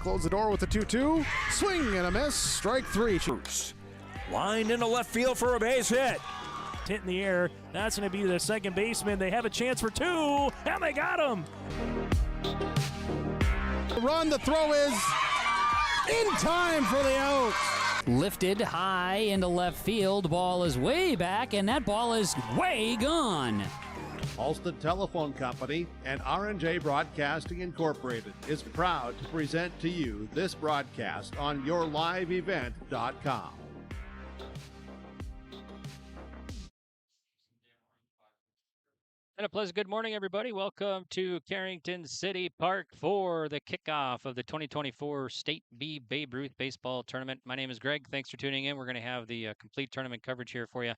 close the door with the 2-2. Swing and a miss. Strike three. Bruce. Line into left field for a base hit. Hit in the air. That's going to be the second baseman. They have a chance for two, and they got him. Run. The throw is in time for the out. Lifted high into left field. Ball is way back, and that ball is way gone. Halsted Telephone Company and R&J Broadcasting Incorporated is proud to present to you this broadcast on yourliveevent.com. And a pleasant good morning, everybody. Welcome to Carrington City Park for the kickoff of the 2024 State B Babe Ruth Baseball Tournament. My name is Greg. Thanks for tuning in. We're going to have the complete tournament coverage here for you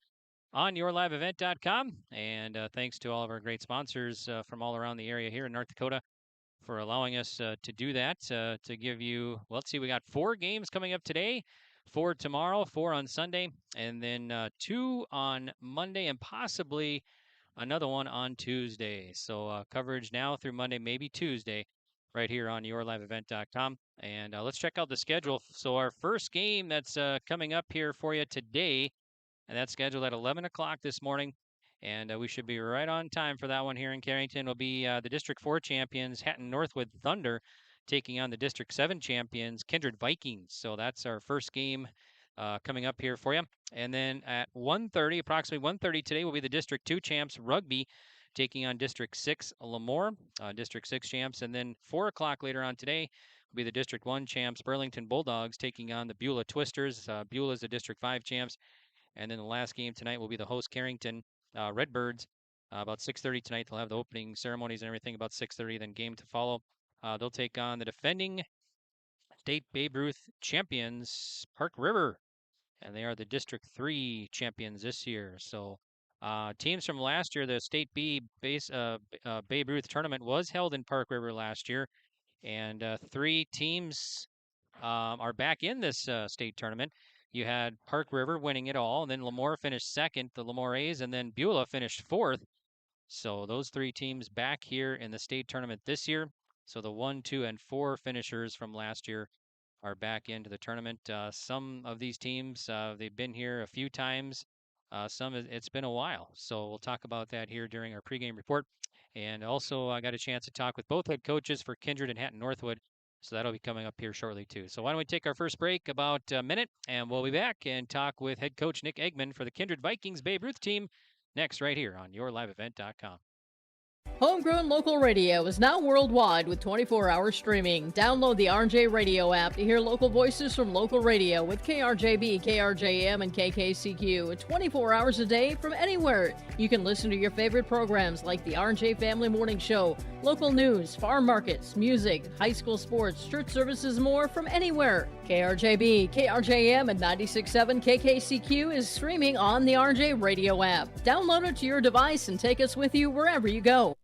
on yourliveevent.com. And thanks to all of our great sponsors from all around the area here in North Dakota for allowing us to do that, to give you, well, let's see, we got 4 games coming up today, 4 tomorrow, 4 on Sunday, and then 2 on Monday, and possibly another one on Tuesday. So coverage now through Monday, maybe Tuesday, right here on yourliveevent.com. And let's check out the schedule. So our first game that's coming up here for you today, and that's scheduled at 11 o'clock this morning. And we should be right on time for that one here in Carrington. Will be the District 4 champions, Hatton-Northwod Thunder, taking on the District 7 champions, Kindred Vikings. So that's our first game coming up here for you. And then at 1:30, approximately 1:30 today, will be the District 2 champs, Rugby, taking on District 6, Lemoore, District 6 champs. And then 4 o'clock later on today will be the District 1 champs, Burlington Bulldogs, taking on the Beulah Twisters. Beulah is the District 5 champs. And then the last game tonight will be the host Carrington Redbirds. About 6:30 tonight, they'll have the opening ceremonies and everything about 6:30, then game to follow. They'll take on the defending State Babe Ruth champions, Park River, and they are the District 3 champions this year. So teams from last year, the State B Babe Ruth tournament was held in Park River last year, and 3 teams are back in this state tournament. You had Park River winning it all, and then Lemoore finished second, the Lemoore A's, and then Beulah finished 4th. So those 3 teams back here in the state tournament this year. So the 1, 2, and 4 finishers from last year are back into the tournament. Some of these teams, they've been here a few times. Some, it's been a while. So we'll talk about that here during our pregame report. And also, I got a chance to talk with both head coaches for Kindred and Hatton-Northwod. So that'll be coming up here shortly, too. So why don't we take our first break, about a minute, and we'll be back and talk with head coach Nick Eggman for the Kindred Vikings Babe Ruth team next right here on yourliveevent.com. Homegrown local radio is now worldwide with 24-hour streaming. Download the RJ Radio app to hear local voices from local radio with KRJB, KRJM, and KKCQ 24 hours a day from anywhere. You can listen to your favorite programs like the RJ Family Morning Show, local news, farm markets, music, high school sports, church services, more from anywhere. KRJB, KRJM, and 96.7 KKCQ is streaming on the RJ Radio app. Download it to your device and take us with you wherever you go.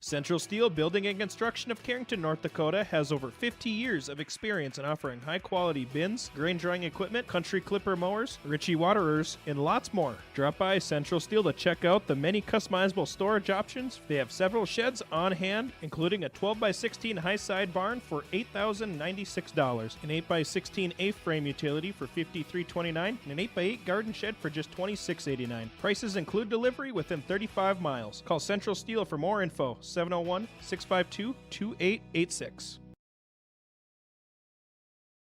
Central Steel Building and Construction of Carrington, North Dakota has over 50 years of experience in offering high-quality bins, grain drying equipment, country clipper mowers, Ritchie waterers, and lots more. Drop by Central Steel to check out the many customizable storage options. They have several sheds on hand, including a 12x16 high-side barn for $8,096, an 8x16 A-frame utility for $53.29, and an 8x8 garden shed for just $26.89. Prices include delivery within 35 miles. Call Central Steel for more info. 701-652-2886.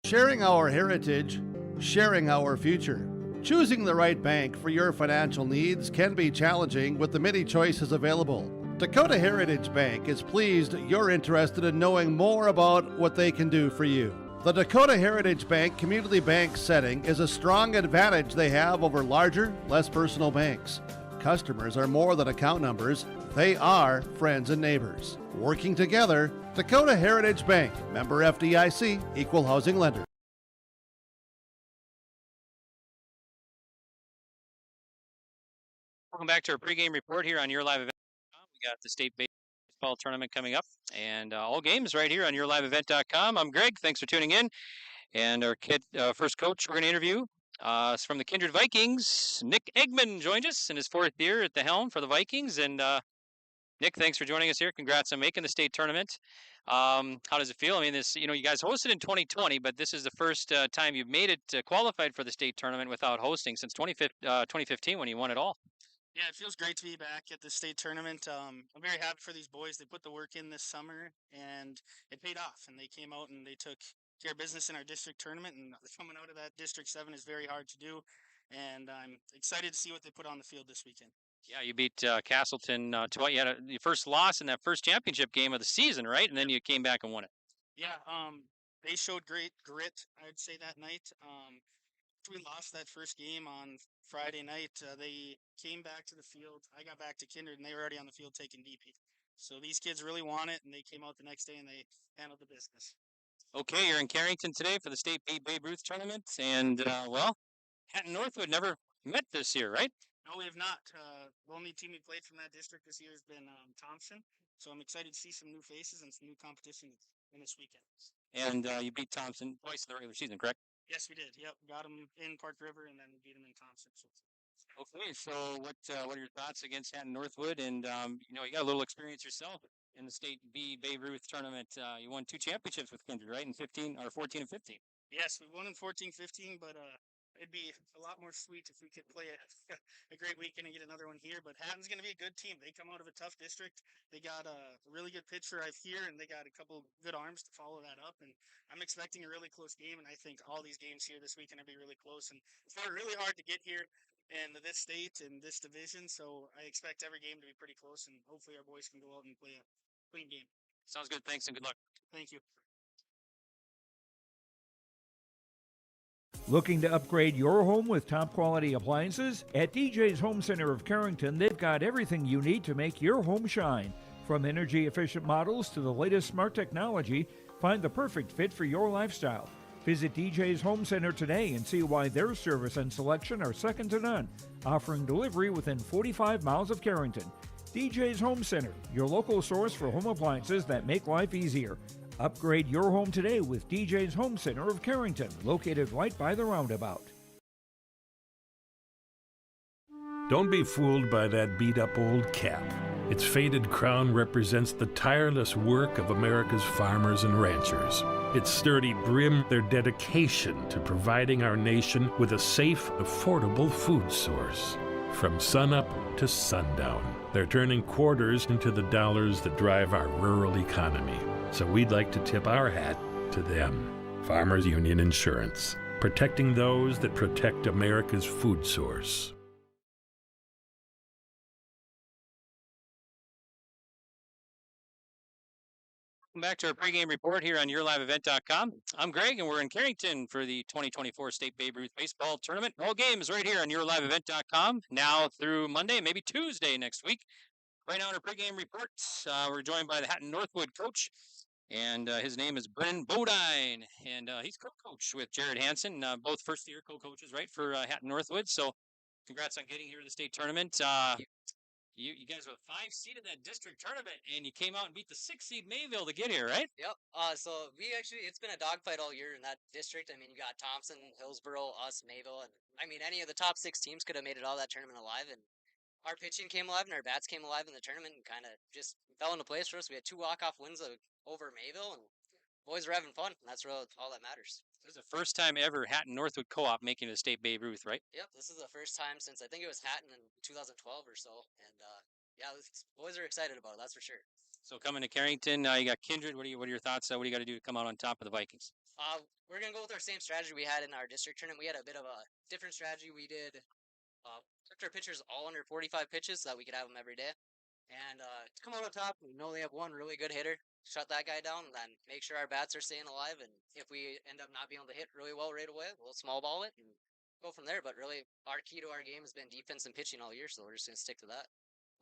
Sharing our heritage, sharing our future. Choosing the right bank for your financial needs can be challenging with the many choices available. Dakota Heritage Bank is pleased you're interested in knowing more about what they can do for you. The Dakota Heritage Bank community bank setting is a strong advantage they have over larger, less personal banks. Customers are more than account numbers. They are friends and neighbors. Working together, Dakota Heritage Bank, member FDIC, equal housing lender. Welcome back to our pregame report here on Your Live Event. We got the state baseball tournament coming up, and all games right here on yourliveevent.com. I'm Greg. Thanks for tuning in. And our first coach we're going to interview is from the Kindred Vikings. Nick Eggman joined us in his 4th year at the helm for the Vikings. And Nick, thanks for joining us here. Congrats on making the state tournament. How does it feel? I mean, you guys hosted in 2020, but this is the first time you've made it qualified for the state tournament without hosting since 2015 when you won it all. Yeah, it feels great to be back at the state tournament. I'm very happy for these boys. They put the work in this summer, and it paid off. And they came out and they took care of business in our district tournament. And coming out of that District 7 is very hard to do. And I'm excited to see what they put on the field this weekend. Yeah, you beat Castleton you had your first loss in that first championship game of the season, right? And then you came back and won it. Yeah, they showed great grit, I'd say, that night. We lost that first game on Friday night. They came back to the field. I got back to Kindred, and they were already on the field taking DP. So these kids really want it, and they came out the next day, and they handled the business. Okay, you're in Carrington today for the State Babe Ruth tournament, and, Hatton-Northwod never met this year, right? No, we have not. The only team we played from that district this year has been Thompson. So I'm excited to see some new faces and some new competition in this weekend. And you beat Thompson twice in the regular season, correct? Yes, we did. Yep, got them in Park River and then beat them in Thompson. Okay, so what are your thoughts against Hatton-Northwod? And you got a little experience yourself in the State Babe Ruth tournament. You won 2 championships with Kindred, right? In 14 and 15. Yes, we won in 14-15, but it'd be a lot more sweet if we could play a great weekend and get another one here. But Hatton's going to be a good team. They come out of a tough district. They got a really good pitcher I hear, and they got a couple good arms to follow that up. And I'm expecting a really close game, and I think all these games here this weekend will be really close. And it's really hard to get here in this state and this division, so I expect every game to be pretty close, and hopefully our boys can go out and play a clean game. Sounds good. Thanks, and good luck. Thank you. Looking to upgrade your home with top quality appliances? At DJ's Home Center of Carrington, they've got everything you need to make your home shine. From energy efficient models to the latest smart technology, find the perfect fit for your lifestyle. Visit DJ's Home Center today and see why their service and selection are second to none, offering delivery within 45 miles of Carrington. DJ's Home Center, your local source for home appliances that make life easier. Upgrade your home today with DJ's Home Center of Carrington, located right by the roundabout. Don't be fooled by that beat-up old cap. Its faded crown represents the tireless work of America's farmers and ranchers. Its sturdy brim, their dedication to providing our nation with a safe, affordable food source. From sunup to sundown, they're turning quarters into the dollars that drive our rural economy. So we'd like to tip our hat to them. Farmers Union Insurance, protecting those that protect America's food source. Welcome back to our pregame report here on YourLiveEvent.com. I'm Greg, and we're in Carrington for the 2024 State Babe Ruth Baseball Tournament. All games right here on YourLiveEvent.com, now through Monday, maybe Tuesday next week. Right now in our pregame report, we're joined by the Hatton-Northwod coach, and his name is Brennan Bodine, and he's co-coach with Jared Hansen, both first-year co-coaches, right, for Hatton-Northwod. So congrats on getting here to the state tournament. You guys were 5 seed in that district tournament, and you came out and beat the 6 seed Mayville to get here, right? Yep. So it's been a dogfight all year in that district. I mean, you got Thompson, Hillsboro, us, Mayville, and I mean, any of the top 6 teams could have made it all that tournament alive. And our pitching came alive and our bats came alive in the tournament and kind of just fell into place for us. We had 2 walk-off wins over Mayville, and boys were having fun. And that's really all that matters. This is the first time ever Hatton-Northwod Co-op making it to State Babe Ruth, right? Yep, this is the first time since I think it was Hatton in 2012 or so, and boys are excited about it, that's for sure. So coming to Carrington, you got Kindred. What are your thoughts? What do you got to do to come out on top of the Vikings? We're gonna go with our same strategy we had in our district tournament. We had a bit of a different strategy. We did took our pitchers all under 45 pitches so that we could have them every day, and to come out on top, we know they have one really good hitter. Shut that guy down, and then make sure our bats are staying alive. And if we end up not being able to hit really well right away, we'll small ball it and go from there. But really, our key to our game has been defense and pitching all year, so we're just going to stick to that.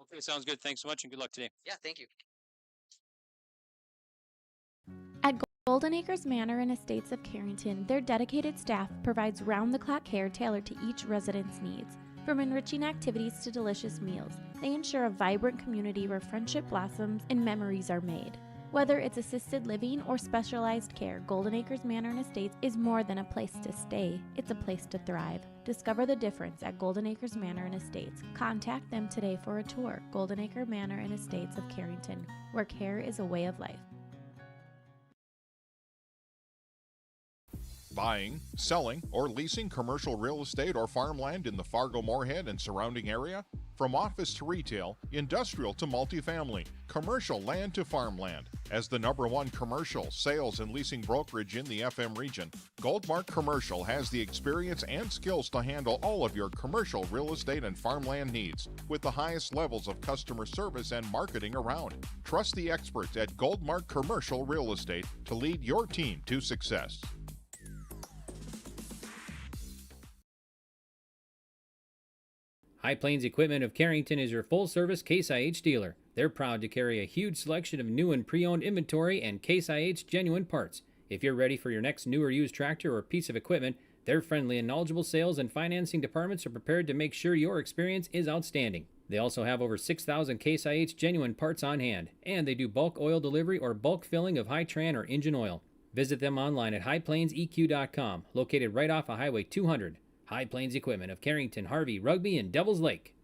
Okay, sounds good. Thanks so much, and good luck today. Yeah, thank you. At Golden Acres Manor and Estates of Carrington, their dedicated staff provides round-the-clock care tailored to each resident's needs. From enriching activities to delicious meals, they ensure a vibrant community where friendship blossoms and memories are made. Whether it's assisted living or specialized care, Golden Acres Manor and Estates is more than a place to stay, it's a place to thrive. Discover the difference at Golden Acres Manor and Estates. Contact them today for a tour. Golden Acre Manor and Estates of Carrington, where care is a way of life. Buying, selling, or leasing commercial real estate or farmland in the Fargo-Moorhead and surrounding area? From office to retail, industrial to multifamily, commercial land to farmland. As the #1 commercial sales and leasing brokerage in the FM region, Goldmark Commercial has the experience and skills to handle all of your commercial real estate and farmland needs with the highest levels of customer service and marketing around. Trust the experts at Goldmark Commercial Real Estate to lead your team to success. High Plains Equipment of Carrington is your full-service Case IH dealer. They're proud to carry a huge selection of new and pre-owned inventory and Case IH genuine parts. If you're ready for your next new or used tractor or piece of equipment, their friendly and knowledgeable sales and financing departments are prepared to make sure your experience is outstanding. They also have over 6,000 Case IH genuine parts on hand, and they do bulk oil delivery or bulk filling of Hi-Tran or engine oil. Visit them online at highplainseq.com, located right off of Highway 200. High Plains Equipment of Carrington, Harvey, Rugby, and Devils Lake.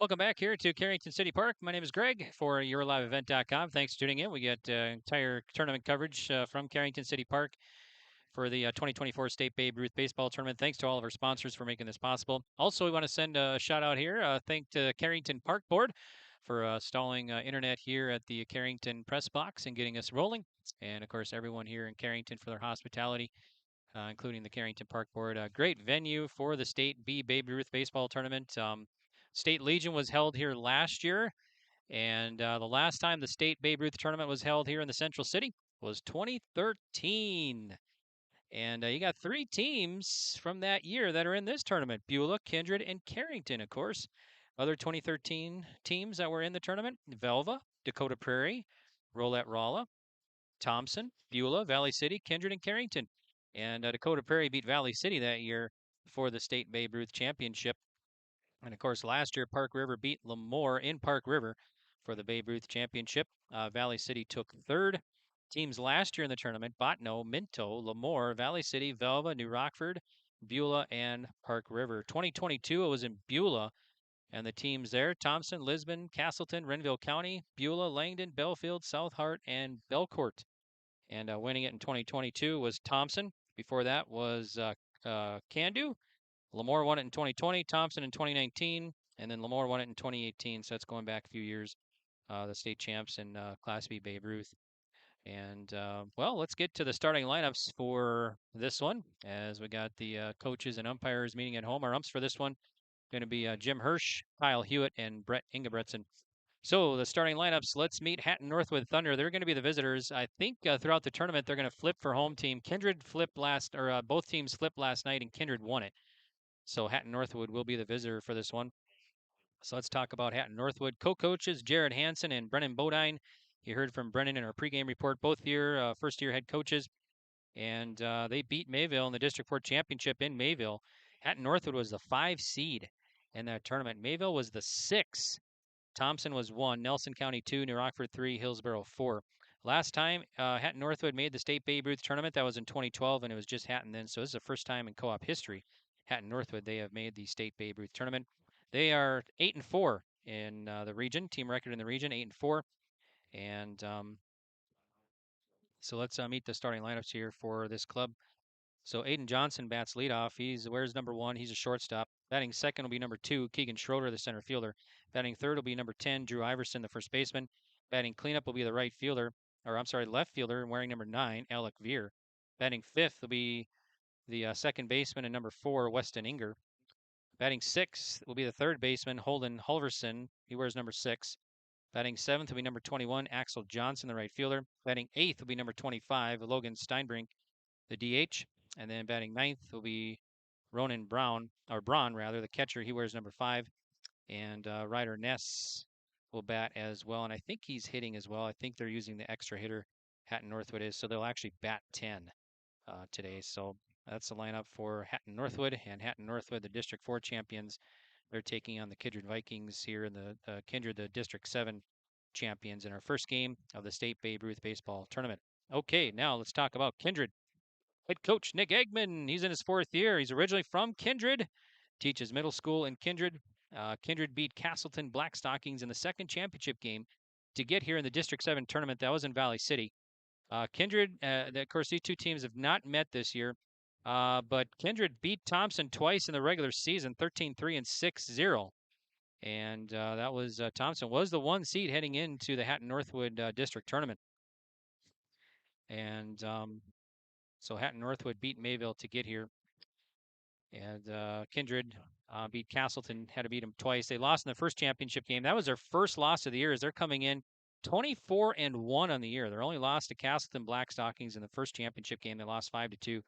Welcome back here to Carrington City Park. My name is Greg for YourLiveEvent.com. Thanks for tuning in. We get entire tournament coverage from Carrington City Park for the 2024 State Babe Ruth Baseball Tournament. Thanks to all of our sponsors for making this possible. Also, we want to send a shout out here. Thank to Carrington Park Board for installing internet here at the Carrington Press Box and getting us rolling. And, of course, everyone here in Carrington for their hospitality. Including the Carrington Park Board. A great venue for the State B Babe Ruth Baseball Tournament. State Legion was held here last year, and the last time the State Babe Ruth Tournament was held here in the Central City was 2013. And you got 3 teams from that year that are in this tournament: Beulah, Kindred, and Carrington, of course. Other 2013 teams that were in the tournament: Velva, Dakota Prairie, Rolette Rolla, Thompson, Beulah, Valley City, Kindred, and Carrington. And Dakota Prairie beat Valley City that year for the State Babe Ruth Championship. And, of course, last year, Park River beat Lemoore in Park River for the Babe Ruth Championship. Valley City took 3rd. Teams last year in the tournament: Bottineau, Minto, Lemoore, Valley City, Velva, New Rockford, Beulah, and Park River. 2022, it was in Beulah. And the teams there: Thompson, Lisbon, Castleton, Renville County, Beulah, Langdon, Belfield, South Hart, and Belcourt. And winning it in 2022 was Thompson. Before that was Candu. Lemoore won it in 2020, Thompson in 2019, and then Lemoore won it in 2018. So that's going back a few years, the state champs in Class B Babe Ruth. And, well, let's get to the starting lineups for this one, as we got the coaches and umpires meeting at home. Our umps for this one going to be Jim Hirsch, Kyle Hewitt, and Brett Ingebretson. So the starting lineups, let's meet Hatton-Northwod Thunder. They're going to be the visitors. I think throughout the tournament, they're going to flip for home team. Kindred flipped both teams flipped last night, and Kindred won it. So Hatton-Northwod will be the visitor for this one. So let's talk about Hatton-Northwod. Co-coaches Jared Hansen and Brennan Bodine. You heard from Brennan in our pregame report. Both first-year head coaches. And they beat Mayville in the District 4 Championship in Mayville. Hatton-Northwod was the 5 seed in that tournament. Mayville was the 6. Thompson was 1, Nelson County 2, New Rockford 3, Hillsboro 4. Last time Hatton-Northwod made the State Babe Ruth Tournament, that was in 2012, and it was just Hatton then. So this is the first time in co-op history, Hatton-Northwod, they have made the State Babe Ruth Tournament. They are 8-4 in the region, team record in the region, 8-4. And so let's meet the starting lineups here for this club. So Aiden Johnson bats leadoff. He wears number 1. He's a shortstop. Batting second will be number 2, Keegan Schroeder, the center fielder. Batting third will be number 10, Drew Iverson, the first baseman. Batting cleanup will be the left fielder, wearing number 9, Alec Veer. Batting fifth will be the second baseman and number 4, Weston Inger. Batting sixth will be the third baseman, Holden Hulverson. He wears number 6. Batting seventh will be number 21, Axel Johnson, the right fielder. Batting eighth will be number 25, Logan Steinbrink, the DH. And then batting ninth will be Ronan Braun, the catcher. He wears number 5. And Ryder Ness will bat as well. And I think he's hitting as well. I think they're using the extra hitter, Hatton-Northwod is. So they'll actually bat 10 today. So that's the lineup for Hatton-Northwod. And Hatton-Northwod, the District 4 champions, they're taking on the Kindred Vikings here in the Kindred, the District 7 champions in our first game of the State Babe Ruth Baseball Tournament. Okay, now let's talk about Kindred. Head coach Nick Eggman, he's in his 4th year. He's originally from Kindred, teaches middle school in Kindred. Kindred beat Castleton Blackstockings in the second championship game to get here in the District 7 tournament. That was in Valley City. Kindred, of course, these two teams have not met this year, but Kindred beat Thompson twice in the regular season, 13-3 and 6-0. And that was Thompson was the 1 seed heading into the Hatton-Northwod district tournament. And so Hatton-Northwod beat Mayville to get here. And Kindred beat Castleton, had to beat them twice. They lost in the first championship game. That was their first loss of the year as they're coming in 24-1 on the year. They're only lost to Castleton Blackstockings in the first championship game. They lost 5-2.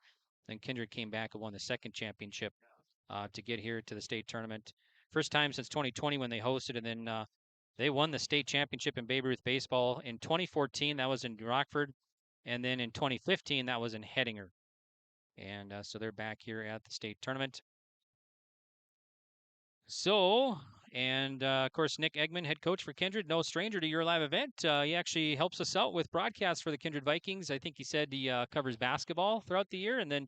Then Kindred came back and won the second championship to get here to the state tournament. First time since 2020 when they hosted, and then they won the state championship in Babe Ruth baseball. In 2014, that was in Rockford. And then in 2015, that was in Hettinger. And so they're back here at the state tournament. So, and of course, Nick Eggman, head coach for Kindred, no stranger to your live event. He actually helps us out with broadcasts for the Kindred Vikings. I think he said he covers basketball throughout the year. And then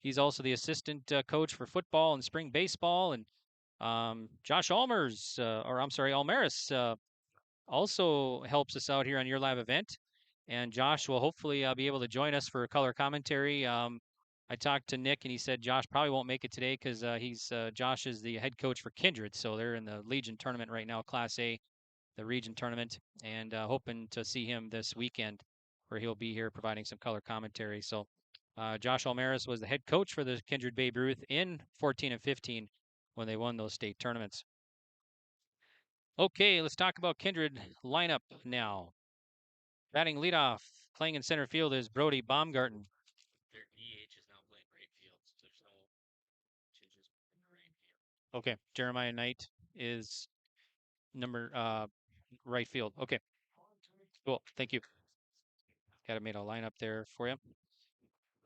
he's also the assistant coach for football and spring baseball. And Josh Almaris also helps us out here on your live event. And Josh will hopefully be able to join us for color commentary. I talked to Nick, and he said Josh probably won't make it today because Josh is the head coach for Kindred. So they're in the Legion tournament right now, Class A, the region tournament, and hoping to see him this weekend where he'll be here providing some color commentary. So Josh Almaris was the head coach for the Kindred Babe Ruth in 14 and 15 when they won those state tournaments. Okay, let's talk about Kindred lineup now. Batting leadoff, playing in center field is Brody Baumgarten. Their DH is now playing right field, so there's no changes in the right field. Okay, Jeremiah Knight is number right field. Okay, cool. Thank you. Got to make a lineup there for you.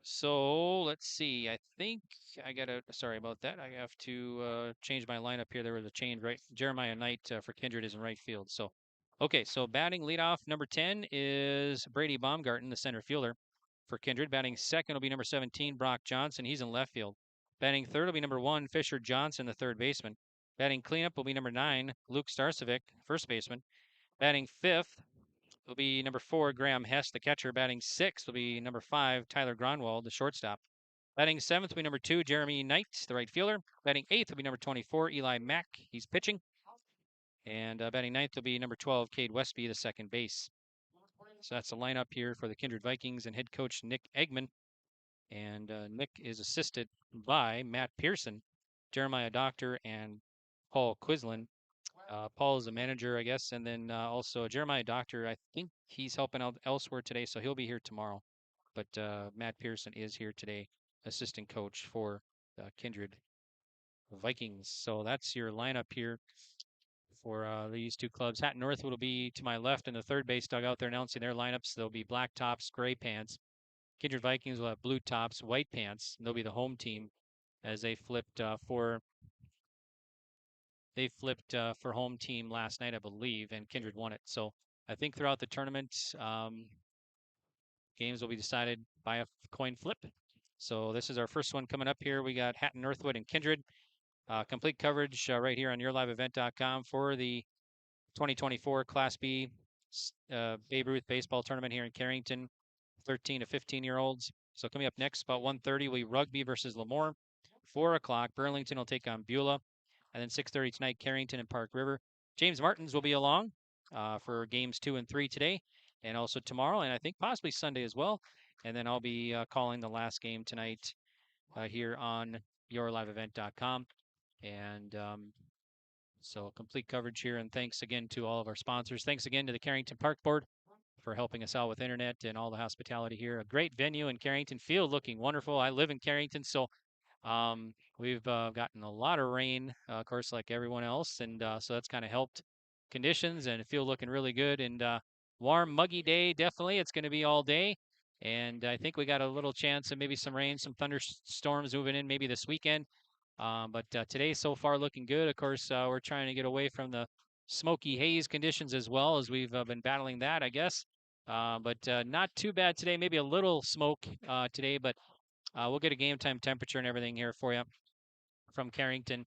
So let's see. I think I got to. Sorry about that. I have to change my lineup here. There was a change, right? Jeremiah Knight for Kindred is in right field. So, okay. So batting leadoff, number 10 is Brady Baumgarten, the center fielder for Kindred. Batting second will be number 17, Brock Johnson. He's in left field. Batting third will be number 1, Fisher Johnson, the third baseman. Batting cleanup will be number 9, Luke Starcevic, first baseman. Batting fifth will be number 4, Graham Hess, the catcher. Batting sixth will be number 5, Tyler Gronwald, the shortstop. Batting seventh will be number 2, Jeremy Knight, the right fielder. Batting eighth will be number 24, Eli Mack. He's pitching. And batting ninth will be number 12, Cade Westby, the second base. So that's the lineup here for the Kindred Vikings and head coach Nick Eggman. And Nick is assisted by Matt Pearson, Jeremiah Doctor, and Paul Quislin. Paul is a manager, I guess, and then also Jeremiah Doctor, I think he's helping out elsewhere today, so he'll be here tomorrow. But Matt Pearson is here today, assistant coach for the Kindred Vikings. So that's your lineup here for these two clubs. Hatton-Northwod will be to my left in the third base dugout. They're announcing their lineups. There'll be black tops, gray pants. Kindred Vikings will have blue tops, white pants. They'll be the home team as they flipped for home team last night, I believe, and Kindred won it. So I think throughout the tournament, games will be decided by a coin flip. So this is our first one coming up here. We got Hatton-Northwod and Kindred. Complete coverage right here on yourliveevent.com for the 2024 Class B Babe Ruth baseball tournament here in Carrington, 13 to 15-year-olds. So coming up next, about 1:30, we rugby versus Lemoore. 4 o'clock, Burlington will take on Beulah. And then 6:30 tonight, Carrington and Park River. James Martins will be along for games 2 and 3 today, and also tomorrow, and I think possibly Sunday as well. And then I'll be calling the last game tonight here on yourliveevent.com. And so complete coverage here, and thanks again to all of our sponsors. Thanks again to the Carrington Park Board for helping us out with internet and all the hospitality here. A great venue in Carrington, field looking wonderful. I live in Carrington, so we've gotten a lot of rain, of course, like everyone else, and so that's kind of helped conditions, and the field looking really good. And warm, muggy day, definitely. It's going to be all day, and I think we got a little chance of maybe some rain, some thunderstorms moving in maybe this weekend. But today so far looking good. Of course, we're trying to get away from the smoky haze conditions as well, as we've been battling that, I guess. But not too bad today. Maybe a little smoke today, but we'll get a game time temperature and everything here for you from Carrington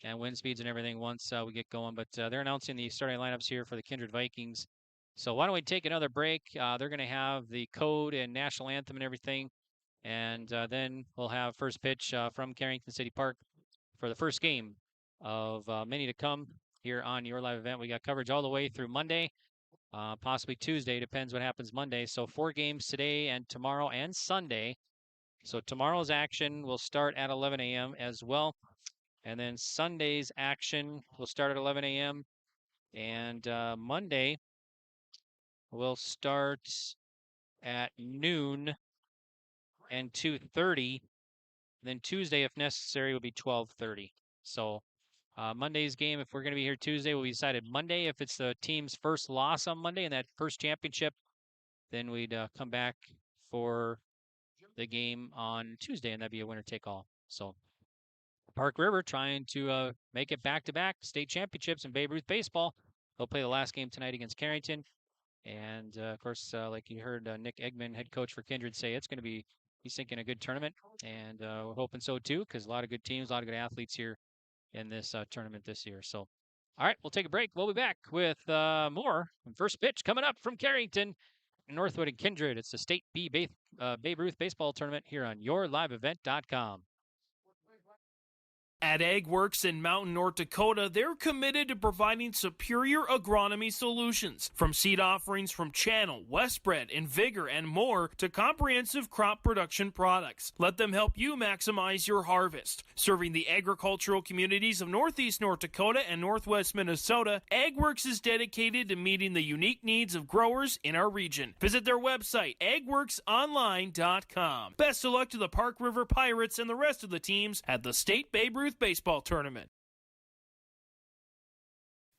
and wind speeds and everything once we get going. But they're announcing the starting lineups here for the Kindred Vikings. So why don't we take another break? They're going to have the code and national anthem and everything. And then we'll have first pitch from Carrington City Park for the first game of many to come here on your live event. We got coverage all the way through Monday, possibly Tuesday, depends what happens Monday. So 4 games today and tomorrow and Sunday. So tomorrow's action will start at 11 a.m. as well. And then Sunday's action will start at 11 a.m. And Monday will start at noon and 2:30. Then Tuesday, if necessary, will be 12:30. So Monday's game, if we're going to be here Tuesday, will be decided Monday. If it's the team's first loss on Monday in that first championship, then we'd come back for the game on Tuesday, and that'd be a winner-take-all. So Park River trying to make it back-to-back state championships in Babe Ruth baseball. They'll play the last game tonight against Carrington. And, of course, like you heard Nick Eggman, head coach for Kindred, say it's going to be, he's thinking a good tournament. And we're hoping so, too, because a lot of good teams, a lot of good athletes here in this tournament this year. So, all right, we'll take a break. We'll be back with more. First pitch coming up from Carrington, Northwood and Kindred. It's the State Babe Ruth baseball tournament here on yourliveevent.com. At AgWorks in Mountain, North Dakota, they're committed to providing superior agronomy solutions. From seed offerings from Channel, Westbred, and Vigor, and more, to comprehensive crop production products. Let them help you maximize your harvest. Serving the agricultural communities of Northeast North Dakota and Northwest Minnesota, AgWorks is dedicated to meeting the unique needs of growers in our region. Visit their website, agworksonline.com. Best of luck to the Park River Pirates and the rest of the teams at the State Babe Ruth baseball tournament.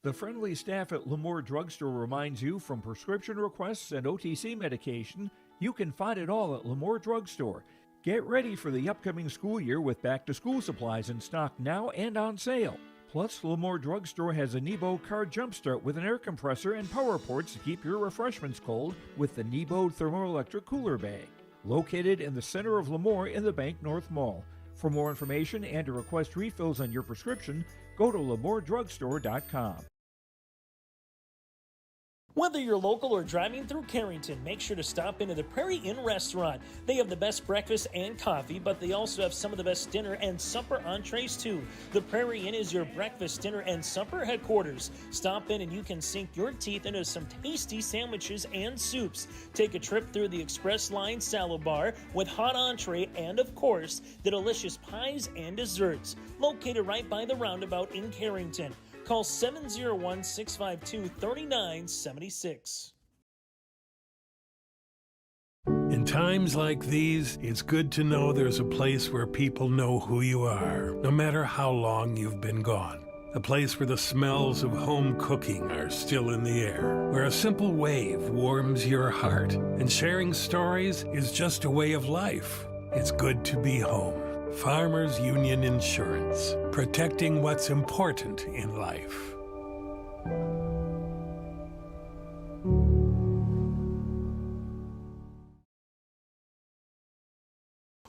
The friendly staff at Lemoore Drugstore reminds you, from prescription requests and OTC medication, you can find it all at Lemoore Drugstore. Get ready for the upcoming school year with back-to-school supplies in stock now and on sale. Plus, Lemoore Drugstore has a Nebo Car Jumpstart with an air compressor and power ports to keep your refreshments cold with the Nebo Thermoelectric Cooler Bag. Located in the center of Lemoore in the Bank North Mall. For more information and to request refills on your prescription, go to LemooreDrugstore.com. Whether you're local or driving through Carrington, make sure to stop into the Prairie Inn restaurant. They have the best breakfast and coffee, but they also have some of the best dinner and supper entrees too. The Prairie Inn is your breakfast, dinner, and supper headquarters. Stop in and you can sink your teeth into some tasty sandwiches and soups. Take a trip through the Express Line salad bar with hot entree and, of course, the delicious pies and desserts. Located right by the roundabout in Carrington. Call 701-652-3976. In times like these, it's good to know there's a place where people know who you are, no matter how long you've been gone. A place where the smells of home cooking are still in the air, where a simple wave warms your heart, and sharing stories is just a way of life. It's good to be home. Farmers Union Insurance, protecting what's important in life.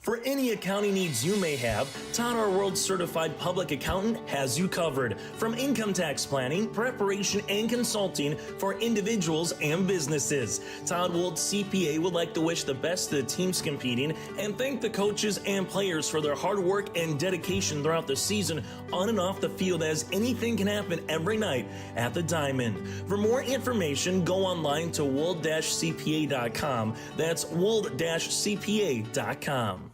For any accounting needs you may have, Todd R. World Certified Public Accountant has you covered. From income tax planning, preparation, and consulting for individuals and businesses. Todd Wold CPA would like to wish the best to the teams competing and thank the coaches and players for their hard work and dedication throughout the season on and off the field, as anything can happen every night at the Diamond. For more information, go online to wold-cpa.com. That's wold-cpa.com.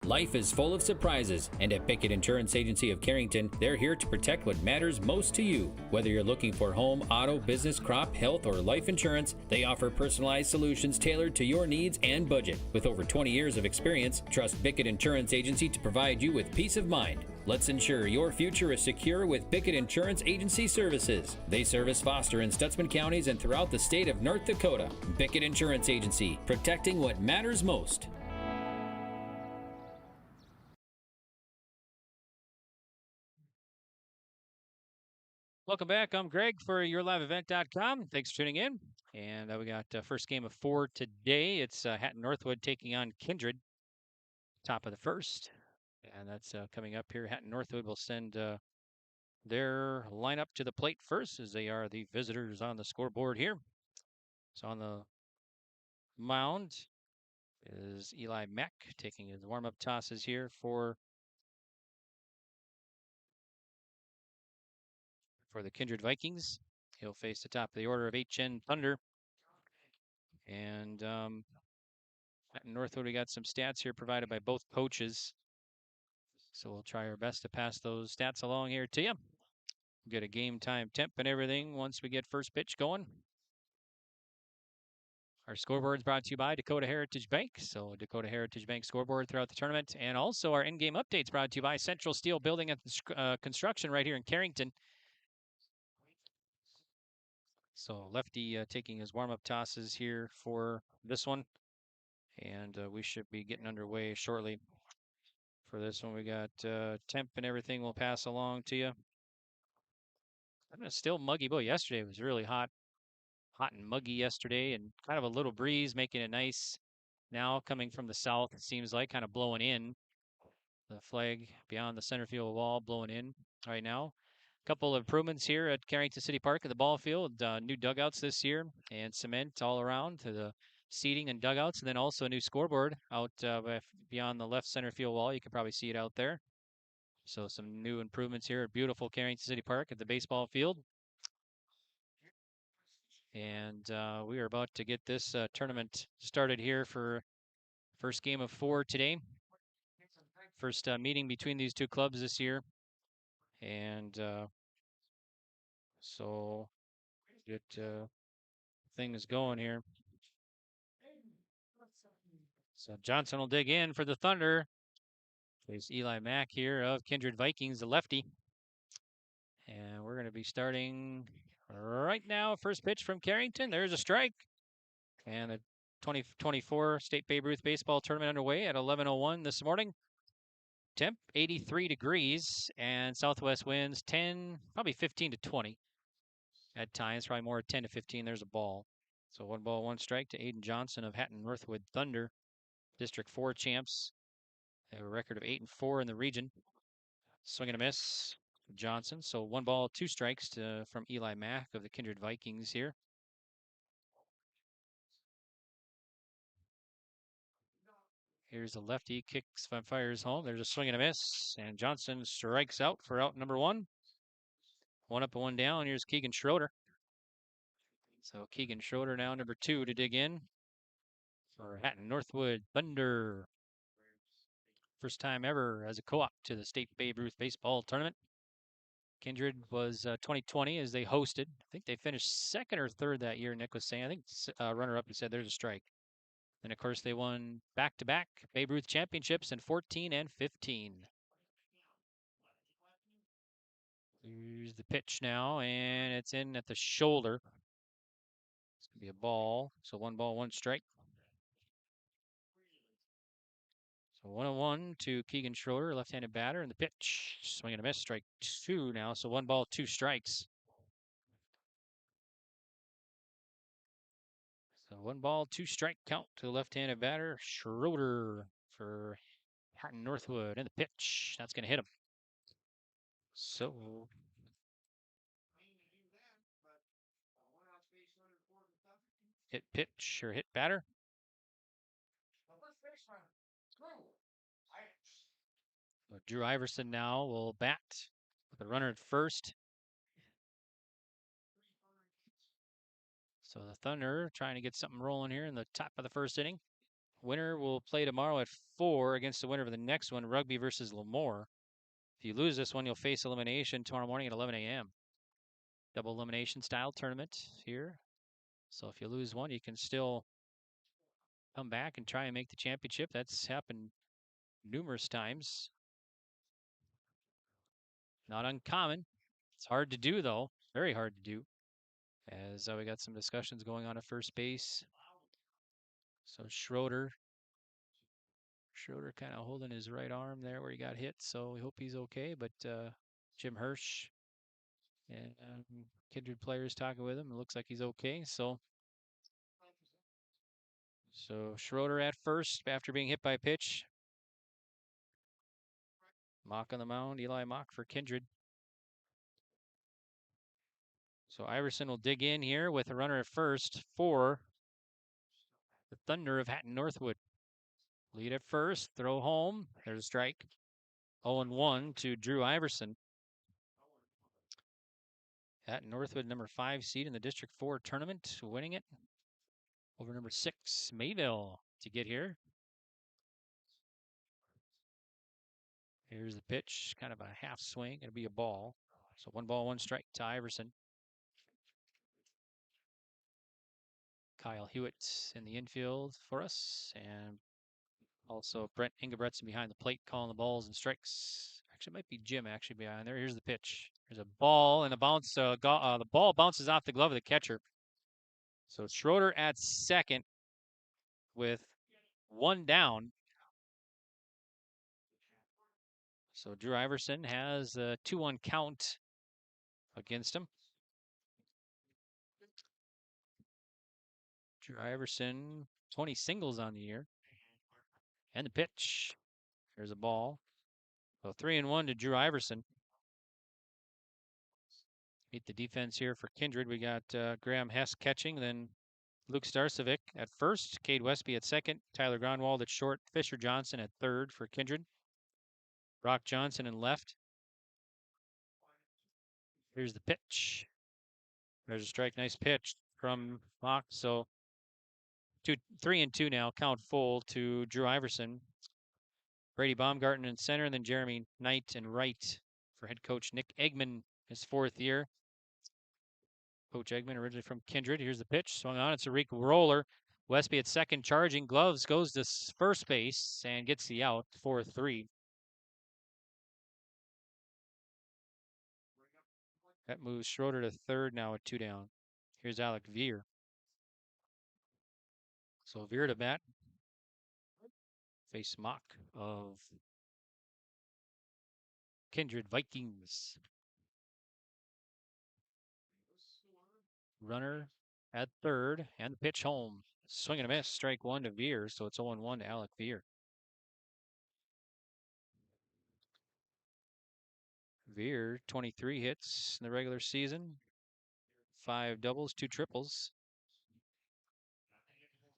Life is full of surprises, and at Bickett Insurance Agency of Carrington, they're here to protect what matters most to you. Whether you're looking for home, auto, business, crop, health, or life insurance, they offer personalized solutions tailored to your needs and budget. With over 20 years of experience, trust Bickett Insurance Agency to provide you with peace of mind. Let's ensure your future is secure with Bickett Insurance Agency services. They service Foster and Stutzman counties and throughout the state of North Dakota. Bickett Insurance Agency, protecting what matters most. Welcome back. I'm Greg for YourLiveEvent.com. Thanks for tuning in. And we got first game of 4 today. It's Hatton-Northwod taking on Kindred, top of the first. And that's coming up here. Hatton-Northwod will send their lineup to the plate first, as they are the visitors on the scoreboard here. So on the mound is Eli Mack taking his warm-up tosses here for the Kindred Vikings. He'll face the top of the order of HN Thunder. And Northwood, we got some stats here provided by both coaches. So we'll try our best to pass those stats along here to you. Get a game time temp and everything once we get first pitch going. Our scoreboard is brought to you by Dakota Heritage Bank. So Dakota Heritage Bank scoreboard throughout the tournament. And also our in-game updates brought to you by Central Steel Building and Construction right here in Carrington. So Lefty taking his warm-up tosses here for this one. And we should be getting underway shortly for this one. We got temp and everything we'll pass along to you. It's still muggy. Boy, yesterday was really hot and muggy yesterday, and kind of a little breeze making it nice. Now coming from the south, it seems like kind of blowing in. The flag beyond the center field wall blowing in right now. A couple of improvements here at Carrington City Park at the ball field. New dugouts this year and cement all around to the seating and dugouts, and then also a new scoreboard out beyond the left center field wall. You can probably see it out there. So some new improvements here at beautiful Carrington City Park at the baseball field. And we are about to get this tournament started here for first game of 4 today. First meeting between these two clubs this year. And so get things going here. So Johnson will dig in for the Thunder. There's Eli Mack here of Kindred Vikings, the lefty. And we're going to be starting right now. First pitch from Carrington. There's a strike. And the 2024 State Babe Ruth Baseball Tournament underway at 11:01 this morning. Temp 83 degrees and southwest winds 10, probably 15 to 20 at times, probably more 10 to 15. There's a ball. So 1 ball, 1 strike to Aiden Johnson of Hatton-Northwod Thunder, District 4 champs. They have a record of 8-4 in the region. Swing and a miss, Johnson. So 1 ball, 2 strikes from Eli Mack of the Kindred Vikings here. Here's the lefty, kicks, fires home. There's a swing and a miss, and Johnson strikes out for out number 1. 1 up and 1 down. Here's Keegan Schroeder. So Keegan Schroeder now number 2 to dig in for Hatton-Northwod Thunder. First time ever as a co-op to the State Babe Ruth Baseball Tournament. Kindred was 2020 as they hosted. I think they finished 2nd or 3rd that year, Nick was saying. I think runner-up, he said there's a strike. And, of course, they won back-to-back Babe Ruth championships in 14 and 15. Here's the pitch now, and it's in at the shoulder. It's going to be a ball. So 1 ball, 1 strike. So 1-1 to Keegan Schroeder, left-handed batter, and the pitch. Swing and a miss, strike 2 now. So 1 ball, 2 strikes. So 1 ball, 2 strike count to the left-handed batter, Schroeder for Hatton-Northwod, and the pitch. That's going to hit him. So hit pitch or hit batter. So Drew Iverson now will bat with a runner at first. So the Thunder trying to get something rolling here in the top of the first inning. Winner will play tomorrow at 4 against the winner of the next one, Rugby versus Lemoore. If you lose this one, you'll face elimination tomorrow morning at 11 a.m. Double elimination style tournament here. So if you lose one, you can still come back and try and make the championship. That's happened numerous times. Not uncommon. It's hard to do, though. Very hard to do. As we got some discussions going on at first base. So Schroeder kind of holding his right arm there where he got hit. So we hope he's okay. But Jim Hirsch And Kindred players talking with him. It looks like he's okay. So Schroeder at first after being hit by a pitch. Mock on the mound. Eli Mock for Kindred. So Iverson will dig in here with a runner at first for the Thunder of Hatton-Northwod. Lead at first. Throw home. There's a strike. 0-1 to Drew Iverson. Hatton-Northwod, number 5 seed in the District 4 tournament, winning it over number 6, Mayville, to get here. Here's the pitch, kind of a half swing. It'll be a ball. So 1 ball, 1 strike to Iverson. Kyle Hewitt in the infield for us. And also Brent Ingebretson behind the plate calling the balls and strikes. Actually, it might be Jim actually behind there. Here's the pitch. There's a ball and the bounce. The ball bounces off the glove of the catcher. So Schroeder at second with 1 down. So Drew Iverson has a 2-1 count against him. Drew Iverson, 20 singles on the year. And the pitch. There's a ball. So 3-1 to Drew Iverson. Meet the defense here for Kindred. We got Graham Hess catching, then Luke Starcevic at first, Cade Westby at second, Tyler Gronwald at short, Fisher Johnson at third for Kindred. Brock Johnson in left. Here's the pitch. There's a strike. Nice pitch from Mock. So 3-2 now. Count full to Drew Iverson. Brady Baumgarten in center, and then Jeremy Knight in right for head coach Nick Eggman, his 4th year. Coach Eggman, originally from Kindred. Here's the pitch. Swung on. It's a Rico roller. Westby at second, charging. Gloves goes to first base and gets the out. 4-3. That moves Schroeder to third now at 2 down. Here's Alec Veer. So Veer to bat. Face Mock of Kindred Vikings. Runner at third and the pitch home. Swing and a miss. Strike 1 to Veer. So it's 0-1 to Alec Veer. Veer, 23 hits in the regular season. 5 doubles, 2 triples.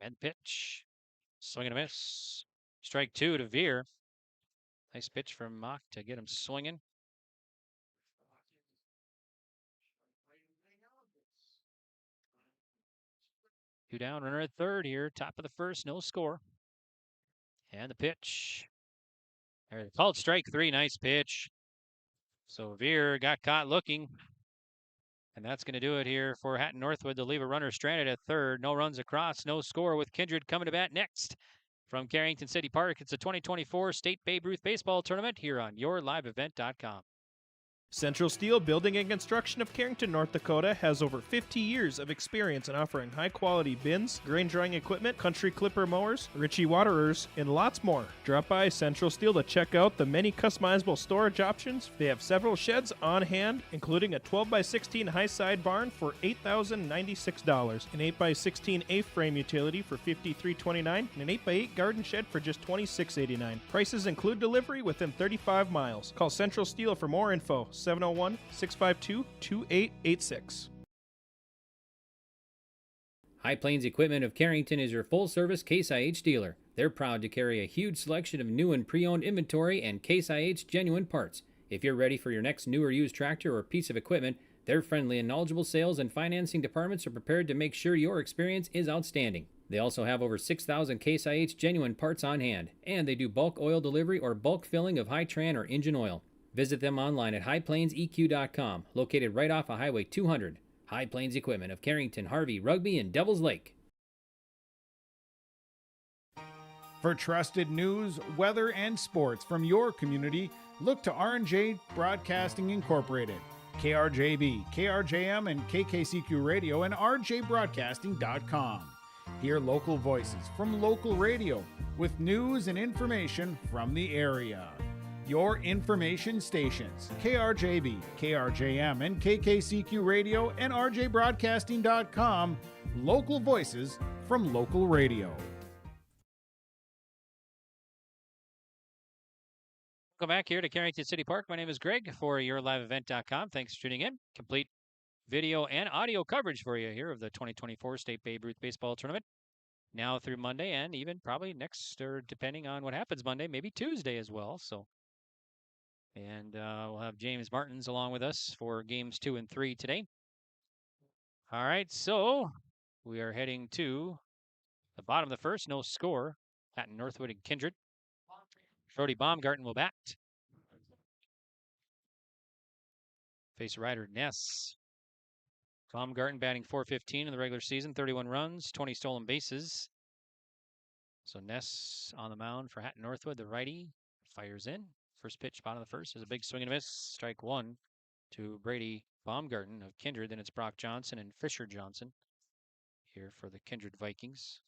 And pitch. Swing and a miss. Strike 2 to Veer. Nice pitch from Mock to get him swinging. Two down, runner at third here. Top of the first, no score. And the pitch. There, called strike 3. Nice pitch. So Veer got caught looking. And that's going to do it here for Hatton-Northwod to leave a runner stranded at third. No runs across, no score with Kindred coming to bat next. From Carrington City Park, it's the 2024 State Babe Ruth Baseball Tournament here on YourLiveEvent.com. Central Steel Building and Construction of Carrington, North Dakota has over 50 years of experience in offering high-quality bins, grain drying equipment, country clipper mowers, Ritchie waterers, and lots more. Drop by Central Steel to check out the many customizable storage options. They have several sheds on hand, including a 12x16 high-side barn for $8,096, an 8x16 A-frame utility for $53.29, and an 8x8 garden shed for just $26.89. Prices include delivery within 35 miles. Call Central Steel for more info. 701-652-2886. High Plains Equipment of Carrington is your full-service Case IH dealer. They're proud to carry a huge selection of new and pre-owned inventory and Case IH genuine parts. If you're ready for your next new or used tractor or piece of equipment, their friendly and knowledgeable sales and financing departments are prepared to make sure your experience is outstanding. They also have over 6,000 Case IH genuine parts on hand, and they do bulk oil delivery or bulk filling of Hi-Tran or engine oil. Visit them online at highplainseq.com, located right off of Highway 200. High Plains Equipment of Carrington, Harvey, Rugby, and Devils Lake. For trusted news, weather, and sports from your community, look to R&J Broadcasting Incorporated, KRJB, KRJM, and KKCQ Radio, and rjbroadcasting.com. Hear local voices from local radio with news and information from the area. your information stations. KRJB, KRJM, and KKCQ Radio and RJBroadcasting.com. Local voices from local radio. Welcome back here to Carrington City Park. My name is Greg for YourLiveEvent.com. Thanks for tuning in. Complete video and audio coverage for you here of the 2024 State Babe Ruth Baseball Tournament. Now through Monday and even probably next, or depending on what happens Monday, maybe Tuesday as well. And we'll have James Martins along with us for games 2 and 3 today. All right, so we are heading to the bottom of the first. No score. Hatton-Northwod and Kindred. Brody Baumgarten will bat. Face Ryder Ness. Baumgarten batting .415 in the regular season, 31 runs, 20 stolen bases. So Ness on the mound for Hatton-Northwod, the righty, fires in. First pitch, bottom of the first, is a big swing and a miss. Strike one to Brady Baumgarten of Kindred. Then it's Brock Johnson and Fisher Johnson here for the Kindred Vikings.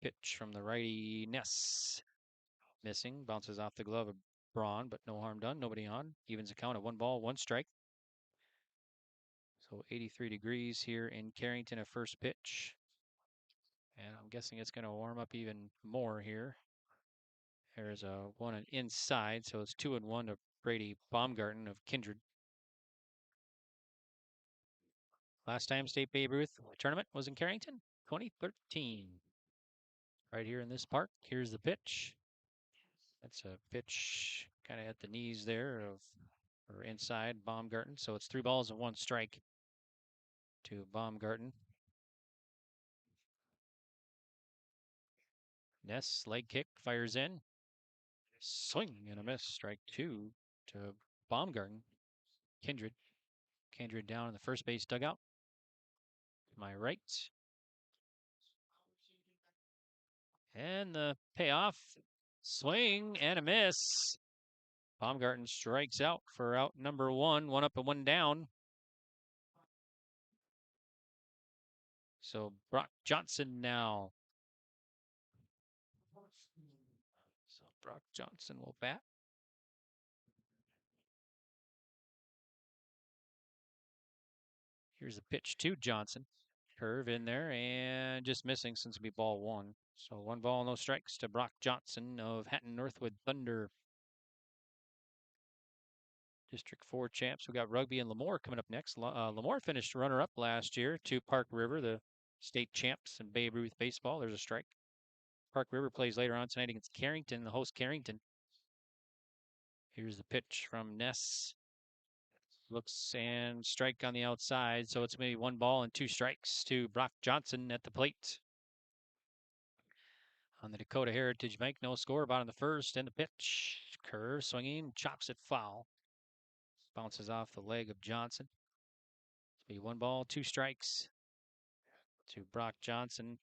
Pitch from the righty, Ness. Missing, bounces off the glove of Braun, but no harm done, nobody on. Evens the count at 1 ball, 1 strike. So 83 degrees here in Carrington at first pitch. And I'm guessing it's going to warm up even more here. There's a one inside, so it's 2-1 to Brady Baumgarten of Kindred. Last time State Babe Ruth tournament was in Carrington, 2013. Right here in this park. Here's the pitch. That's a pitch kind of at the knees there or inside Baumgarten. So it's 3 balls and 1 strike to Baumgarten. Ness, leg kick, fires in. Swing and a miss. Strike 2 to Baumgarten. Kindred. Kindred down in the first base dugout. My right. And the payoff. Swing and a miss. Baumgarten strikes out for out number 1. 1 up and 1 down. So Brock Johnson now. So Brock Johnson will bat. Here's the pitch to Johnson. Curve in there and just missing since it'll be ball 1. So 1 ball, no strikes to Brock Johnson of Hatton-Northwod Thunder. District 4 champs. We got Rugby and Lemoore coming up next. Lemoore finished runner-up last year to Park River, the state champs in Babe Ruth baseball. There's a strike. Park River plays later on tonight against Carrington, the host Carrington. Here's the pitch from Ness. Looks and strike on the outside, so it's maybe 1 ball and 2 strikes to Brock Johnson at the plate. On the Dakota Heritage Bank, no score, bottom of the first, and the pitch. Curve, swinging, chops it foul. Bounces off the leg of Johnson. It'll be 1 ball, 2 strikes to Brock Johnson.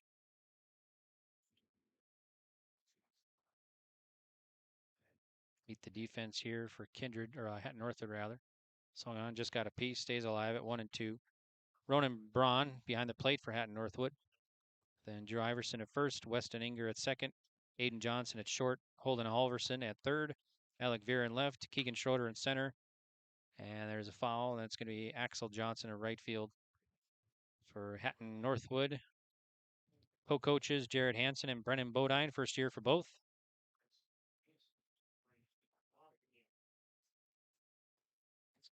Beat the defense here for Kindred, or Hatton-Northwod rather. Swung on, just got a piece, stays alive at 1 and 2. Ronan Braun behind the plate for Hatton-Northwod. Then Drew Iverson at first, Weston Inger at second, Aiden Johnson at short, Holden Halverson at third, Alec Vera in left, Keegan Schroeder in center. And there's a foul, and that's going to be Axel Johnson at right field for Hatton-Northwod. Co-coaches Jared Hansen and Brennan Bodine, first year for both.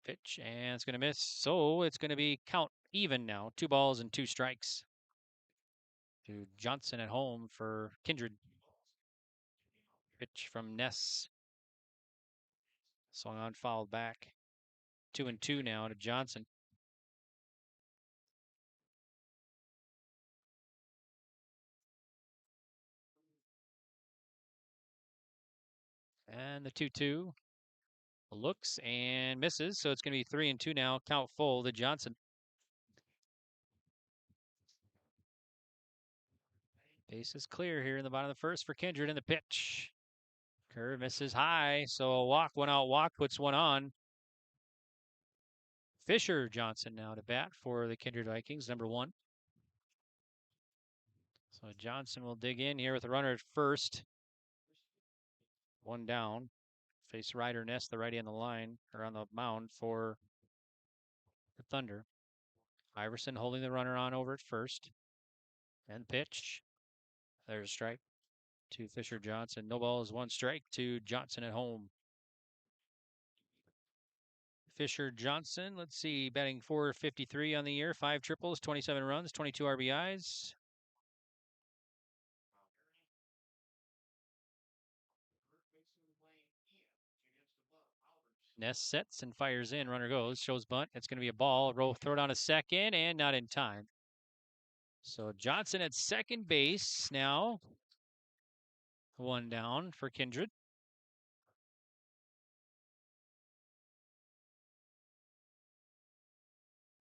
Pitch, and it's going to miss. So it's going to be count even now. 2 balls and 2 strikes to Johnson at home for Kindred. Pitch from Ness. Swung on, fouled back. 2 and 2 now to Johnson. And the 2-2 looks and misses. So it's going to be 3 and 2 now. Count full to Johnson. Base is clear here in the bottom of the first for Kindred in the pitch. Curve misses high. So a walk, 1 out walk, puts 1 on. Fisher Johnson now to bat for the Kindred Vikings, number 1. So Johnson will dig in here with a runner at first. One down. Face Ryder Ness, the righty on the line, or on the mound for the Thunder. Iverson holding the runner on over at first. And pitch. There's a strike to Fisher Johnson. No balls, one strike to Johnson at home. Fisher Johnson, let's see, batting .453 on the year, 5 triples, 27 runs, 22 RBIs. Ness sets and fires in. Runner goes, shows bunt. It's going to be a ball. Throw it on a second and not in time. So Johnson at second base now. One down for Kindred.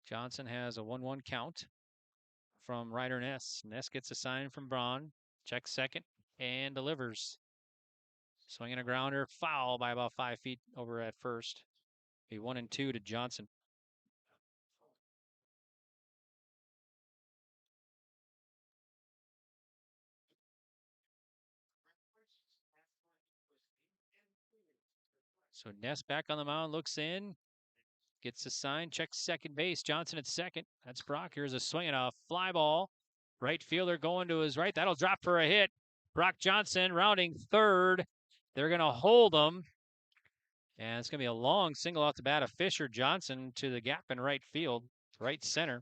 Johnson has a 1-1 count from Ryder Ness. Ness gets a sign from Braun. Checks second and delivers. Swinging a grounder, foul by about 5 feet over at first. Be 1-2 to Johnson. So Ness back on the mound, looks in, gets a sign, checks second base. Johnson at second. That's Brock. Here's a swing and a fly ball. Right fielder going to his right. That'll drop for a hit. Brock Johnson rounding third. They're going to hold him. And it's going to be a long single off the bat of Fisher Johnson to the gap in right field, right center.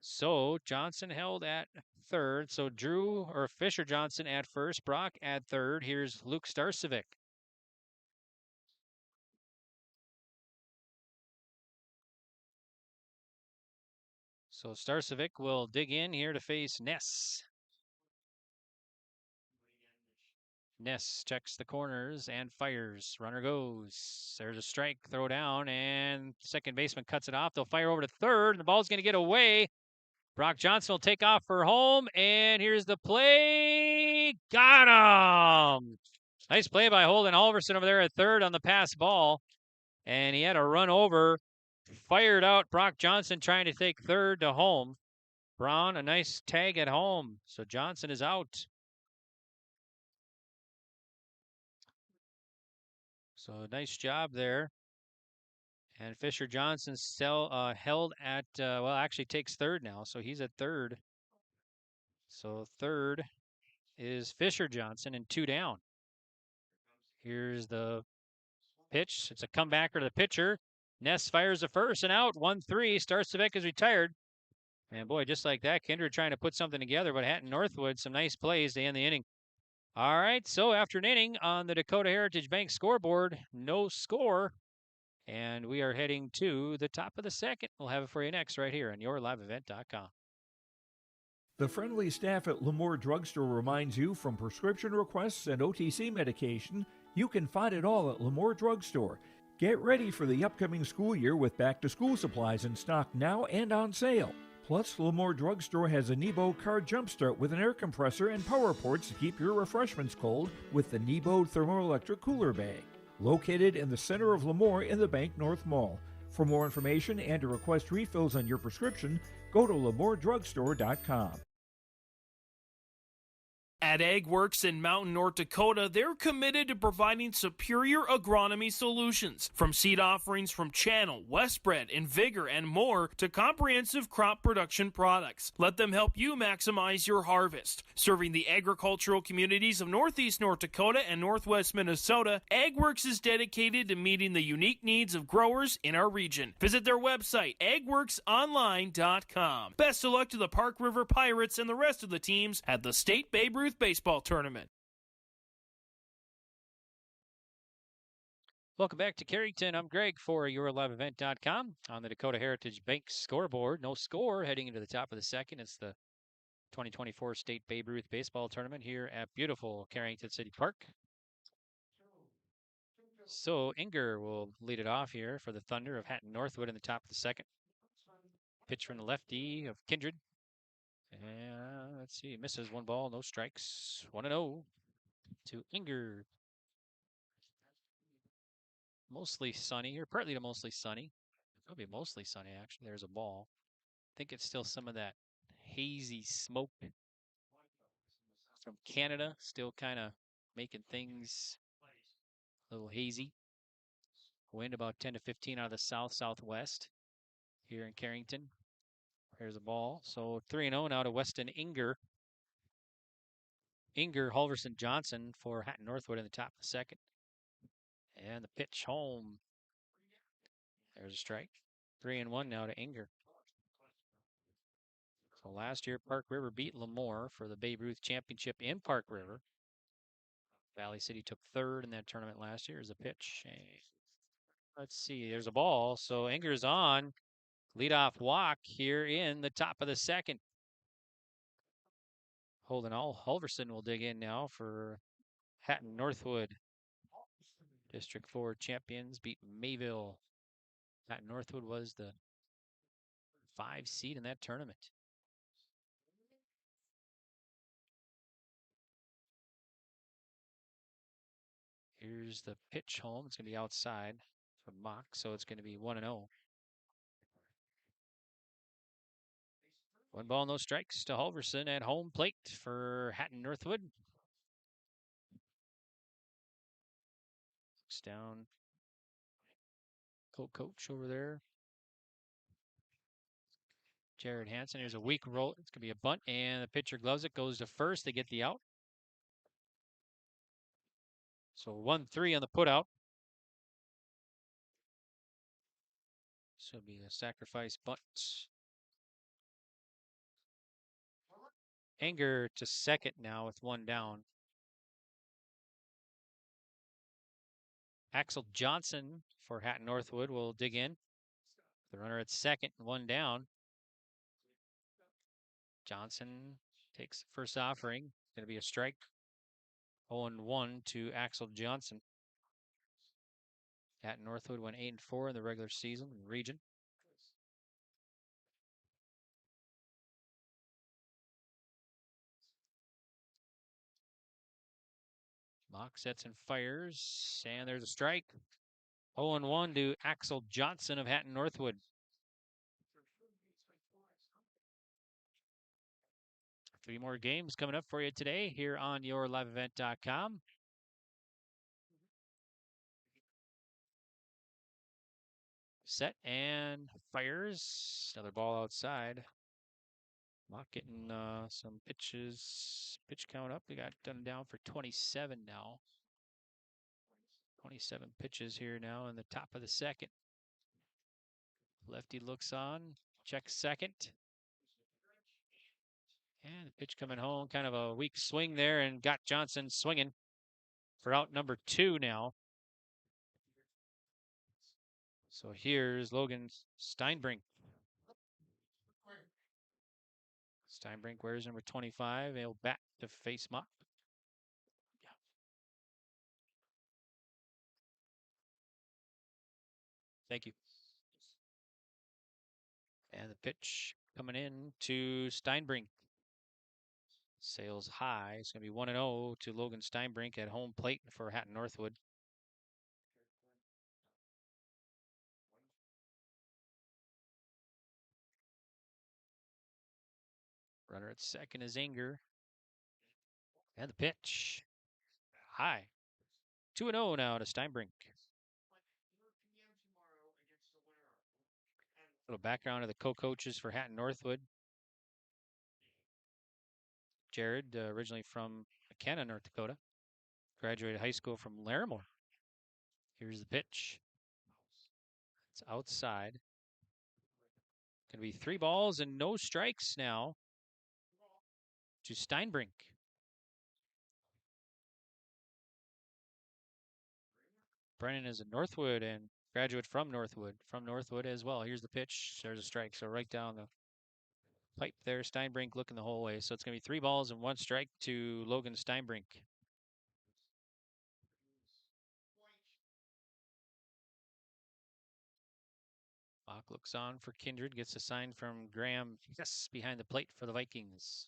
So Johnson held at third. So Fisher Johnson at first, Brock at third. Here's Luke Starcevic. So Starcevic will dig in here to face Ness. Ness checks the corners and fires. Runner goes. There's a strike, throw down, and second baseman cuts it off. They'll fire over to third, and the ball's going to get away. Brock Johnson will take off for home, and here's the play. Got him! Nice play by Holden Halverson over there at third on the pass ball, and he had a run over. Fired out Brock Johnson trying to take third to home. Braun, a nice tag at home, so Johnson is out. So nice job there. And Fisher Johnson still held at, actually takes third now. So he's at third. So third is Fisher Johnson and 2 down. Here's the pitch. It's a comebacker to the pitcher. Ness fires the first and out. 1-3. Starcevic is retired. And boy, just like that, Kindred trying to put something together. But Hatton-Northwod, some nice plays to end the inning. All right, so after an inning on the Dakota Heritage Bank scoreboard, no score. And we are heading to the top of the second. We'll have it for you next right here on yourliveevent.com. The friendly staff at Lemoore Drugstore reminds you from prescription requests and OTC medication, you can find it all at Lemoore Drugstore. Get ready for the upcoming school year with back-to-school supplies in stock now and on sale. Plus, Lemoore Drugstore has a Nebo car jumpstart with an air compressor and power ports to keep your refreshments cold with the Nebo thermoelectric cooler bag. Located in the center of Lemoore in the Bank North Mall. For more information and to request refills on your prescription, go to LemooreDrugstore.com. At AgWorks in Mountain, North Dakota, they're committed to providing superior agronomy solutions. From seed offerings from Channel, Westbred, and Vigor, and more, to comprehensive crop production products. Let them help you maximize your harvest. Serving the agricultural communities of Northeast North Dakota and Northwest Minnesota, AgWorks is dedicated to meeting the unique needs of growers in our region. Visit their website, agworksonline.com. Best of luck to the Park River Pirates and the rest of the teams at the State Babe Ruth Baseball Tournament. Welcome back to Carrington. I'm Greg for yourliveevent.com on the Dakota Heritage Bank scoreboard. No score heading into the top of the second. It's the 2024 State Babe Ruth Baseball Tournament here at beautiful Carrington City Park. So Inger will lead it off here for the Thunder of Hatton-Northwod in the top of the second. Pitch from the lefty of Kindred. And let's see, misses 1 ball, no strikes. 1-0 to Inger. Mostly sunny, or partly to mostly sunny. It'll be mostly sunny, actually. There's a ball. I think it's still some of that hazy smoke from Canada, still kind of making things a little hazy. Wind about 10 to 15 out of the south-southwest here in Carrington. There's a ball. So 3-0 now to Weston Inger. Inger, Halverson, Johnson for Hatton-Northwod in the top of the second. And the pitch home. There's a strike. 3-1 now to Inger. So last year, Park River beat Lemoore for the Babe Ruth Championship in Park River. Valley City took third in that tournament last year as a pitch. Let's see, there's a ball. So Inger's on. Leadoff walk here in the top of the second. Holden Halverson will dig in now for Hatton-Northwod. District 4 champions beat Mayville. Hatton-Northwod was the 5 seed in that tournament. Here's the pitch home. It's going to be outside from Mock, so it's going to be 1-0. 1 ball, no strikes to Halverson at home plate for Hatton-Northwod. Looks down. Co-coach over there. Jared Hansen. Here's a weak roll. It's going to be a bunt, and the pitcher gloves it. Goes to first. They get the out. So 1-3 on the putout. So it'll be a sacrifice bunt. Inger to second now with 1 down. Axel Johnson for Hatton-Northwod will dig in. The runner at second, 1 down. Johnson takes the first offering. Going to be a strike. 0-1 to Axel Johnson. Hatton-Northwod went 8-4 in the regular season in the region. Mock sets and fires, and there's a strike. 0-1 to Axel Johnson of Hatton-Northwod. 3 more games coming up for you today here on yourliveevent.com. Set and fires. Another ball outside. Mock getting some pitches. Pitch count up. We got done down for 27 now. 27 pitches here now in the top of the second. Lefty looks on. Checks second. And the pitch coming home. Kind of a weak swing there and got Johnson swinging for out number 2 now. So here's Logan Steinbrink. Steinbrink wears number 25. He'll bat to face Mock. Yeah. Thank you. And the pitch coming in to Steinbrink. Sails high. It's going to be 1-0 to Logan Steinbrink at home plate for Hatton-Northwod. Runner at second is Inger. And the pitch. High. 2-0 now to Steinbrink. A little background of the co-coaches for Hatton-Northwod. Jared, originally from McKenna, North Dakota. Graduated high school from Larimore. Here's the pitch. It's outside. Going to be 3 balls and no strikes now to Steinbrink. Brennan is a Northwood and graduate from Northwood as well. Here's the pitch. There's a strike. So right down the pipe there. Steinbrink looking the whole way. So it's going to be 3 balls and 1 strike to Logan Steinbrink. Mock looks on for Kindred. Gets a sign from Graham. Yes, behind the plate for the Vikings.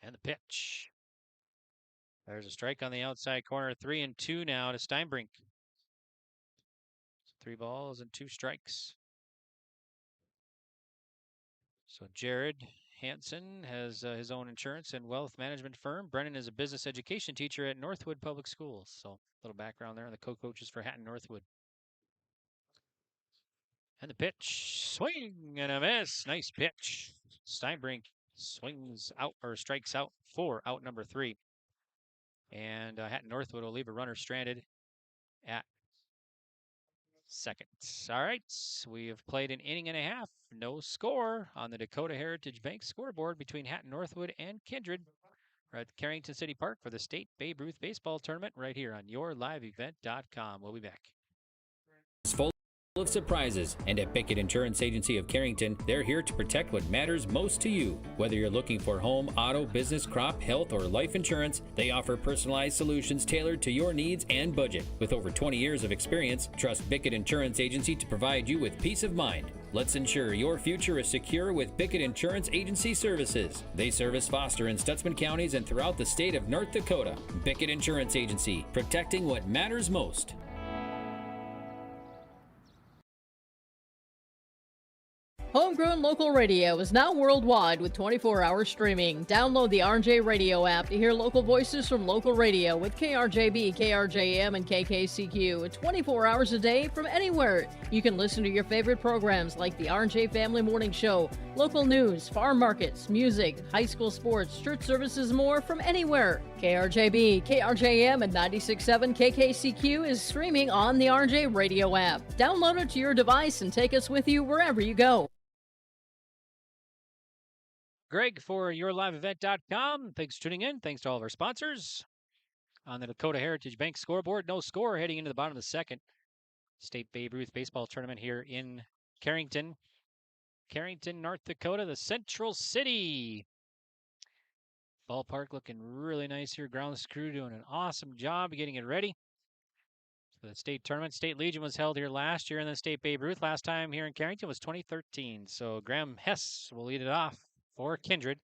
And the pitch. There's a strike on the outside corner. 3-2 now to Steinbrink. 3 balls and 2 strikes. So Jared Hansen has his own insurance and wealth management firm. Brennan is a business education teacher at Northwood Public Schools. So a little background there on the co-coaches for Hatton-Northwood. And the pitch, swing and a miss. Nice pitch. Steinbrink swings out or strikes out for out number 3. And Hatton-Northwood will leave a runner stranded at second. All right, we have played an inning and a half. No score on the Dakota Heritage Bank scoreboard between Hatton-Northwood and Kindred. We're at Carrington City Park for the State Babe Ruth Baseball Tournament right here on yourliveevent.com. We'll be back. It's full of surprises, and at Pickett Insurance Agency of Carrington, they're here to protect what matters most to you. Whether you're looking for home, auto, business, crop, health, or life insurance, they offer personalized solutions tailored to your needs and budget. With over 20 years of experience, trust Pickett Insurance Agency to provide you with peace of mind. Let's ensure your future is secure with Pickett Insurance Agency services. They service Foster and Stutzman counties and throughout the state of North Dakota. Pickett Insurance Agency, protecting what matters most. Homegrown local radio is now worldwide with 24-hour streaming. Download the RJ Radio app to hear local voices from local radio with KRJB, KRJM, and KKCQ 24 hours a day from anywhere. You can listen to your favorite programs like the RJ Family Morning Show, local news, farm markets, music, high school sports, church services, more from anywhere. KRJB, KRJM, and 96.7 KKCQ is streaming on the RJ Radio app. Download it to your device and take us with you wherever you go. Greg for yourliveevent.com. Thanks for tuning in. Thanks to all of our sponsors. On the Dakota Heritage Bank scoreboard, no score heading into the bottom of the second. State Babe Ruth Baseball Tournament here in Carrington. Carrington, North Dakota, the Central City. Ballpark looking really nice here. Grounds crew doing an awesome job getting it ready for the state tournament. State Legion was held here last year, and then State Babe Ruth last time here in Carrington was 2013. So Graham Hess will lead it off for Kindred.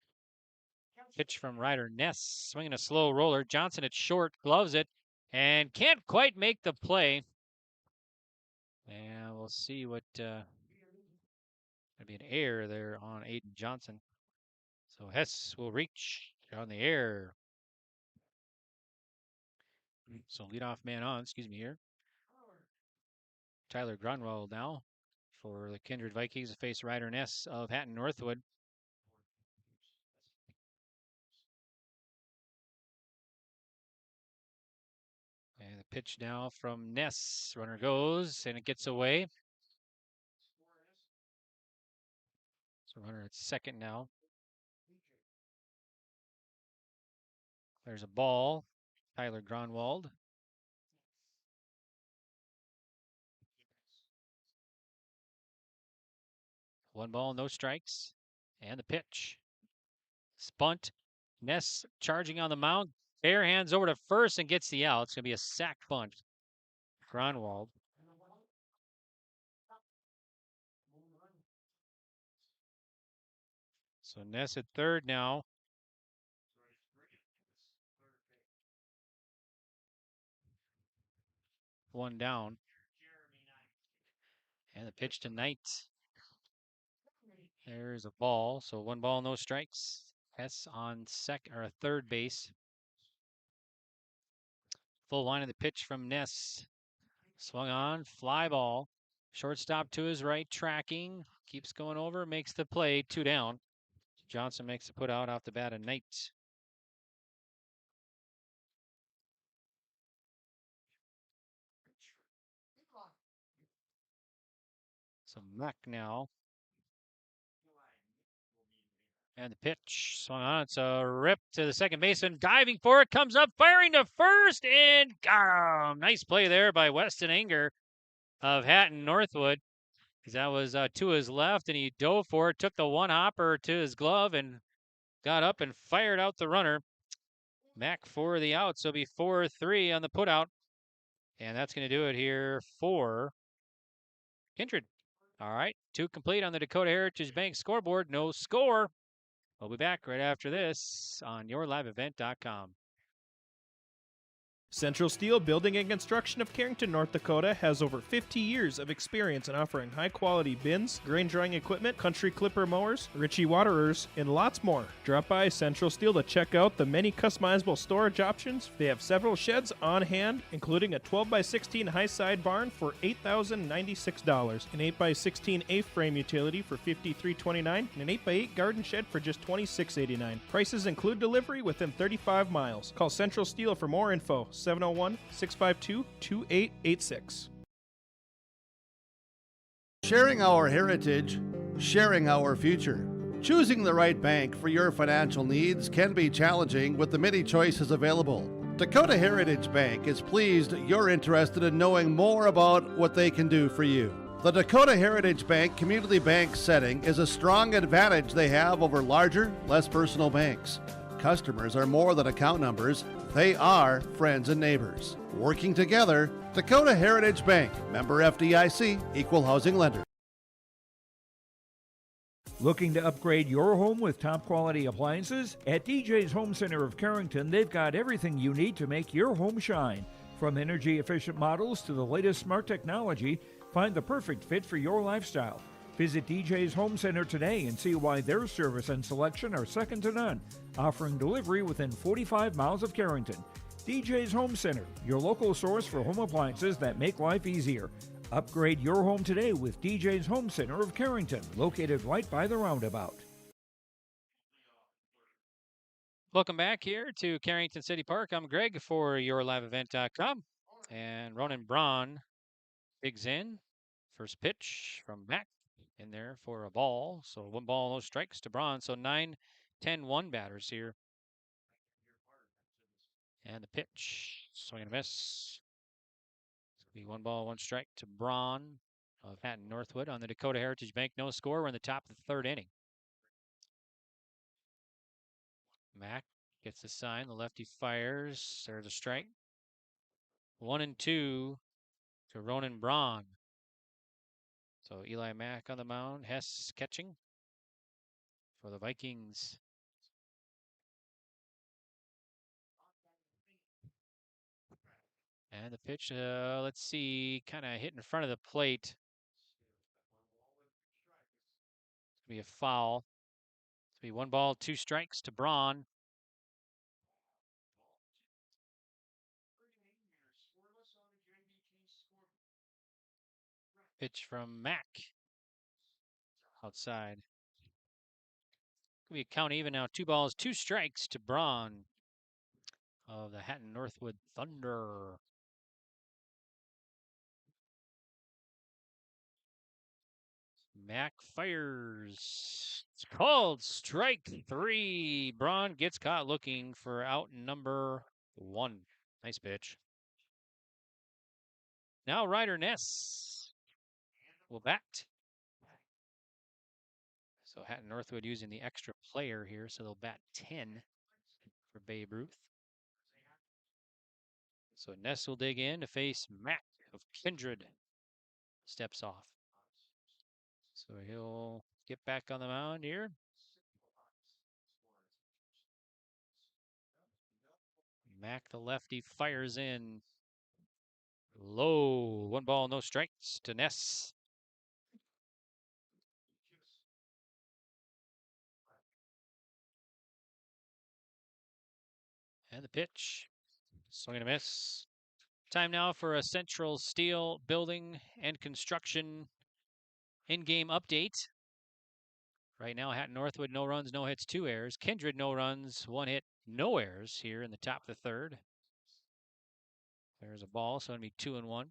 Pitch from Ryder Ness, swinging a slow roller. Johnson at short, gloves it, and can't quite make the play. And we'll see what, there'll be an error there on Aiden Johnson. So Hess will reach on the air. So leadoff man on, here. Tyler Grunwald now for the Kindred Vikings to face Ryder Ness of Hatton-Northwood. And the pitch now from Ness. Runner goes, and it gets away. So runner at second now. There's a ball. Tyler Gronwald. One ball, no strikes. And the pitch. Spunt. Ness charging on the mound. Bare hands over to first and gets the out. It's going to be a sac bunt. Gronwald. So Ness at third now. One down. And the pitch to Knight. There's a ball. So one ball, no strikes. Hess on third base. Full line of the pitch from Ness. Swung on, fly ball. Shortstop to his right, tracking. Keeps going over, makes the play, 2 down. Johnson makes the put out off the bat of Knight. So Mack now. And the pitch swung on. It's a rip to the second baseman. Diving for it. Comes up, firing to first, and got him. Nice play there by Weston Anger of Hatton-Northwood. That was to his left, and he dove for it. Took the one hopper to his glove and got up and fired out the runner. Mack for the out. So it'll be 4-3 on the putout. And that's going to do it here for Kindred. All right, 2 complete on the Dakota Heritage Bank scoreboard. No score. We'll be back right after this on yourliveevent.com. Central Steel Building and Construction of Carrington, North Dakota has over 50 years of experience in offering high-quality bins, grain drying equipment, country clipper mowers, Ritchie waterers, and lots more. Drop by Central Steel to check out the many customizable storage options. They have several sheds on hand, including a 12x16 high-side barn for $8,096, an 8x16 A-frame utility for $53.29, and an 8x8 garden shed for just $26.89. Prices include delivery within 35 miles. Call Central Steel for more info. 701-652-2886. Sharing our heritage, sharing our future. Choosing the right bank for your financial needs can be challenging with the many choices available. Dakota Heritage Bank is pleased you're interested in knowing more about what they can do for you. The Dakota Heritage Bank community bank setting is a strong advantage they have over larger, less personal banks. Customers are more than account numbers, they are friends and neighbors. Working together, Dakota Heritage Bank, member FDIC, equal housing lender. Looking to upgrade your home with top quality appliances? At DJ's Home Center of Carrington, they've got everything you need to make your home shine. From energy efficient models to the latest smart technology, find the perfect fit for your lifestyle. Visit DJ's Home Center today and see why their service and selection are second to none, offering delivery within 45 miles of Carrington. DJ's Home Center, your local source for home appliances that make life easier. Upgrade your home today with DJ's Home Center of Carrington, located right by the roundabout. Welcome back here to Carrington City Park. I'm Greg for YourLiveEvent.com. And Ronan Braun digs in. First pitch from Mac in there for a ball. So 1 ball, no strikes to Braun. So 9-10-1 batters here. And the pitch, swing and a miss. It's going to be 1 ball, 1 strike to Braun of Hatton-Northwod on the Dakota Heritage Bank. No score. We're in the top of the 3rd inning. Mac gets the sign. The lefty fires. There's a strike. 1-2 to Ronan Braun. So Eli Mack on the mound. Hess catching for the Vikings. And the pitch, let's see, kind of hit in front of the plate. It's going to be a foul. It's going to be 1 ball, 2 strikes to Braun. Pitch from Mack. Outside. It's going to be a count even now. 2 balls, 2 strikes to Braun of the Hatton-Northwod Thunder. Mack fires. It's called strike 3. Braun gets caught looking for out number 1. Nice pitch. Now Ryder Ness will bat. So Hatton-Northwod using the extra player here, so they'll bat 10 for Babe Ruth. So Ness will dig in to face Mack of Kindred. Steps off. So he'll get back on the mound here. Mack, the lefty, fires in. Low. 1 ball, no strikes to Ness. And the pitch. Swing and a miss. Time now for a Central Steel Building and Construction in-game update. Right now, Hatton-Northwod, no runs, no hits, 2 errors. Kindred, no runs, 1 hit, no errors here in the top of the 3rd. There's a ball, so it'll be 2-1.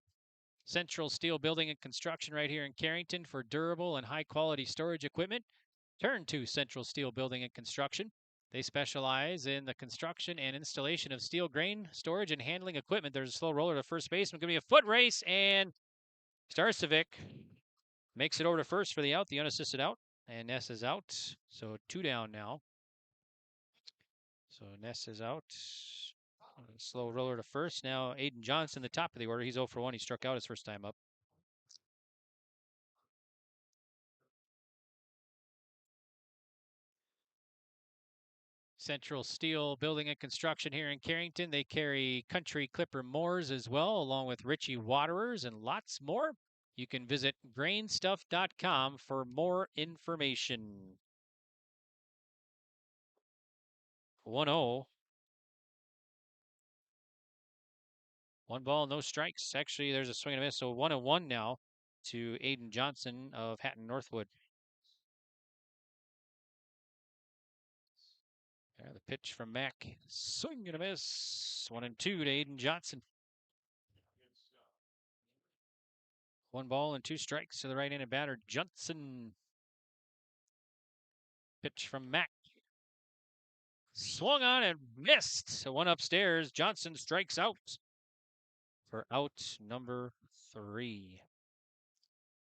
Central Steel Building and Construction right here in Carrington for durable and high-quality storage equipment. Turn to Central Steel Building and Construction. They specialize in the construction and installation of steel grain, storage, and handling equipment. There's a slow roller to first baseman. Going to be a foot race, and Starcevic makes it over to first for the out, the unassisted out. And Ness is out, so 2 down now. So Ness is out. Slow roller to first. Now Aiden Johnson, the top of the order. He's 0 for 1. He struck out his first time up. Central Steel Building and Construction here in Carrington. They carry Country Clipper Mowers as well, along with Richie Waterers and lots more. You can visit grainstuff.com for more information. 1-0. 1 ball, no strikes. Actually, there's a swing and a miss, so 1-1 now to Aiden Johnson of Hatton-Northwod. There, the pitch from Mack. Swing and a miss. 1-2 to Aiden Johnson. 1 ball and 2 strikes to the right-handed batter, Johnson. Pitch from Mack. Swung on and missed. So 1 upstairs. Johnson strikes out for out number 3.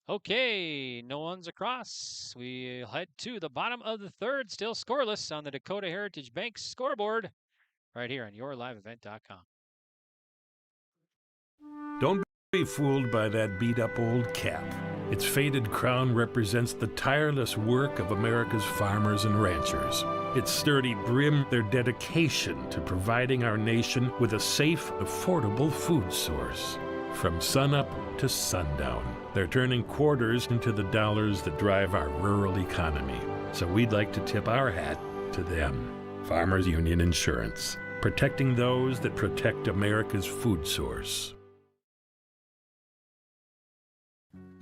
Okay, no one's across. We head to the bottom of the 3rd, still scoreless on the Dakota Heritage Bank scoreboard right here on yourliveevent.com. Don't be fooled by that beat-up old cap. Its faded crown represents the tireless work of America's farmers and ranchers. Its sturdy brim, their dedication to providing our nation with a safe, affordable food source. From sunup to sundown, they're turning quarters into the dollars that drive our rural economy. So we'd like to tip our hat to them. Farmers Union Insurance, protecting those that protect America's food source.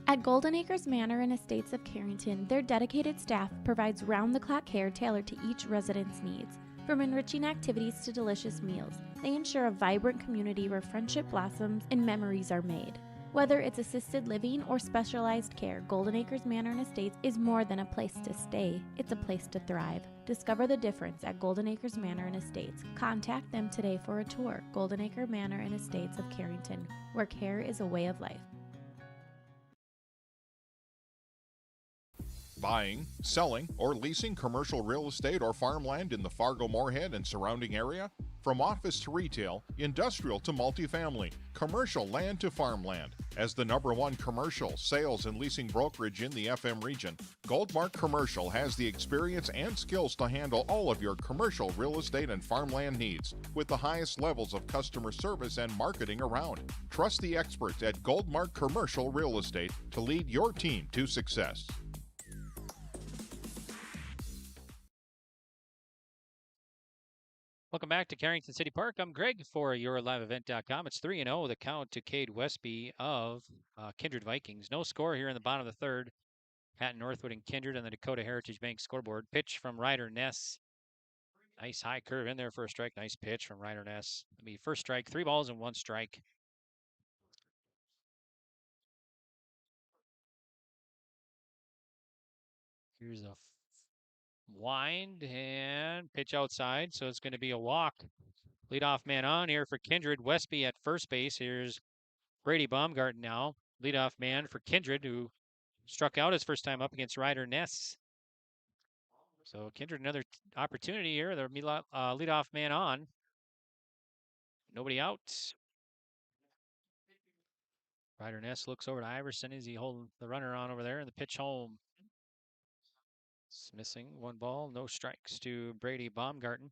At Golden Acres Manor and Estates of Carrington, their dedicated staff provides round-the-clock care tailored to each resident's needs. From enriching activities to delicious meals, they ensure a vibrant community where friendship blossoms and memories are made. Whether it's assisted living or specialized care, Golden Acres Manor and Estates is more than a place to stay. It's a place to thrive. Discover the difference at Golden Acres Manor and Estates. Contact them today for a tour. Golden Acre Manor and Estates of Carrington, where care is a way of life. Buying, selling, or leasing commercial real estate or farmland in the Fargo-Moorhead and surrounding area? From office to retail, industrial to multifamily, commercial land to farmland. As the #1 commercial, sales, and leasing brokerage in the FM region, Goldmark Commercial has the experience and skills to handle all of your commercial real estate and farmland needs with the highest levels of customer service and marketing around. Trust the experts at Goldmark Commercial Real Estate to lead your team to success. Welcome back to Carrington City Park. I'm Greg for yourliveevent.com. It's 3-0, the count to Cade Westby of Kindred Vikings. No score here in the bottom of the 3rd. Hatton-Northwod and Kindred on the Dakota Heritage Bank scoreboard. Pitch from Ryder Ness. Nice high curve in there for a strike. Nice pitch from Ryder Ness. It'll be first strike, 3 balls and 1 strike. Here's a wind and pitch outside, so it's going to be a walk. Leadoff man on here for Kindred. Westby at first base. Here's Brady Baumgarten now. Leadoff man for Kindred, who struck out his first time up against Ryder Ness. So Kindred, another opportunity here. They're leadoff man on. Nobody out. Ryder Ness looks over to Iverson. Is he holding the runner on over there? And the pitch home. It's missing 1 ball, no strikes to Brady Baumgarten.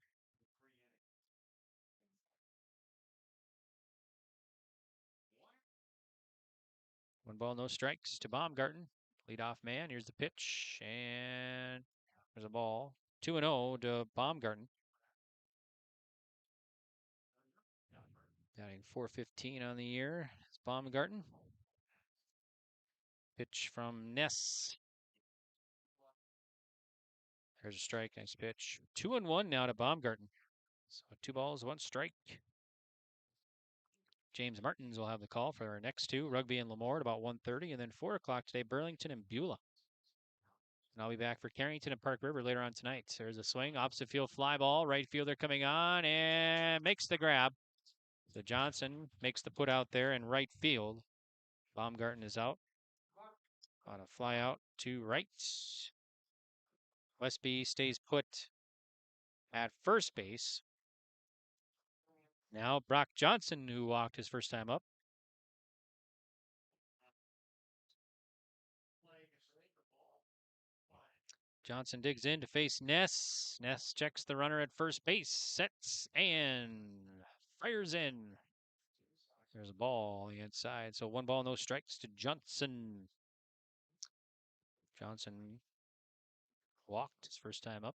One ball, no strikes to Baumgarten. Leadoff man. Here's the pitch, and there's a ball. 2-0 to Baumgarten. Batting .415 on the year. It's Baumgarten. Pitch from Ness. There's a strike. Nice pitch. 2-1 now to Baumgarten. So 2 balls, 1 strike. James Martins will have the call for our next 2. Rugby and Lemoore at about 1:30, and then 4 o'clock today, Burlington and Beulah. And I'll be back for Carrington and Park River later on tonight. There's a swing, opposite field fly ball. Right fielder coming on and makes the grab. So Johnson makes the put out there in right field. Baumgarten is out. On a fly out to right. Westby stays put at first base. Now Brock Johnson, who walked his first time up. Johnson digs in to face Ness. Ness checks the runner at first base, sets, and fires in. There's a ball on the inside. So 1 ball, no strikes to Johnson. Johnson walked his first time up.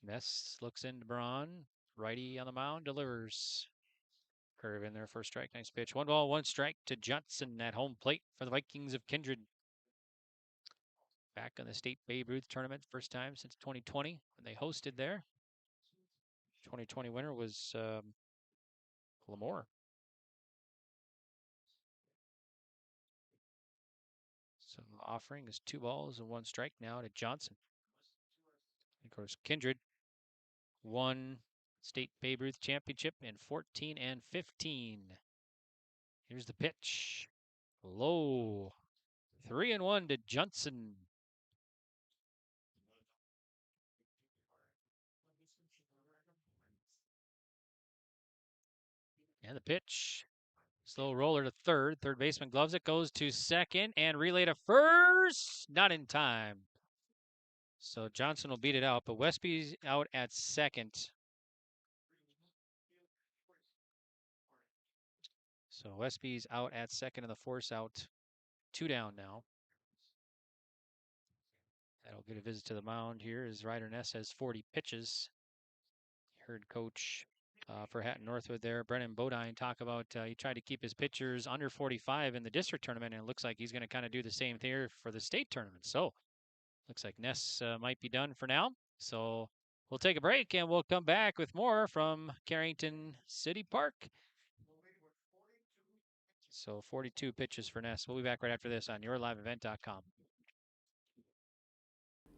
Ness looks into Braun. Righty on the mound, delivers. Curve in there for a strike. Nice pitch. 1 ball, 1 strike to Johnson at home plate for the Vikings of Kindred. Back in the state Babe Ruth tournament, first time since 2020 when they hosted there. 2020 winner was Lemoore. So offering is 2 balls and 1 strike now to Johnson. Of course, Kindred won state Babe Ruth championship in 14 and 15. Here's the pitch. Low. 3-1 to Johnson. And the pitch. Slow roller to third. Third baseman gloves it, goes to second, and relay to first. Not in time. So Johnson will beat it out, but Westby's out at second. So Westby's out at second and the force out. 2 down now. That'll get a visit to the mound here as Ryder Ness has 40 pitches. Heard coach for Hatton-Northwod there, Brennan Bodine, talk about he tried to keep his pitchers under 45 in the district tournament, and it looks like he's going to kind of do the same here for the state tournament. So looks like Ness might be done for now. So we'll take a break, and we'll come back with more from Carrington City Park. So 42 pitches for Ness. We'll be back right after this on yourliveevent.com.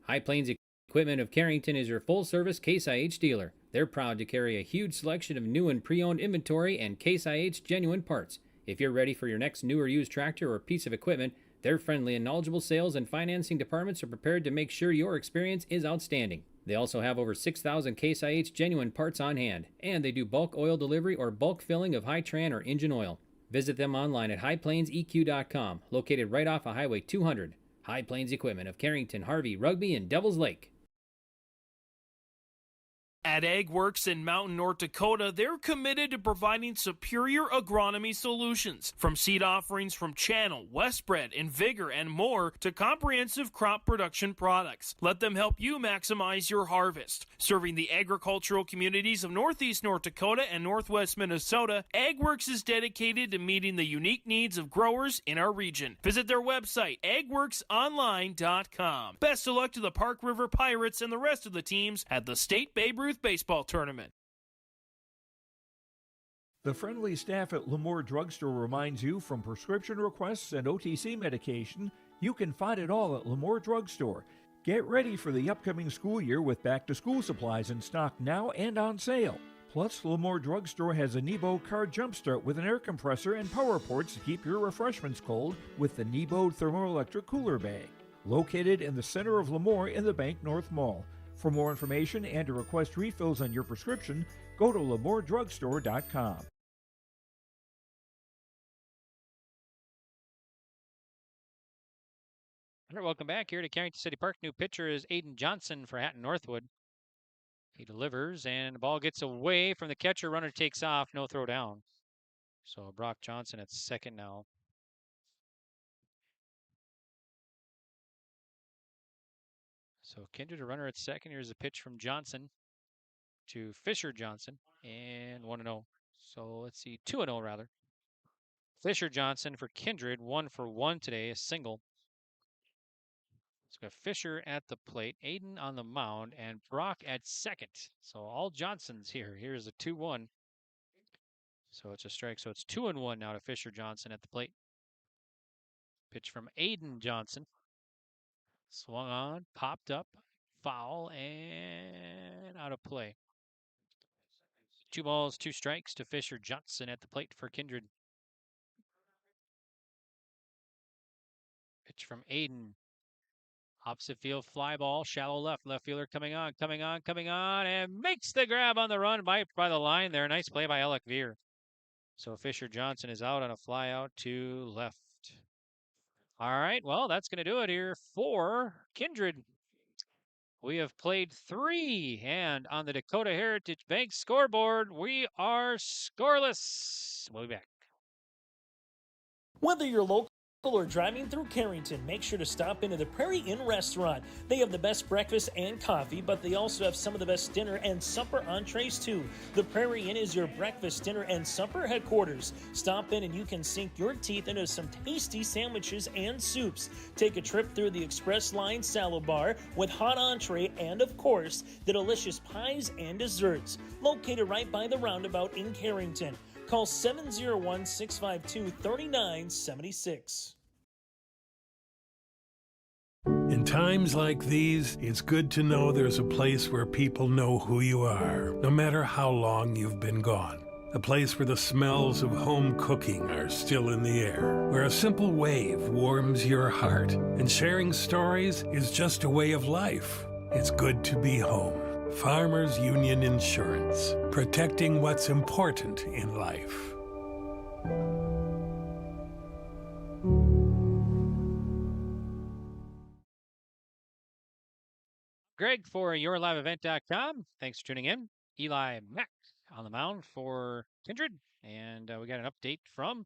High Plains Equipment of Carrington is your full-service Case IH dealer. They're proud to carry a huge selection of new and pre-owned inventory and Case IH genuine parts. If you're ready for your next new or used tractor or piece of equipment, their friendly and knowledgeable sales and financing departments are prepared to make sure your experience is outstanding. They also have over 6,000 Case IH genuine parts on hand, and they do bulk oil delivery or bulk filling of Hi-Tran or engine oil. Visit them online at highplainseq.com, located right off of Highway 200. High Plains Equipment of Carrington, Harvey, Rugby, and Devils Lake. At AgWorks in Mountain, North Dakota, they're committed to providing superior agronomy solutions. From seed offerings from Channel, Westbred, and Vigor, and more, to comprehensive crop production products. Let them help you maximize your harvest. Serving the agricultural communities of Northeast North Dakota and Northwest Minnesota, AgWorks is dedicated to meeting the unique needs of growers in our region. Visit their website, agworksonline.com. Best of luck to the Park River Pirates and the rest of the teams at the State Babe Ruth Baseball Tournament. The friendly staff at Lemoore Drugstore reminds you, from prescription requests and OTC medication, you can find it all at Lemoore Drugstore. Get ready for the upcoming school year with back-to-school supplies in stock now and on sale. Plus, Lemoore Drugstore has a Nebo car jumpstart with an air compressor and power ports to keep your refreshments cold with the Nebo thermoelectric cooler bag. Located in the center of Lemoore in the Bank North Mall. For more information and to request refills on your prescription, go to LemooreDrugstore.com. All right, welcome back here to Carrington City Park. New pitcher is Aiden Johnson for Hatton-Northwod. He delivers, and the ball gets away from the catcher. Runner takes off, no throw down. So Brock Johnson at second now. So Kindred, a runner at second. Here's a pitch from Johnson to Fisher Johnson, and 1-0. So let's see, 2-0 rather. Fisher Johnson for Kindred, 1 for 1 today, a single. So got Fisher at the plate, Aiden on the mound, and Brock at second. So all Johnsons here. Here's a 2-1. So it's a strike. So it's 2-1 now to Fisher Johnson at the plate. Pitch from Aiden Johnson. Swung on, popped up, foul, and out of play. 2 balls, 2 strikes to Fisher Johnson at the plate for Kindred. Pitch from Aiden. Opposite field fly ball, shallow left. Left fielder coming on, and makes the grab on the run by the line there. Nice play by Alec Veer. So Fisher Johnson is out on a fly out to left. All right, well, that's going to do it here for Kindred. We have played 3, and on the Dakota Heritage Bank scoreboard, we are scoreless. We'll be back. Whether you're local or driving through Carrington, make sure to stop into the Prairie Inn restaurant. They have the best breakfast and coffee, but they also have some of the best dinner and supper entrees too. The Prairie Inn is your breakfast, dinner, and supper headquarters. Stop in and you can sink your teeth into some tasty sandwiches and soups. Take a trip through the Express Line salad bar with hot entree and, of course, the delicious pies and desserts. Located right by the roundabout in Carrington. Call 701-652-3976. In times like these, it's good to know there's a place where people know who you are, no matter how long you've been gone. A place where the smells of home cooking are still in the air, where a simple wave warms your heart, and sharing stories is just a way of life. It's good to be home. Farmers Union Insurance, protecting what's important in life. Greg for YourLiveEvent.com. Thanks for tuning in. Eli Mack on the mound for Kindred. And we got an update from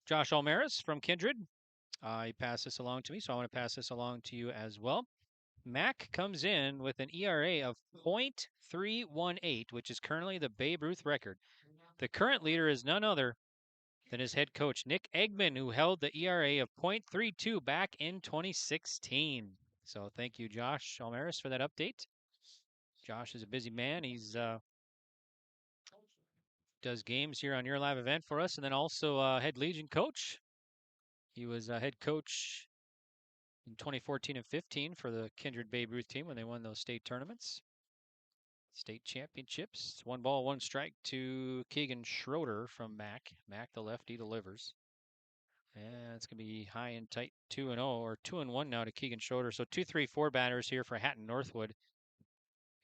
Josh Almaris from Kindred. He passed this along to me, so I want to pass this along to you as well. Mack comes in with an ERA of .318, which is currently the Babe Ruth record. The current leader is none other than his head coach, Nick Eggman, who held the ERA of .32 back in 2016. So thank you, Josh Almaris, for that update. Josh is a busy man. He's does games here on Your Live Event for us, and then also head Legion coach. He was head coach in 2014 and 15 for the Kindred Babe Ruth team when they won those state tournaments. State championships. 1 ball, 1 strike to Keegan Schroeder from Mac. Mac, the lefty, delivers. And it's going to be high and tight 2-0, or 2-1 now to Keegan Schroeder. So 2-3-4 batters here for Hatton-Northwod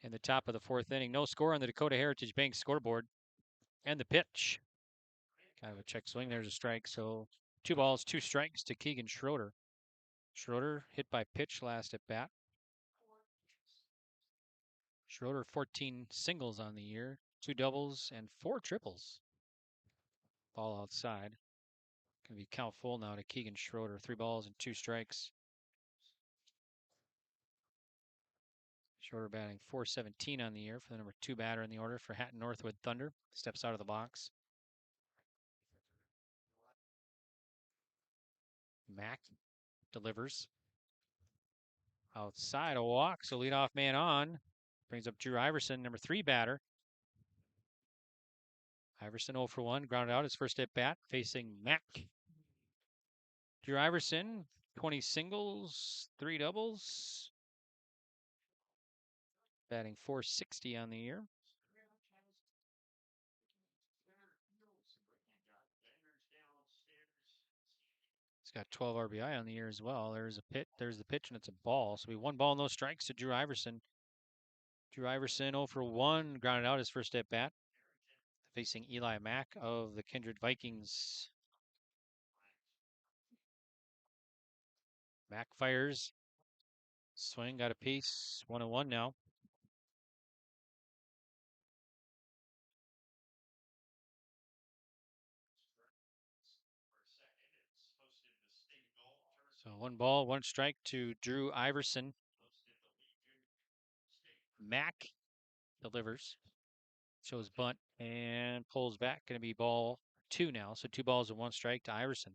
in the top of the 4th inning. No score on the Dakota Heritage Bank scoreboard. And the pitch. Kind of a check swing. There's a strike. So 2 balls, 2 strikes to Keegan Schroeder. Schroeder hit by pitch last at bat. Schroeder 14 singles on the year, 2 doubles, and 4 triples. Ball outside. Going to be count full now to Keegan Schroeder. 3 balls and 2 strikes. Schroeder batting .417 on the year for the number 2 batter in the order for Hatton-Northwod Thunder. Steps out of the box. Mack delivers. Outside, a walk, so leadoff man on. Brings up Drew Iverson, number 3 batter. Iverson 0 for 1, grounded out his first at bat, facing Mack. Drew Iverson, 20 singles, 3 doubles. Batting .460 on the year. He's got 12 RBI on the year as well. There's the pitch, and it's a ball. So we 1 ball, no strikes to Drew Iverson. Drew Iverson 0 for 1, grounded out his first at bat, facing Eli Mack of the Kindred Vikings. Mack fires. Swing, got a piece. 1-1 now. So 1 ball, 1 strike to Drew Iverson. Mack delivers. Shows bunt and pulls back. Going to be ball 2 now. So 2 balls and 1 strike to Iverson.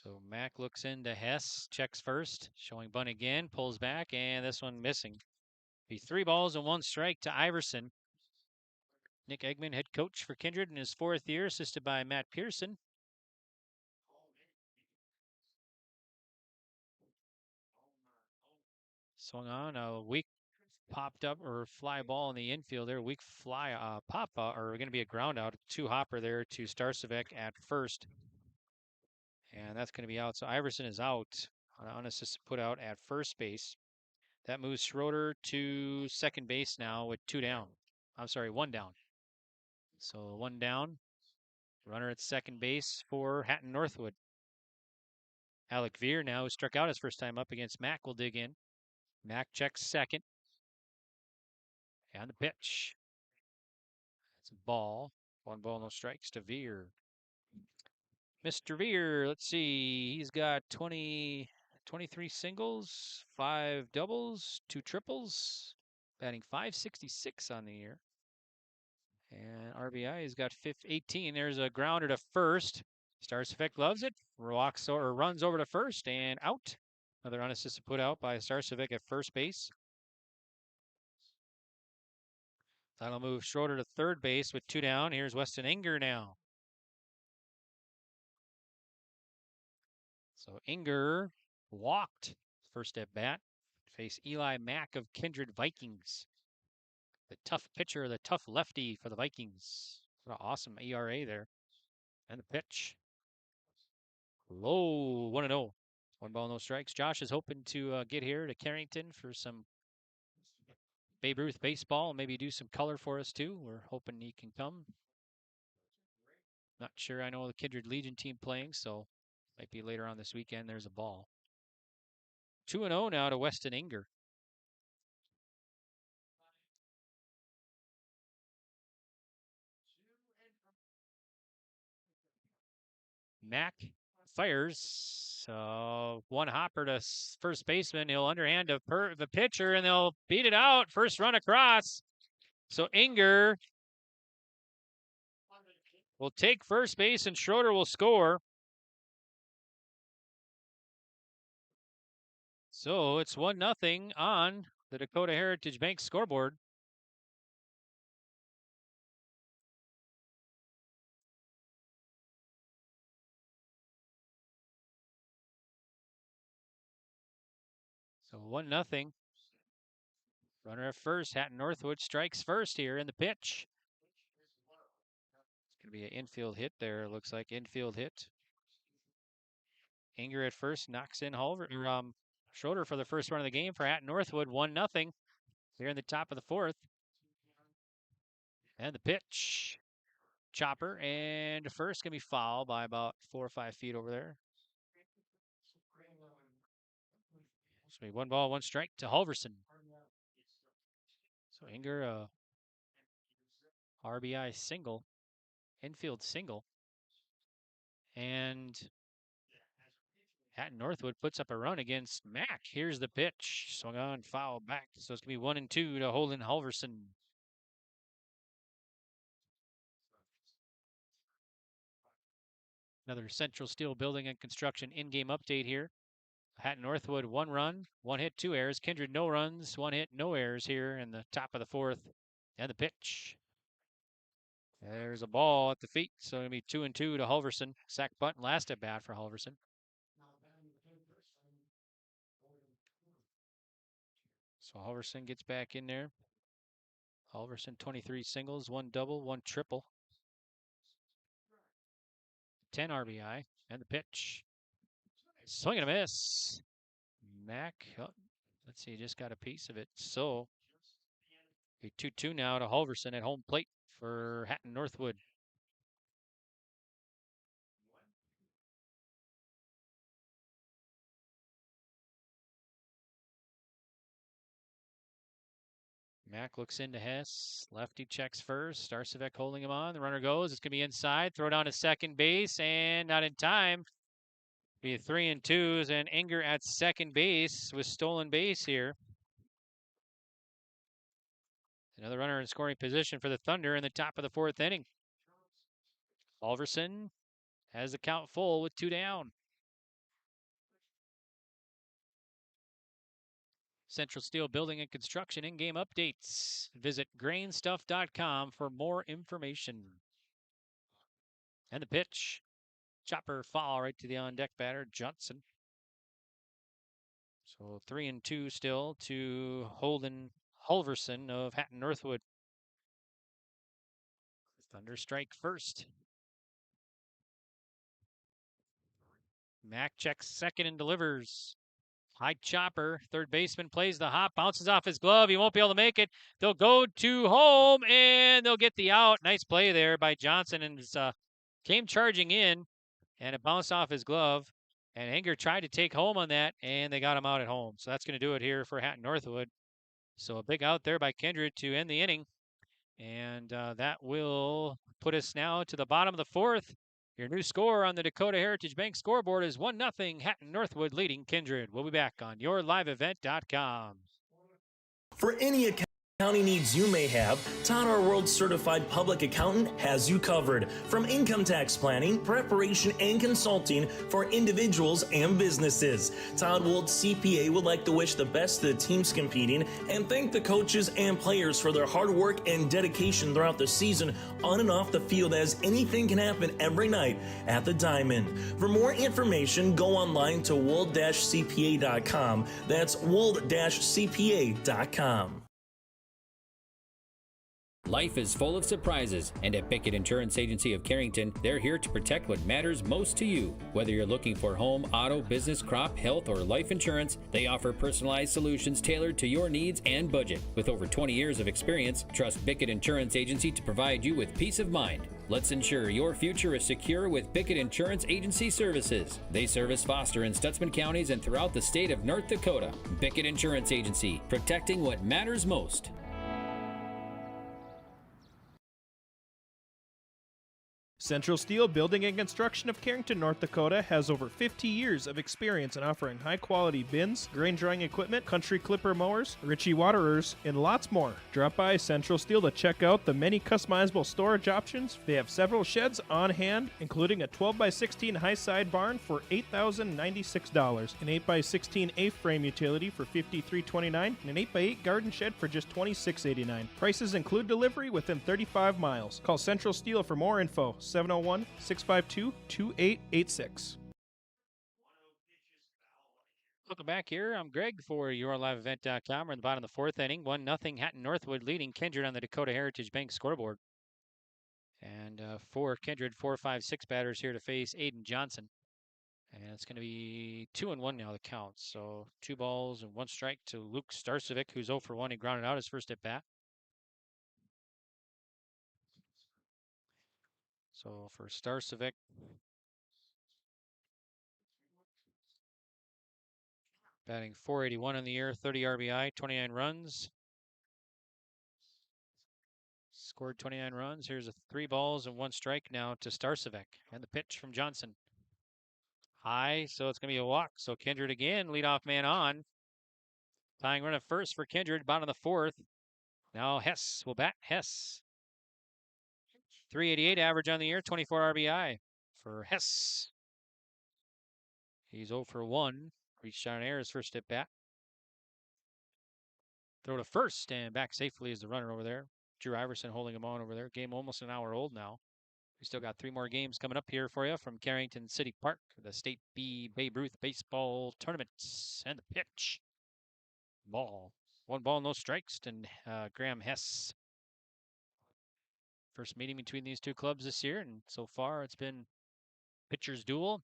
So Mack looks into Hess, checks first, showing bunt again, pulls back, and this one missing. Be 3 balls and 1 strike to Iverson. Nick Eggman, head coach for Kindred in his 4th year, assisted by Matt Pearson. Swung on, a weak popped up or fly ball in the infield there. Weak fly pop or going to be a ground out. 2 hopper there to Starcevich at first. And that's going to be out. So Iverson is out on unassisted put out at first base. That moves Schroeder to second base now with 2 down. I'm sorry, 1 down. So 1 down. Runner at second base for Hatton-Northwod. Alec Veer now, who struck out his first time up against Mack, will dig in. Mack checks second. And the pitch. It's a ball. 1 ball, no strikes to Veer. Mr. Veer, let's see. He's got 23 singles, 5 doubles, 2 triples, batting .566 on the year. And RBI, he's got 18. There's a grounder to first. Starsvik loves it. Walks or runs over to first and out. Another unassisted put out by Starsvik at first base. That'll move Schroeder to third base with 2 down. Here's Weston Inger now. So Inger walked first at bat. Face Eli Mack of Kindred Vikings. The tough pitcher, the tough lefty for the Vikings. What an awesome ERA there. And the pitch. Low, 1-0. 1 ball, no strikes. Josh is hoping to get here to Carrington for some Babe Ruth baseball and maybe do some color for us too. We're hoping he can come. Not sure. I know the Kindred Legion team playing, so might be later on this weekend. There's a ball. 2-0 now to Weston Inger. Mack fires. 1 hopper to first baseman. He'll underhand the pitcher, and they'll beat it out. First run across. So Inger will take first base, and Schroeder will score. So it's 1-0 on the Dakota Heritage Bank scoreboard. So 1-0. Runner at first. Hatton-Northwod strikes first here in the pitch. It's going to be an infield hit there. Looks like infield hit. Inger at first knocks in Schroeder for the first run of the game for Hatton-Northwod. 1-0 here in the top of the 4th. And the pitch. Chopper and first going to be foul by about 4 or 5 feet over there. It's going to be 1 ball, 1 strike to Halverson. So Inger, RBI single, infield single. And Hatton-Northwod puts up a run against Mack. Here's the pitch. Swung on, foul back. So it's going to be 1-2 to Holden Halverson. Another Central Steel Building and Construction in-game update here. Hatton-Northwod 1 run, 1 hit, 2 errors. Kindred no runs, 1 hit, no errors here in the top of the 4th. And the pitch. There's a ball at the feet, so it'll be 2-2 to Halverson. Sack bunt last at bat for Halverson. So Halverson gets back in there. Halverson 23 singles, 1 double, 1 triple. 10 RBI, and the pitch. Swing and a miss. Mack, let's see, just got a piece of it. So, 2-2 now to Halverson at home plate for Hatton-Northwod. Mack looks into Hess. Lefty checks first. Starsvik holding him on. The runner goes. It's going to be inside. Throw down to second base, and not in time. Be 3-2s, and Inger at second base with stolen base here. Another runner in scoring position for the Thunder in the top of the 4th inning. Halverson has the count full with 2 down. Central Steel Building and Construction in-game updates. Visit grainstuff.com for more information. And the pitch. Chopper foul right to the on-deck batter, Johnson. So 3-2 still to Holden Halverson of Hatton-Northwod. Thunder strike first. Mack checks second and delivers. High chopper, third baseman plays the hop, bounces off his glove. He won't be able to make it. They'll go to home, and they'll get the out. Nice play there by Johnson, and came charging in, and it bounced off his glove. And Anger tried to take home on that, and they got him out at home. So that's going to do it here for Hatton-Northwod. So a big out there by Kindred to end the inning. And that will put us now to the bottom of the fourth. Your new score on the Dakota Heritage Bank scoreboard is 1-0 Hatton-Northwod leading Kindred. We'll be back on yourliveevent.com. For any accounting needs you may have, Todd Our World Certified Public Accountant has you covered. From income tax planning, preparation, and consulting for individuals and businesses. Todd Wold CPA would like to wish the best to the teams competing and thank the coaches and players for their hard work and dedication throughout the season on and off the field, as anything can happen every night at the Diamond. For more information, go online to wold-cpa.com. That's wold-cpa.com. Life is full of surprises, and at Pickett Insurance Agency of Carrington, they're here to protect what matters most to you. Whether you're looking for home, auto, business, crop, health, or life insurance, they offer personalized solutions tailored to your needs and budget. With over 20 years of experience, trust Pickett Insurance Agency to provide you with peace of mind. Let's ensure your future is secure with Pickett Insurance Agency services. They service Foster and Stutzman counties and throughout the state of North Dakota. Pickett Insurance Agency, protecting what matters most. Central Steel Building and Construction of Carrington, North Dakota has over 50 years of experience in offering high-quality bins, grain drying equipment, country clipper mowers, Ritchie waterers, and lots more. Drop by Central Steel to check out the many customizable storage options. They have several sheds on hand, including a 12x16 high-side barn for $8,096, an 8x16 A-frame utility for $53.29, and an 8x8 garden shed for just $26.89. Prices include delivery within 35 miles. Call Central Steel for more info. 701-652-2886. Welcome back here. I'm Greg for yourliveevent.com. We're in the bottom of the fourth inning. 1-0 Hatton-Northwod leading Kindred on the Dakota Heritage Bank scoreboard. And for Kindred, 4, 5, 6 batters here to face Aiden Johnson. And it's going to be 2-1 now, the count. So 2 balls and 1 strike to Luke Starcevic, who's 0 for 1. He grounded out his first at bat. So for Starcevic, batting .481 on the year, 30 RBI, 29 runs. Scored 29 runs. Here's a 3 balls and 1 strike now to Starcevic. And the pitch from Johnson. High, so it's going to be a walk. So Kindred again, leadoff man on. Tying run at first for Kindred, bottom of the fourth. Now Hess will bat. Hess. .388 average on the year, 24 RBI for Hess. He's 0 for 1. Reached on air his first at bat. Throw to first and back safely is the runner over there. Drew Iverson holding him on over there. Game almost an hour old now. We still got 3 more games coming up here for you from Carrington City Park, the State B Babe Ruth Baseball Tournament. And the pitch. Ball. 1 ball, no strikes to Graham Hess. First meeting between these two clubs this year, and so far it's been pitcher's duel.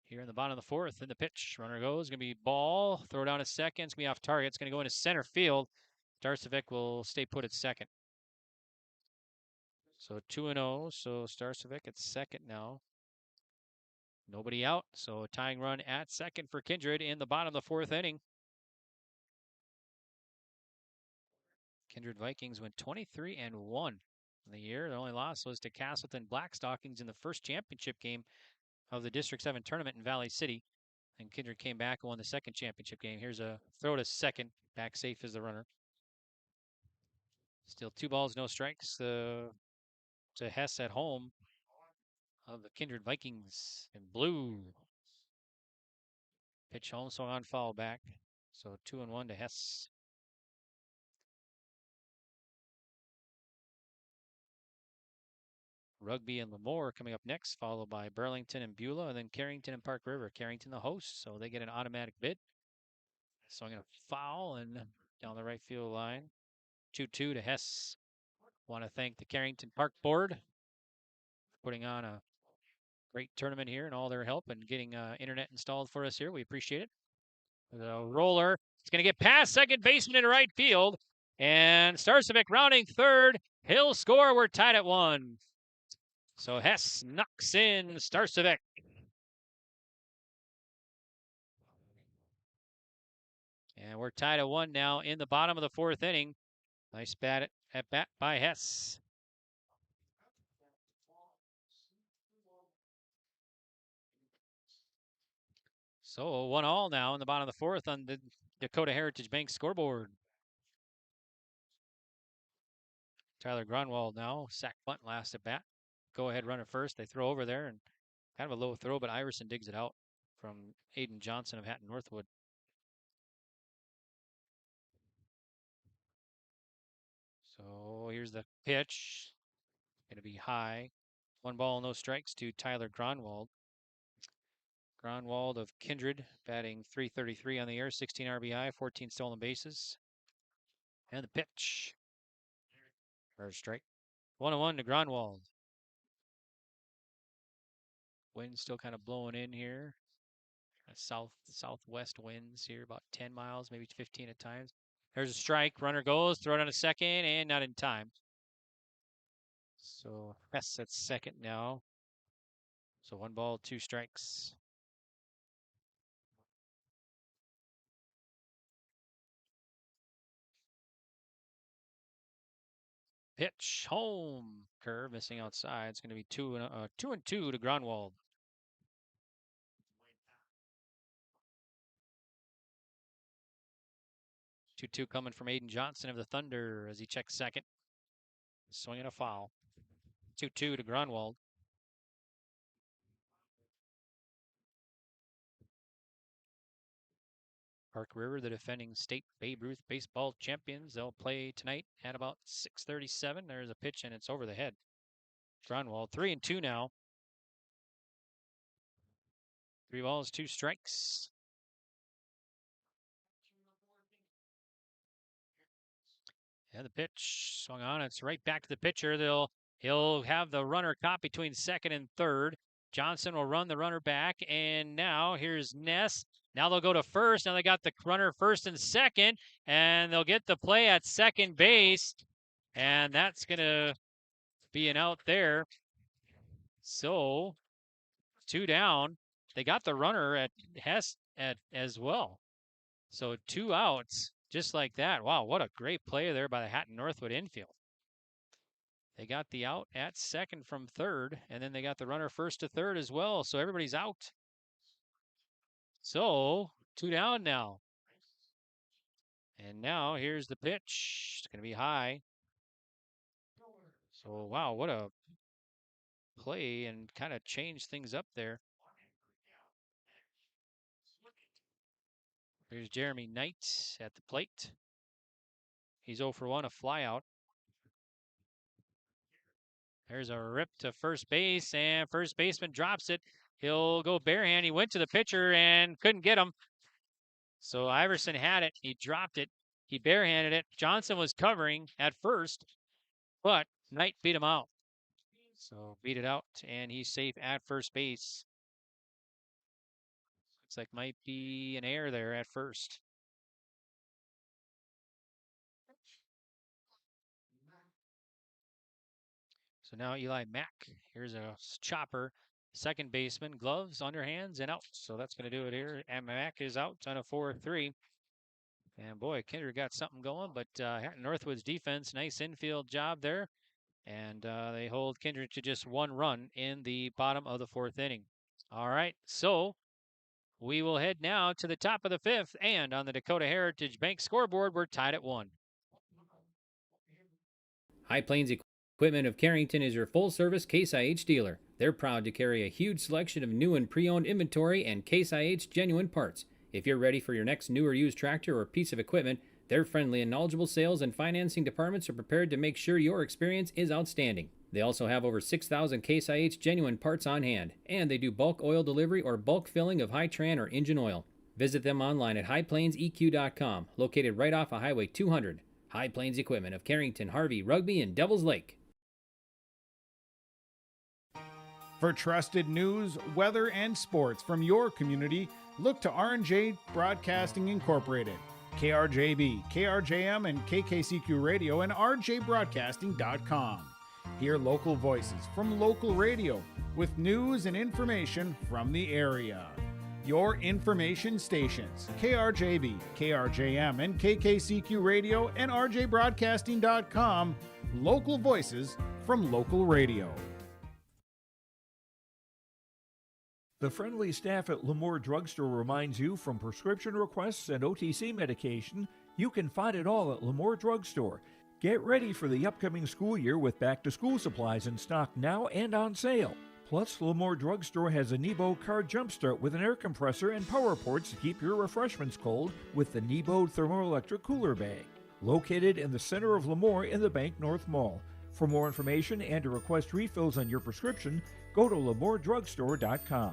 Here in the bottom of the fourth, in the pitch, runner goes, going to be ball, throw down a second, it's going to be off target, it's going to go into center field. Starcevic will stay put at second. So 2-0, so Starcevic at second now. Nobody out, so a tying run at second for Kindred in the bottom of the fourth inning. Kindred Vikings went 23-1 in the year. Their only loss was to Castleton Blackstockings in the first championship game of the District 7 tournament in Valley City. And Kindred came back and won the second championship game. Here's a throw to second. Back safe is the runner. Still 2 balls, no strikes to Hess at home of the Kindred Vikings in blue. Pitch home, so on foul back. So 2-1 to Hess. Rugby and Lemoore coming up next, followed by Burlington and Beulah, and then Carrington and Park River. Carrington the host, so they get an automatic bid. So I'm going to foul and down the right field line. 2-2 to Hess. Want to thank the Carrington Park Board for putting on a great tournament here and all their help and getting internet installed for us here. We appreciate it. The roller. It's going to get past second baseman in right field. And Starcevic rounding third. He'll score. We're tied at 1. So Hess knocks in Starcevic. And we're tied at 1 now in the bottom of the 4th inning. Nice bat at bat by Hess. So 1-1 now in the bottom of the 4th on the Dakota Heritage Bank scoreboard. Tyler Grunwald now, sack bunt last at bat. Go ahead runner first. They throw over there and kind of a low throw, but Iverson digs it out from Aiden Johnson of Hatton-Northwod. So here's the pitch. Going to be high. 1 ball, no strikes to Tyler Grunwald. Grunwald of Kindred batting .333 on the year, 16 RBI, 14 stolen bases. And the pitch. First strike. 1-1 to Grunwald. Wind still kind of blowing in here. Southwest winds here, about 10 miles, maybe 15 at times. There's a strike. Runner goes, throw it on a second, and not in time. So Hess at second now. So 1 ball, 2 strikes. Pitch home. Curve missing outside. It's going to be 2-2 to Grunwald. Two coming from Aiden Johnson of the Thunder as he checks second. Swinging a foul. 2-2 to Grunwald. Park River, the defending state Babe Ruth baseball champions. They'll play tonight at about 6:37. There's a pitch and it's over the head. Grunwald, 3-2 now. 3 balls, 2 strikes. And the pitch swung on. It's right back to the pitcher. He'll have the runner caught between second and third. Johnson will run the runner back. And now here's Ness. Now they'll go to first. Now they got the runner first and second. And they'll get the play at second base. And that's going to be an out there. So 2 down. They got the runner at Hess as well. So 2 outs. Just like that. Wow, what a great play there by the Hatton-Northwod infield. They got the out at second from third, and then they got the runner first to third as well, so everybody's out. So 2 down now. And now here's the pitch. It's going to be high. So, wow, what a play and kind of changed things up there. Here's Jeremy Knight at the plate. He's 0 for 1, a flyout. There's a rip to first base, and first baseman drops it. He'll go barehand. He went to the pitcher and couldn't get him. So Iverson had it. He dropped it. He barehanded it. Johnson was covering at first, but Knight beat him out. So beat it out, and he's safe at first base. Looks like might be an error there at first. So now Eli Mack. Here's a chopper. Second baseman, gloves, underhands, and out. So that's going to do it here. And Mack is out on a 4-3. And boy, Kindred got something going, but Hatton-Northwod's defense, nice infield job there. And they hold Kindred to just 1 run in the bottom of the 4th inning. All right, so we will head now to the top of the 5th, and on the Dakota Heritage Bank scoreboard, we're tied at 1. High Plains Equipment of Carrington is your full-service Case IH dealer. They're proud to carry a huge selection of new and pre-owned inventory and Case IH genuine parts. If you're ready for your next new or used tractor or piece of equipment, their friendly and knowledgeable sales and financing departments are prepared to make sure your experience is outstanding. They also have over 6,000 Case IH genuine parts on hand, and they do bulk oil delivery or bulk filling of Hi-Tran or engine oil. Visit them online at highplainseq.com, located right off of Highway 200. High Plains Equipment of Carrington, Harvey, Rugby, and Devils Lake. For trusted news, weather, and sports from your community, look to R&J Broadcasting Incorporated. KRJB, KRJM, and KKCQ Radio and rjbroadcasting.com. Hear local voices from local radio with news and information from the area. Your information stations, KRJB, KRJM, and KKCQ Radio and rjbroadcasting.com. Local voices from local radio. The friendly staff at Lemoore Drugstore reminds you from prescription requests and OTC medication, you can find it all at Lemoore Drugstore. Get ready for the upcoming school year with back-to-school supplies in stock now and on sale. Plus, Lemoore Drugstore has a Nebo car jumpstart with an air compressor and power ports to keep your refreshments cold with the Nebo thermoelectric cooler bag. Located in the center of Lemoore in the Bank North Mall. For more information and to request refills on your prescription, go to LemooreDrugstore.com.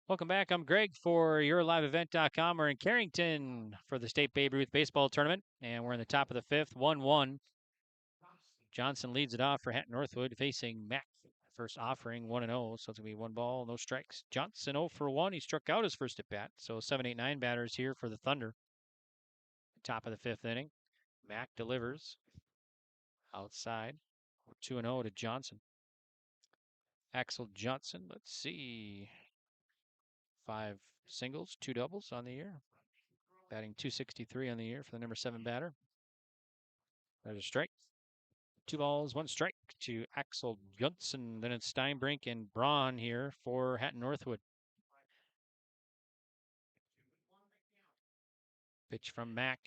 Welcome back. I'm Greg for YourLiveEvent.com. We're in Carrington for the State Babe Ruth Baseball Tournament, and we're in the top of the fifth, 1-1. Johnson leads it off for Hatton-Northwod, facing Mack. First offering, 1-0, so it's going to be one ball, no strikes. Johnson 0 for 1. He struck out his first at bat, so 7, 8, 9 batters here for the Thunder. Top of the fifth inning. Mack delivers outside. 2-0 to Johnson. Axel Johnson, let's see. 5 singles, 2 doubles on the year. Batting .263 on the year for the number 7 batter. There's a strike. 2 balls, 1 strike to Axel Johnson. Then it's Steinbrink and Braun here for Hatton-Northwod. Pitch from Mack.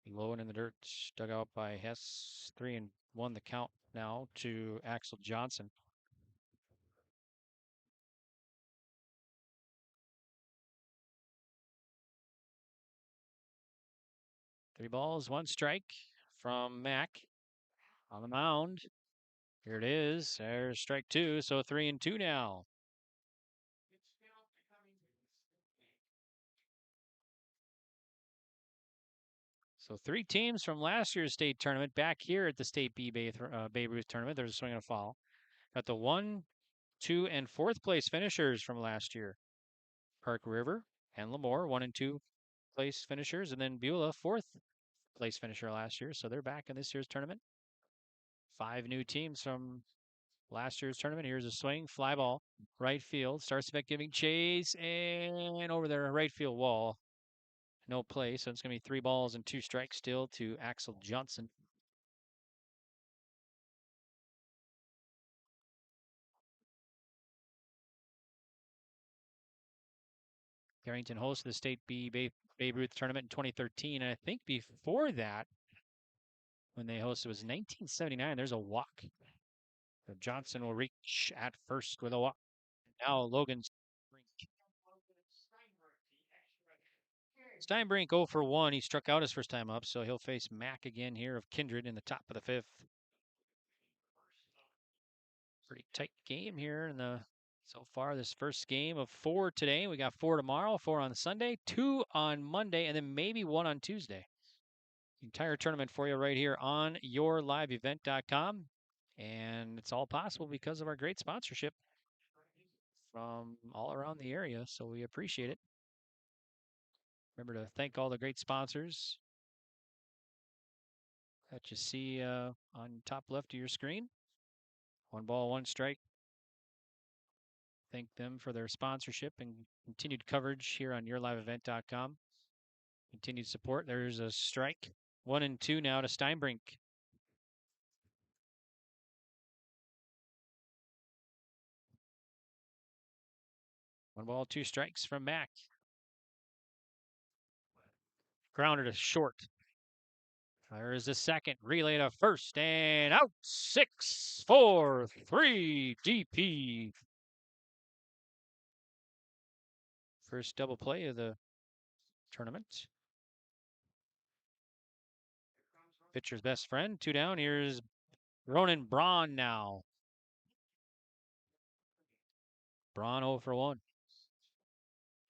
Low and in the dirt, dug out by Hess. 3-1 the count now to Axel Johnson. Three balls, 1 strike from Mack on the mound. Here it is. There's strike 2, so 3-2 now. So 3 teams from last year's state tournament back here at the State Babe Ruth tournament. There's a swing and a foul. Got the 1, 2, and 4th place finishers from last year. Park River and Lemoore, 1 and 2 place finishers, and then Beulah, 4th place finisher last year. So they're back in this year's tournament. 5 new teams from last year's tournament. Here's a swing, fly ball, right field. Starcevec giving chase, and over their right field wall. No play, so it's going to be 3 balls and 2 strikes still to Axel Johnson. Carrington hosted the State Babe Ruth tournament in 2013, and I think before that, when they hosted, it was 1979. There's a walk. So Johnson will reach at first with a walk. Now Logan Steinbrink 0 for 1. He struck out his first time up, so he'll face Mack again here of Kindred in the top of the 5th. Pretty tight game here in the so far this first game of 4 today. We got 4 tomorrow, 4 on Sunday, 2 on Monday, and then maybe 1 on Tuesday. The entire tournament for you right here on YourLiveEvent.com. And it's all possible because of our great sponsorship from all around the area, so we appreciate it. Remember to thank all the great sponsors that you see on top left of your screen. 1 ball, 1 strike. Thank them for their sponsorship and continued coverage here on YourLiveEvent.com. Continued support. There's a strike. 1-2 now to Steinbrink. One ball, 2 strikes from Mack. Grounder to short. There is the second. Relay to first and out. 6-4-3 DP. First double play of the tournament. Pitcher's best friend. 2 down. Here's Ronan Braun now. Braun 0 for 1.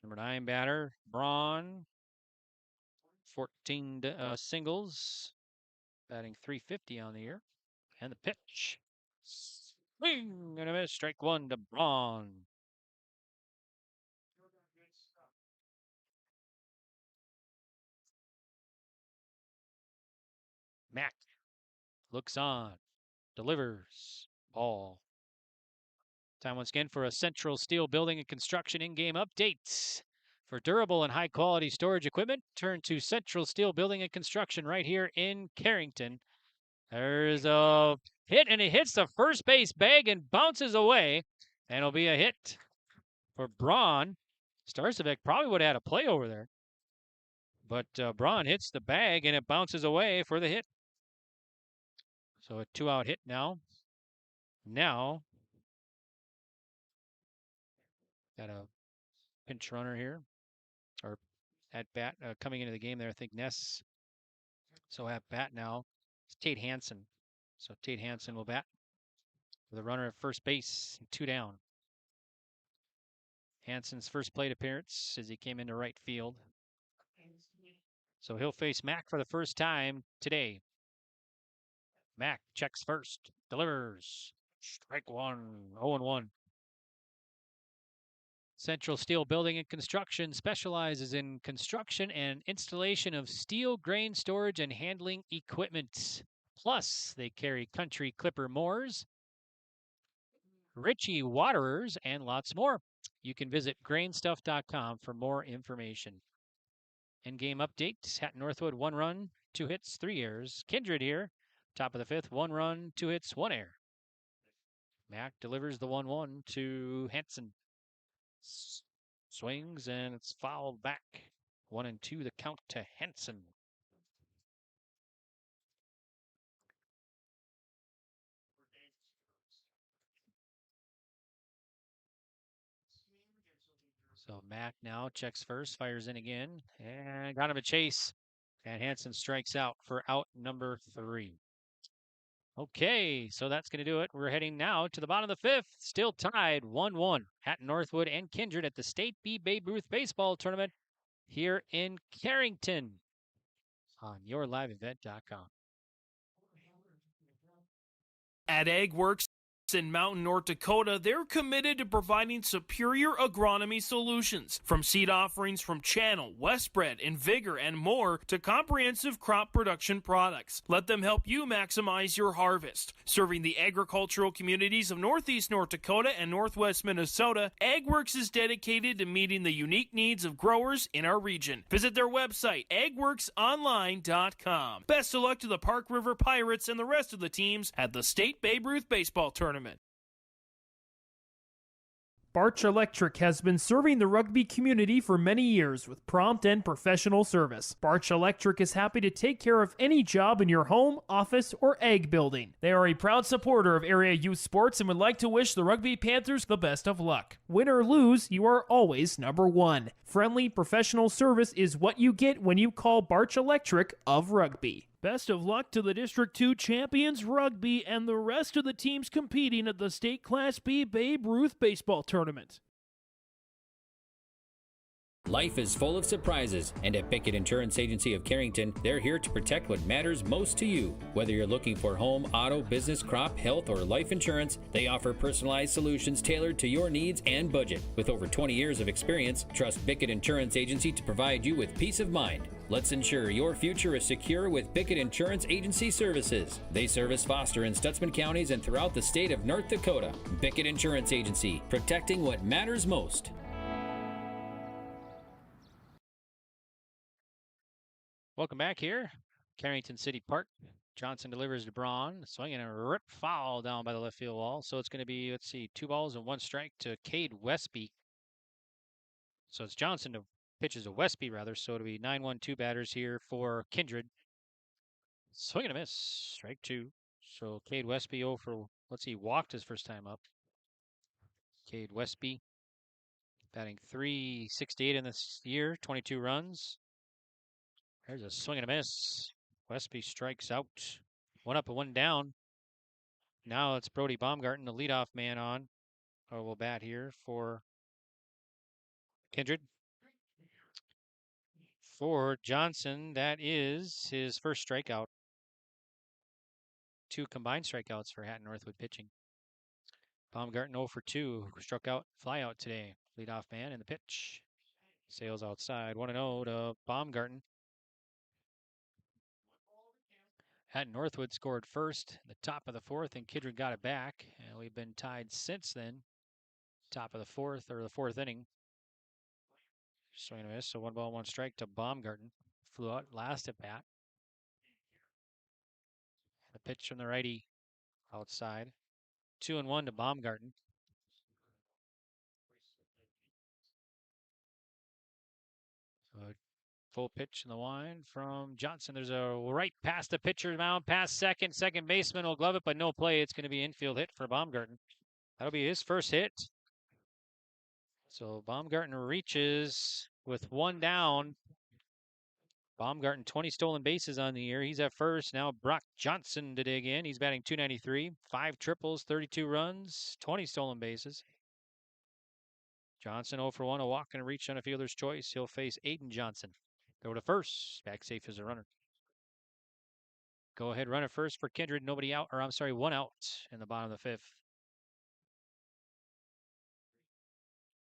Number 9 batter, Braun. 14 singles. Batting .350 on the year. And the pitch. Swing and a miss. Strike 1 to Braun. Mack looks on, delivers, ball. Time once again for a Central Steel Building and Construction in-game update. For durable and high-quality storage equipment, turn to Central Steel Building and Construction right here in Carrington. There's a hit, and it hits the first base bag and bounces away. And it'll be a hit for Braun. Starcevic probably would have had a play over there. But Braun hits the bag, and it bounces away for the hit. So a 2-out hit now. Now, got a pinch runner here. Or at bat coming into the game there, I think Ness. So at bat now, it's Tate Hansen. So Tate Hansen will bat with a runner at first base, 2 down. Hansen's first plate appearance as he came into right field. So he'll face Mack for the first time today. Mack checks first, delivers, strike one, 0-1. Central Steel Building and Construction specializes in construction and installation of steel grain storage and handling equipment. Plus, they carry Country Clipper mowers, Ritchie waterers, and lots more. You can visit grainstuff.com for more information. In-game update, Hatton-Northwod, 1 run, 2 hits, 3 errors. Kindred here, top of the 5th, 1 run, 2 hits, 1 error. Mack delivers the 1-1 to Hansen. Swings, and it's fouled back. 1-2 the count to Hansen. So Mack now checks first, fires in again, and got him a chase. And Hansen strikes out for out number 3. Okay, so that's going to do it. We're heading now to the bottom of the 5th. Still tied 1-1. Hatton-Northwod and Kindred at the State B Babe Ruth Baseball Tournament here in Carrington on yourliveevent.com. At AgWorks in Mountain, North Dakota, they're committed to providing superior agronomy solutions. From seed offerings from Channel, Westbred, and Vigor, and more, to comprehensive crop production products. Let them help you maximize your harvest. Serving the agricultural communities of Northeast North Dakota and Northwest Minnesota, AgWorks is dedicated to meeting the unique needs of growers in our region. Visit their website, agworksonline.com. Best of luck to the Park River Pirates and the rest of the teams at the State Babe Ruth Baseball Tournament. Barch Electric has been serving the rugby community for many years with prompt and professional service. Barch Electric is happy to take care of any job in your home, office, or ag building. They are a proud supporter of area youth sports and would like to wish the Rugby Panthers the best of luck. Win or lose, you are always number one. Friendly, professional service is what you get when you call Barch Electric of Rugby. Best of luck to the District 2 champions rugby and the rest of the teams competing at the State Class B Babe Ruth Baseball Tournament. Life is full of surprises, and at Pickett Insurance Agency of Carrington, they're here to protect what matters most to you. Whether you're looking for home, auto, business, crop, health, or life insurance, they offer personalized solutions tailored to your needs and budget. With over 20 years of experience, trust Pickett Insurance Agency to provide you with peace of mind. Let's ensure your future is secure with Pickett Insurance Agency services. They service Foster and Stutzman counties and throughout the state of North Dakota. Pickett Insurance Agency, protecting what matters most. Welcome back here, Carrington City Park. Johnson delivers to Braun, swinging a rip foul down by the left field wall. So it's going to be, 2 balls and 1 strike to Cade Westby. So it's Johnson to pitches to Westby, rather. So it'll be 9-1-2 batters here for Kindred. Swing and a miss, strike 2. So Cade Westby, walked his first time up. Cade Westby batting .368 in this year, 22 runs. There's a swing and a miss. Westby strikes out. 1 up and 1 down. Now it's Brody Baumgarten, the leadoff man on. Will bat here for Kindred. For Johnson, that is his first strikeout. 2 combined strikeouts for Hatton-Northwod pitching. Baumgarten 0 for 2, struck out, fly out today. Leadoff man in the pitch. Sails outside, 1-0 to Baumgarten. Hatton-Northwod scored first, the top of the fourth, and Kindred got it back. And we've been tied since then. Top of the fourth, or the fourth inning. Swing and a miss, so 1 ball, 1 strike to Baumgarten. Flew out last at bat. The pitch from the righty outside. 2-1 to Baumgarten. So full pitch in the line from Johnson. There's a right past the pitcher's mound, past second. Second baseman will glove it, but no play. It's going to be infield hit for Baumgarten. That'll be his first hit. So Baumgarten reaches with 1 down. Baumgarten, 20 stolen bases on the year. He's at first. Now Brock Johnson to dig in. He's batting .293. 5 triples, 32 runs, 20 stolen bases. Johnson 0 for 1, a walk and a reach on a fielder's choice. He'll face Aiden Johnson. Go to first. Back safe as a runner. Go ahead, run at first for Kindred. Nobody out, or I'm sorry, 1 out in the bottom of the 5th.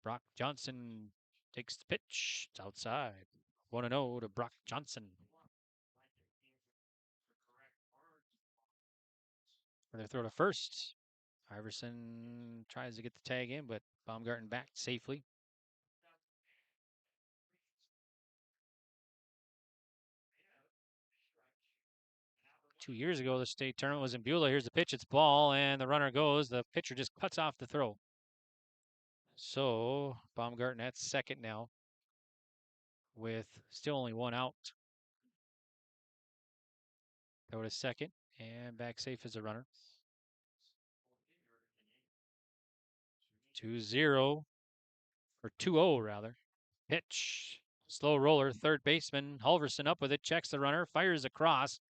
Brock Johnson takes the pitch. It's outside. 1-0 to Brock Johnson. They throw to first. Iverson tries to get the tag in, but Baumgarten back safely. Two years ago, the state tournament was in Beulah. Here's the pitch. It's ball, and the runner goes. The pitcher just cuts off the throw. So Baumgarten at second now with still only 1 out. Go to second, and back safe as a runner. 2-0, or 2-0 rather. Pitch. Slow roller, third baseman. Halverson up with it, checks the runner, fires across,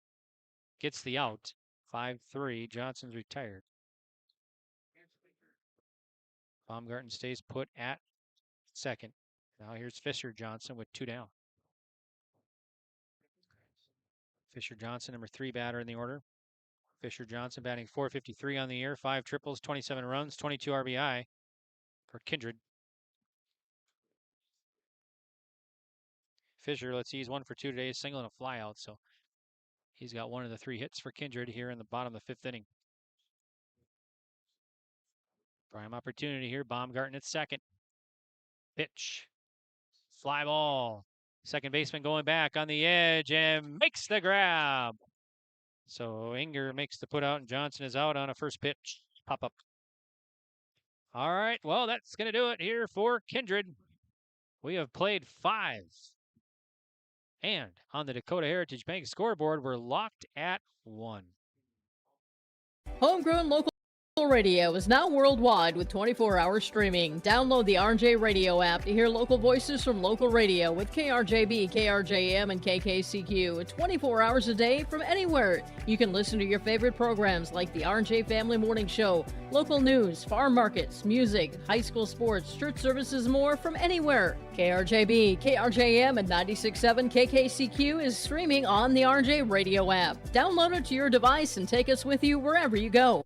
gets the out. 5-3, Johnson's retired. Baumgarten stays put at second. Now here's Fisher Johnson with 2 down. Fisher Johnson, number 3 batter in the order. Fisher Johnson batting .453 on the year, 5 triples, 27 runs, 22 RBI for Kindred. Fisher, let's see, he's 1 for 2 today, a single and a flyout, so he's got 1 of the 3 hits for Kindred here in the bottom of the 5th inning. Prime opportunity here, Baumgarten at second. Pitch. Fly ball. Second baseman going back on the edge and makes the grab. So Inger makes the put out and Johnson is out on a first pitch. Pop up. All right, well, that's going to do it here for Kindred. We have played 5. And on the Dakota Heritage Bank scoreboard, we're locked at 1. Homegrown local radio is now worldwide with 24-hour streaming. Download the RJ Radio app to hear local voices from local radio with KRJB, KRJM, and KKCQ. 24 hours a day from anywhere. You can listen to your favorite programs like the RJ Family Morning Show, local news, farm markets, music, high school sports, church services, more from anywhere. KRJB, KRJM, and 96.7 KKCQ is streaming on the RJ Radio app. Download it to your device and take us with you wherever you go.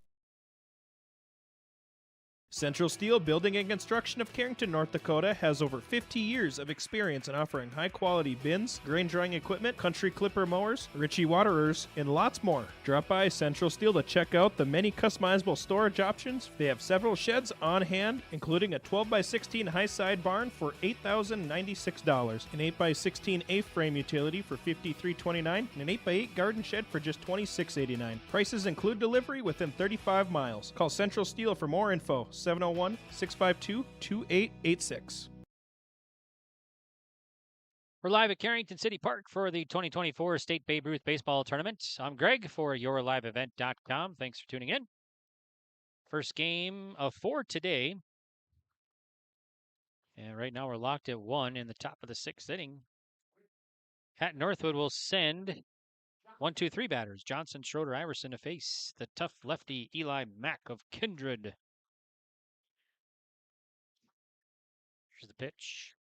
Central Steel Building and Construction of Carrington, North Dakota has over 50 years of experience in offering high-quality bins, grain drying equipment, country clipper mowers, Ritchie waterers, and lots more. Drop by Central Steel to check out the many customizable storage options. They have several sheds on hand, including a 12x16 high-side barn for $8,096, an 8x16 A-frame utility for $53.29, and an 8x8 garden shed for just $26.89. Prices include delivery within 35 miles. Call Central Steel for more info. 701-652-2886. We're live at Carrington City Park for the 2024 State Babe Ruth Baseball Tournament. I'm Greg for YourLiveEvent.com. Thanks for tuning in. First game of 4 today. And right now we're locked at 1 in the top of the 6th inning. Hatton-Northwod will send 1, 2, 3 batters. Johnson, Schroeder, Iverson to face the tough lefty Eli Mack of Kindred. Here's the pitch.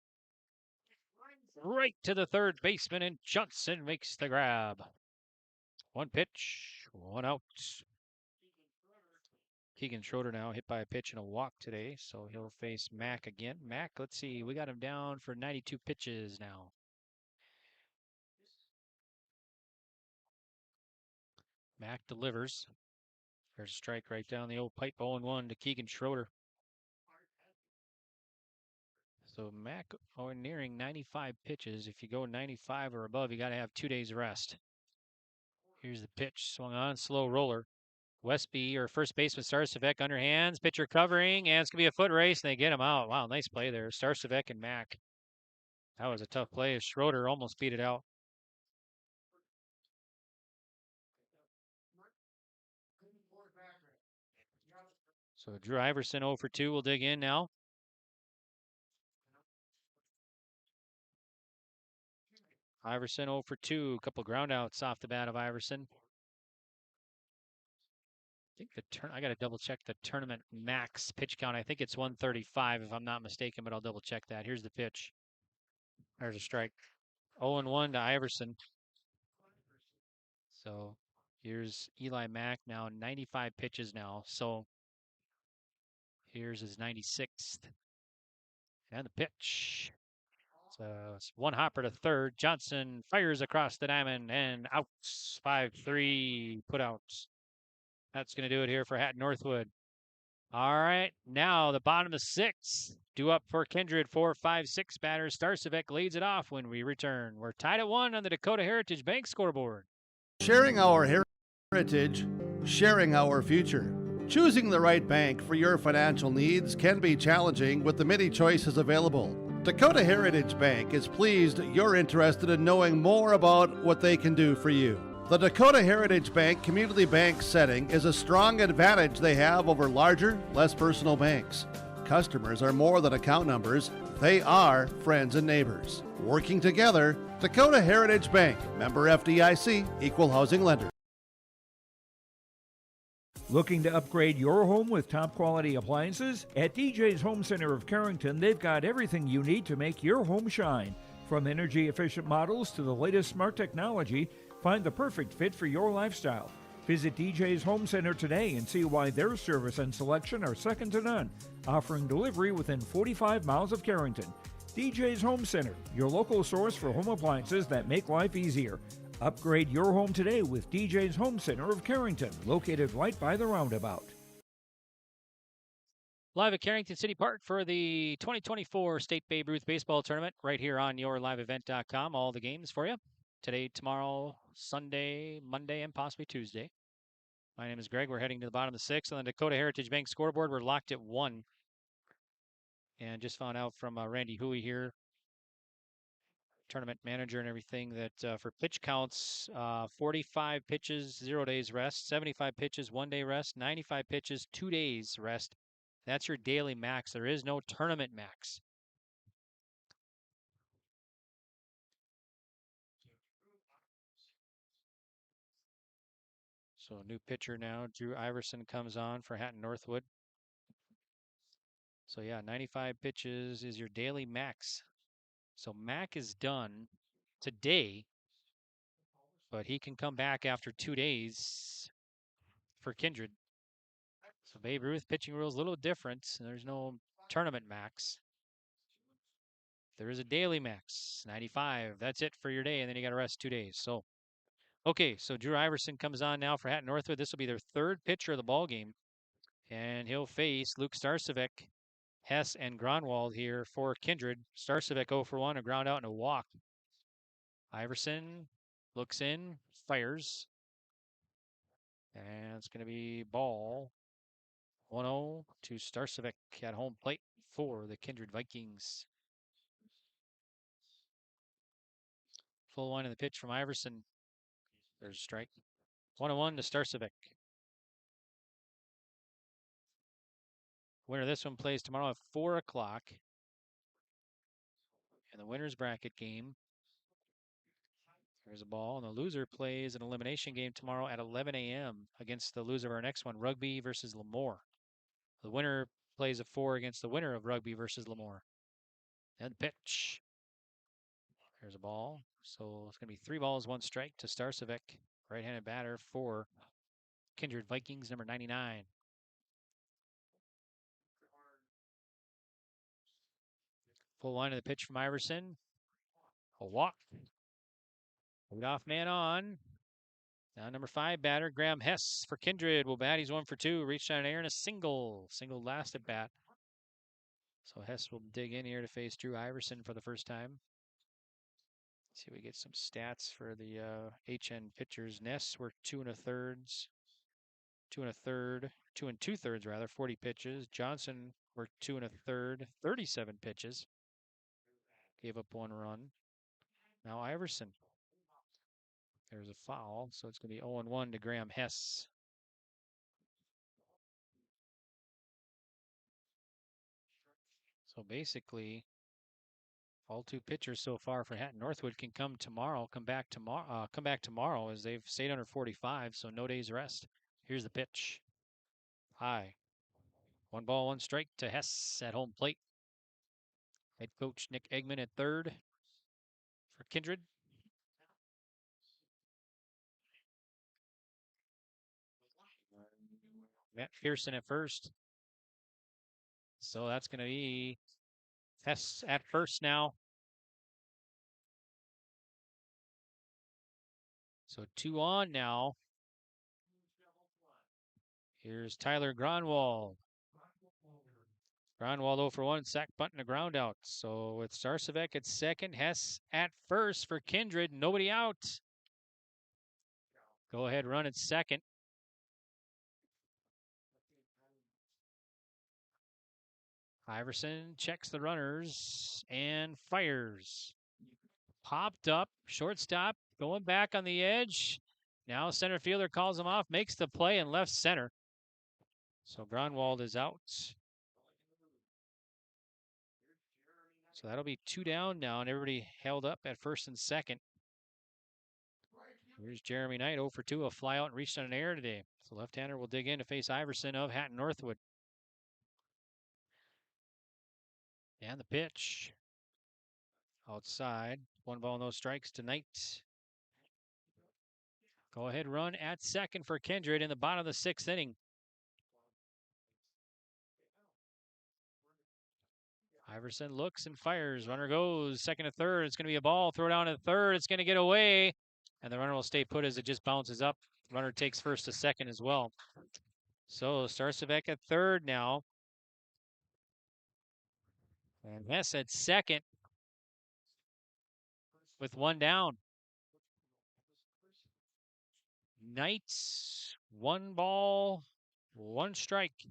Right to the third baseman, and Johnson makes the grab. 1 pitch, 1 out. Keegan Schroeder now hit by a pitch and a walk today, so he'll face Mack again. Mack, let's see, we got him down for 92 pitches now. Mack delivers. There's a strike right down the old pipe, 0-1 to Keegan Schroeder. So Mack nearing 95 pitches. If you go 95 or above, you got to have 2 days rest. Here's the pitch, swung on, slow roller. Westby, or first baseman Starcevek, underhands, pitcher covering, and it's going to be a foot race, and they get him out. Wow, nice play there. Starcevek and Mack. That was a tough play. Schroeder almost beat it out. So Drew Iverson 0 for 2 will dig in now. Iverson 0 for 2. A couple groundouts off the bat of Iverson. I think I got to double check the tournament max pitch count. I think it's 135 if I'm not mistaken, but I'll double check that. Here's the pitch. There's a strike. 0-1 to Iverson. So here's Eli Mack now, 95 pitches now. So here's his 96th. And the pitch. So it's one hopper to third. Johnson fires across the diamond and outs. 5-3 put outs. That's going to do it here for Hatton-Northwod. All right, now the bottom of 6. Due up for Kindred, 4, 5, 6 batters. Starcevek leads it off when we return. We're tied at 1 on the Dakota Heritage Bank scoreboard. Sharing our heritage, sharing our future. Choosing the right bank for your financial needs can be challenging with the many choices available. Dakota Heritage Bank is pleased you're interested in knowing more about what they can do for you. The Dakota Heritage Bank community bank setting is a strong advantage they have over larger, less personal banks. Customers are more than account numbers, they are friends and neighbors. Working together, Dakota Heritage Bank, member FDIC, equal housing lender. Looking to upgrade your home with top quality appliances? At DJ's Home Center of Carrington, they've got everything you need to make your home shine. From energy efficient models to the latest smart technology, find the perfect fit for your lifestyle. Visit DJ's Home Center today and see why their service and selection are second to none, offering delivery within 45 miles of Carrington. DJ's Home Center, your local source for home appliances that make life easier. Upgrade your home today with DJ's Home Center of Carrington, located right by the roundabout. Live at Carrington City Park for the 2024 State Babe Ruth Baseball Tournament, right here on yourliveevent.com. All the games for you today, tomorrow, Sunday, Monday, and possibly Tuesday. My name is Greg. We're heading to the bottom of the 6th on the Dakota Heritage Bank scoreboard. We're locked at 1. And just found out from Randy Huey here, tournament manager and everything, that for pitch counts, 45 pitches, 0 days rest, 75 pitches, 1 day rest, 95 pitches, 2 days rest. That's your daily max. There is no tournament max. So new pitcher now, Drew Iverson comes on for Hatton-Northwod. So yeah, 95 pitches is your daily max. So Mack is done today, but he can come back after 2 days for Kindred. So Babe Ruth pitching rules a little different. There's no tournament max. There is a daily max, 95. That's it for your day, and then you got to rest 2 days. So, okay, so Drew Iverson comes on now for Hatton-Northwod. This will be their third pitcher of the ball game, and he'll face Luke Starcevek, Hess, and Gronwald here for Kindred. Starcevek 0 for 1, a ground out and a walk. Iverson looks in, fires, and it's going to be ball. 1-0 to Starcevek at home plate for the Kindred Vikings. Full line of the pitch from Iverson. There's a strike. 1-1 to Starcevek. Winner of this one plays tomorrow at 4 o'clock in the winner's bracket game. There's a ball, and the loser plays an elimination game tomorrow at 11 a.m. against the loser of our next one, Rugby versus Lemoore. The winner plays at 4 against the winner of Rugby versus Lemoore. And the pitch. There's a ball. So it's going to be 3 balls, 1 strike to Starcevek, right-handed batter for Kindred Vikings, number 99. Full line of the pitch from Iverson. A walk. Leadoff man on. Now number 5 batter, Graham Hess for Kindred will bat. He's 1 for 2. Reached on an air and a single. Single last at bat. So Hess will dig in here to face Drew Iverson for the first time. Let's see if we get some stats for the HN pitchers. Ness were 2 2 2 2 rather, 40 pitches. Johnson were 2 1/3, 37 pitches. Gave up 1 run. Now Iverson. There's a foul, so it's going to be 0-1 to Graham Hess. So basically, all 2 pitchers so far for Hatton-Northwod can come back tomorrow as they've stayed under 45, so no days rest. Here's the pitch. High. 1 ball, 1 strike to Hess at home plate. Head coach Nick Eggman at third for Kindred. Matt Pearson at first. So that's going to be Hess at first now. So 2 on now. Here's Tyler Gronwald. Gronwald 0 for 1, sack bunt and a ground out. So with Starcevec at second, Hess at first for Kindred, nobody out. Go ahead, run at second. Iverson checks the runners and fires. Popped up, shortstop, going back on the edge. Now center fielder calls him off, makes the play in left center. So Gronwald is out. So that'll be 2 down now, and everybody held up at first and second. Here's Jeremy Knight, 0 for 2, a fly out and reached on an air today. So left-hander will dig in to face Iverson of Hatton-Northwod. And the pitch. Outside, 1 ball, no strikes to Knight. Go ahead, run at second for Kindred in the bottom of the 6th inning. Iverson looks and fires. Runner goes second to third. It's going to be a ball. Throw down to third. It's going to get away. And the runner will stay put as it just bounces up. Runner takes first to second as well. So Starcevec at third now. And Hess at second with 1 down. Knights, 1 ball, 1 strike.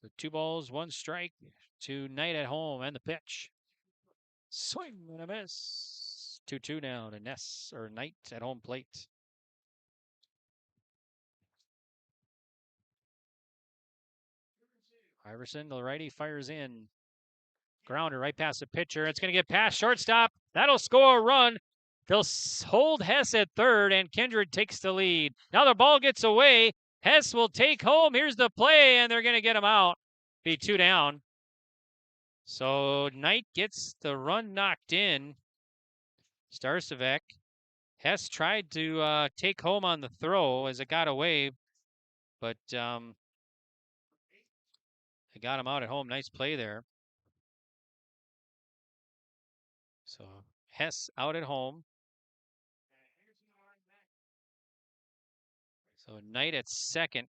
So 2 balls, 1 strike to Knight at home and the pitch. Swing and a miss. 2-2 now to Knight at home plate. Iverson, the righty, fires in. Grounder right past the pitcher. It's going to get past shortstop. That'll score a run. They'll hold Hess at third, and Kindred takes the lead. Now the ball gets away. Hess will take home. Here's the play, and they're going to get him out. Be 2 down. So Knight gets the run knocked in. Starcevec. Hess tried to take home on the throw as it got away, but they got him out at home. Nice play there. So Hess out at home. So Knight at second.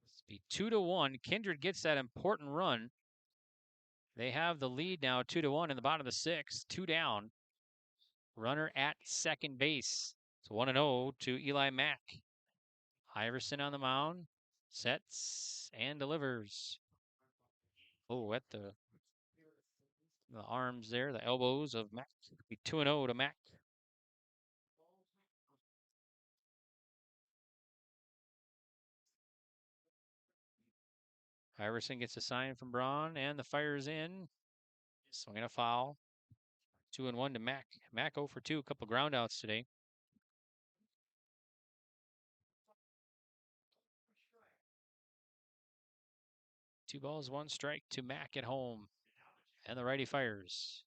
It's be 2-1. Kindred gets that important run. They have the lead now, 2-1 in the bottom of the 6th. 2 down. Runner at second base. It's 1-0 to Eli Mack. Iverson on the mound. Sets and delivers. Oh, at the arms there, the elbows of Mack. It'll be 2-0 to Mack. Iverson gets a sign from Braun, and the fire's in. Swinging a foul. 2-1 to Mack. Mack 0 for 2, a couple ground outs today. Two balls, 1 strike to Mack at home. And the righty fires.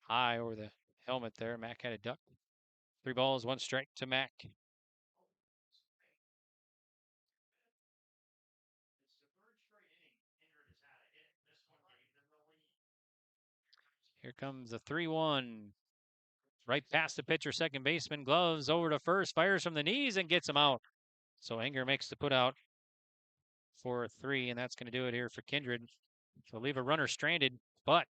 High over the helmet there. Mack had a duck. 3 balls, 1 strike to Mack. Here comes the 3-1. Right past the pitcher, second baseman. Gloves over to first. Fires from the knees and gets him out. So Enger makes the put out for a 3, and that's going to do it here for Kindred. So leave a runner stranded, but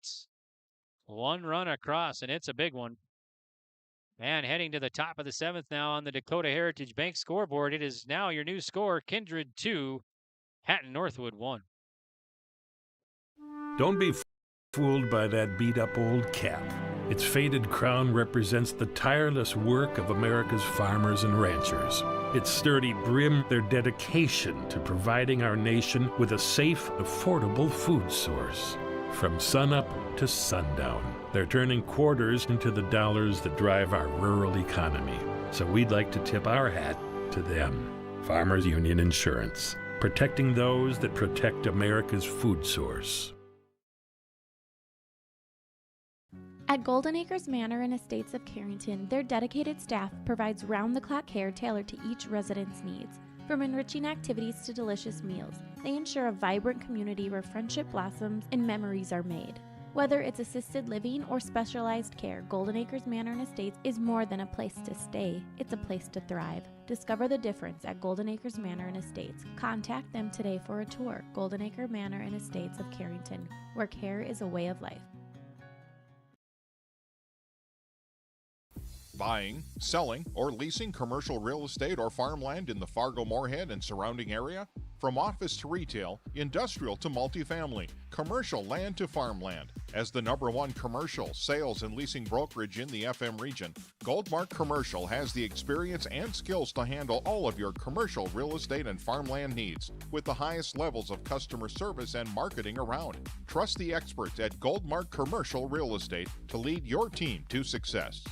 1 run across, and it's a big one. And heading to the top of the 7th now on the Dakota Heritage Bank scoreboard, it is now your new score, Kindred 2, Hatton-Northwod 1. Don't be fooled by that beat-up old cap. Its faded crown represents the tireless work of America's farmers and ranchers. Its sturdy brim, their dedication to providing our nation with a safe, affordable food source. From sunup to sundown, they're turning quarters into the dollars that drive our rural economy. So we'd like to tip our hat to them. Farmers Union Insurance, protecting those that protect America's food source. At Golden Acres Manor and Estates of Carrington, their dedicated staff provides round-the-clock care tailored to each resident's needs. From enriching activities to delicious meals, they ensure a vibrant community where friendship blossoms and memories are made. Whether it's assisted living or specialized care, Golden Acres Manor and Estates is more than a place to stay, it's a place to thrive. Discover the difference at Golden Acres Manor and Estates. Contact them today for a tour. Golden Acre Manor and Estates of Carrington, where care is a way of life. Buying, selling, or leasing commercial real estate or farmland in the Fargo-Moorhead and surrounding area? From office to retail, industrial to multifamily, commercial land to farmland. As the #1 commercial, sales, and leasing brokerage in the FM region, Goldmark Commercial has the experience and skills to handle all of your commercial real estate and farmland needs with the highest levels of customer service and marketing around. Trust the experts at Goldmark Commercial Real Estate to lead your team to success.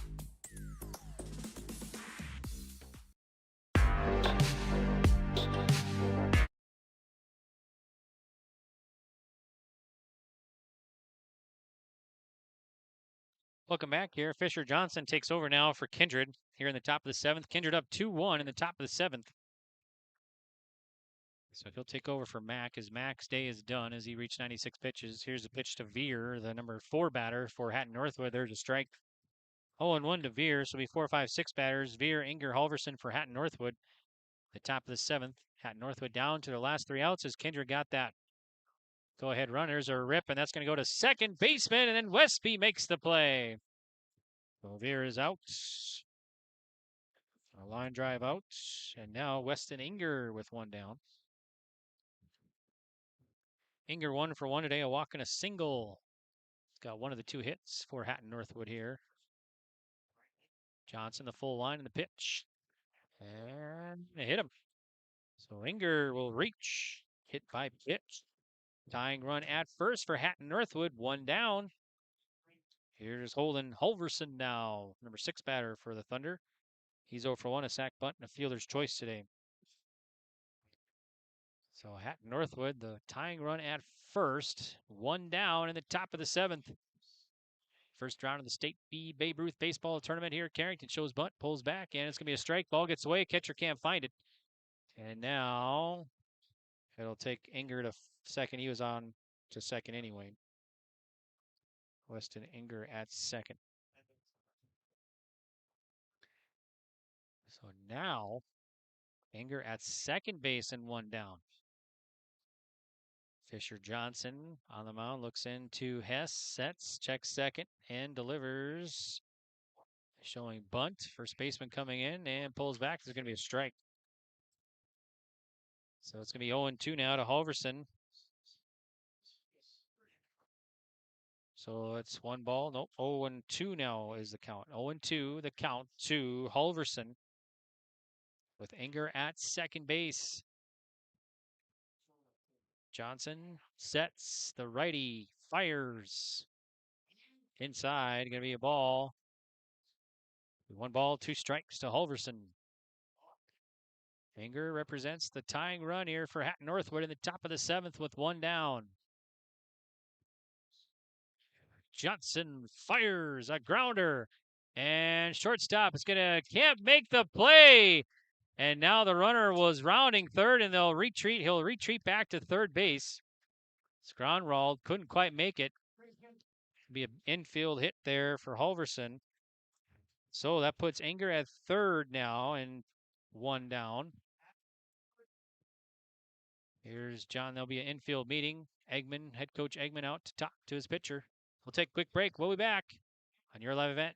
Welcome back here. Fisher Johnson takes over now for Kindred here in the top of the 7th. Kindred up 2-1 in the top of the 7th. So he'll take over for Mac as Mac's day is done as he reached 96 pitches. Here's a pitch to Veer, the number 4 batter for Hatton-Northwod. There's a strike. 0-1 to Veer, so it'll be 4, 5, 6 batters. Veer, Inger, Halverson for Hatton-Northwod. The top of the 7th. Hatton-Northwod down to the last 3 outs as Kindred got that. Go ahead runners are rip, and that's going to go to second baseman, and then Westby makes the play. So Veer is out. A line drive out, and now Weston Inger with 1 down. Inger 1 for 1 today, a walk and a single. He's got 1 of the 2 hits for Hatton-Northwod here. Johnson, the full line in the pitch. And they hit him. So Inger will reach. Hit by pitch. Tying run at first for Hatton-Northwod, 1 down. Here's Holden Halverson now, number 6 batter for the Thunder. He's 0 for 1, a sac bunt, and a fielder's choice today. So Hatton-Northwod, the tying run at first, 1 down in the top of the 7th. First round of the State B Babe Ruth baseball tournament here. Carrington shows bunt, pulls back, and it's going to be a strike. Ball gets away. Catcher can't find it. And now it'll take Inger to second. He was on to second anyway. Weston Inger at second. So now Inger at second base and 1 down. Fisher Johnson on the mound, looks into Hess, sets, checks second, and delivers. Showing bunt. First baseman coming in and pulls back. There's going to be a strike. So it's going to be 0-2 now to Halverson. So it's 1 ball. Nope. 0-2 now is the count. 0-2, the count to Halverson with Inger at second base. Johnson sets, the righty fires. Inside, going to be a ball. 1 ball, 2 strikes to Halverson. Inger represents the tying run here for Hatton-Northwod in the top of the 7th with 1 down. Johnson fires a grounder, and shortstop is can't make the play. And now the runner was rounding third, and they'll retreat. He'll retreat back to third base. Skronwald couldn't quite make it. be an infield hit there for Halverson. So that puts Enger at third now and 1 down. Here's John. There'll be an infield meeting. Eggman, head coach Eggman out to talk to his pitcher. We'll take a quick break. We'll be back on your live event.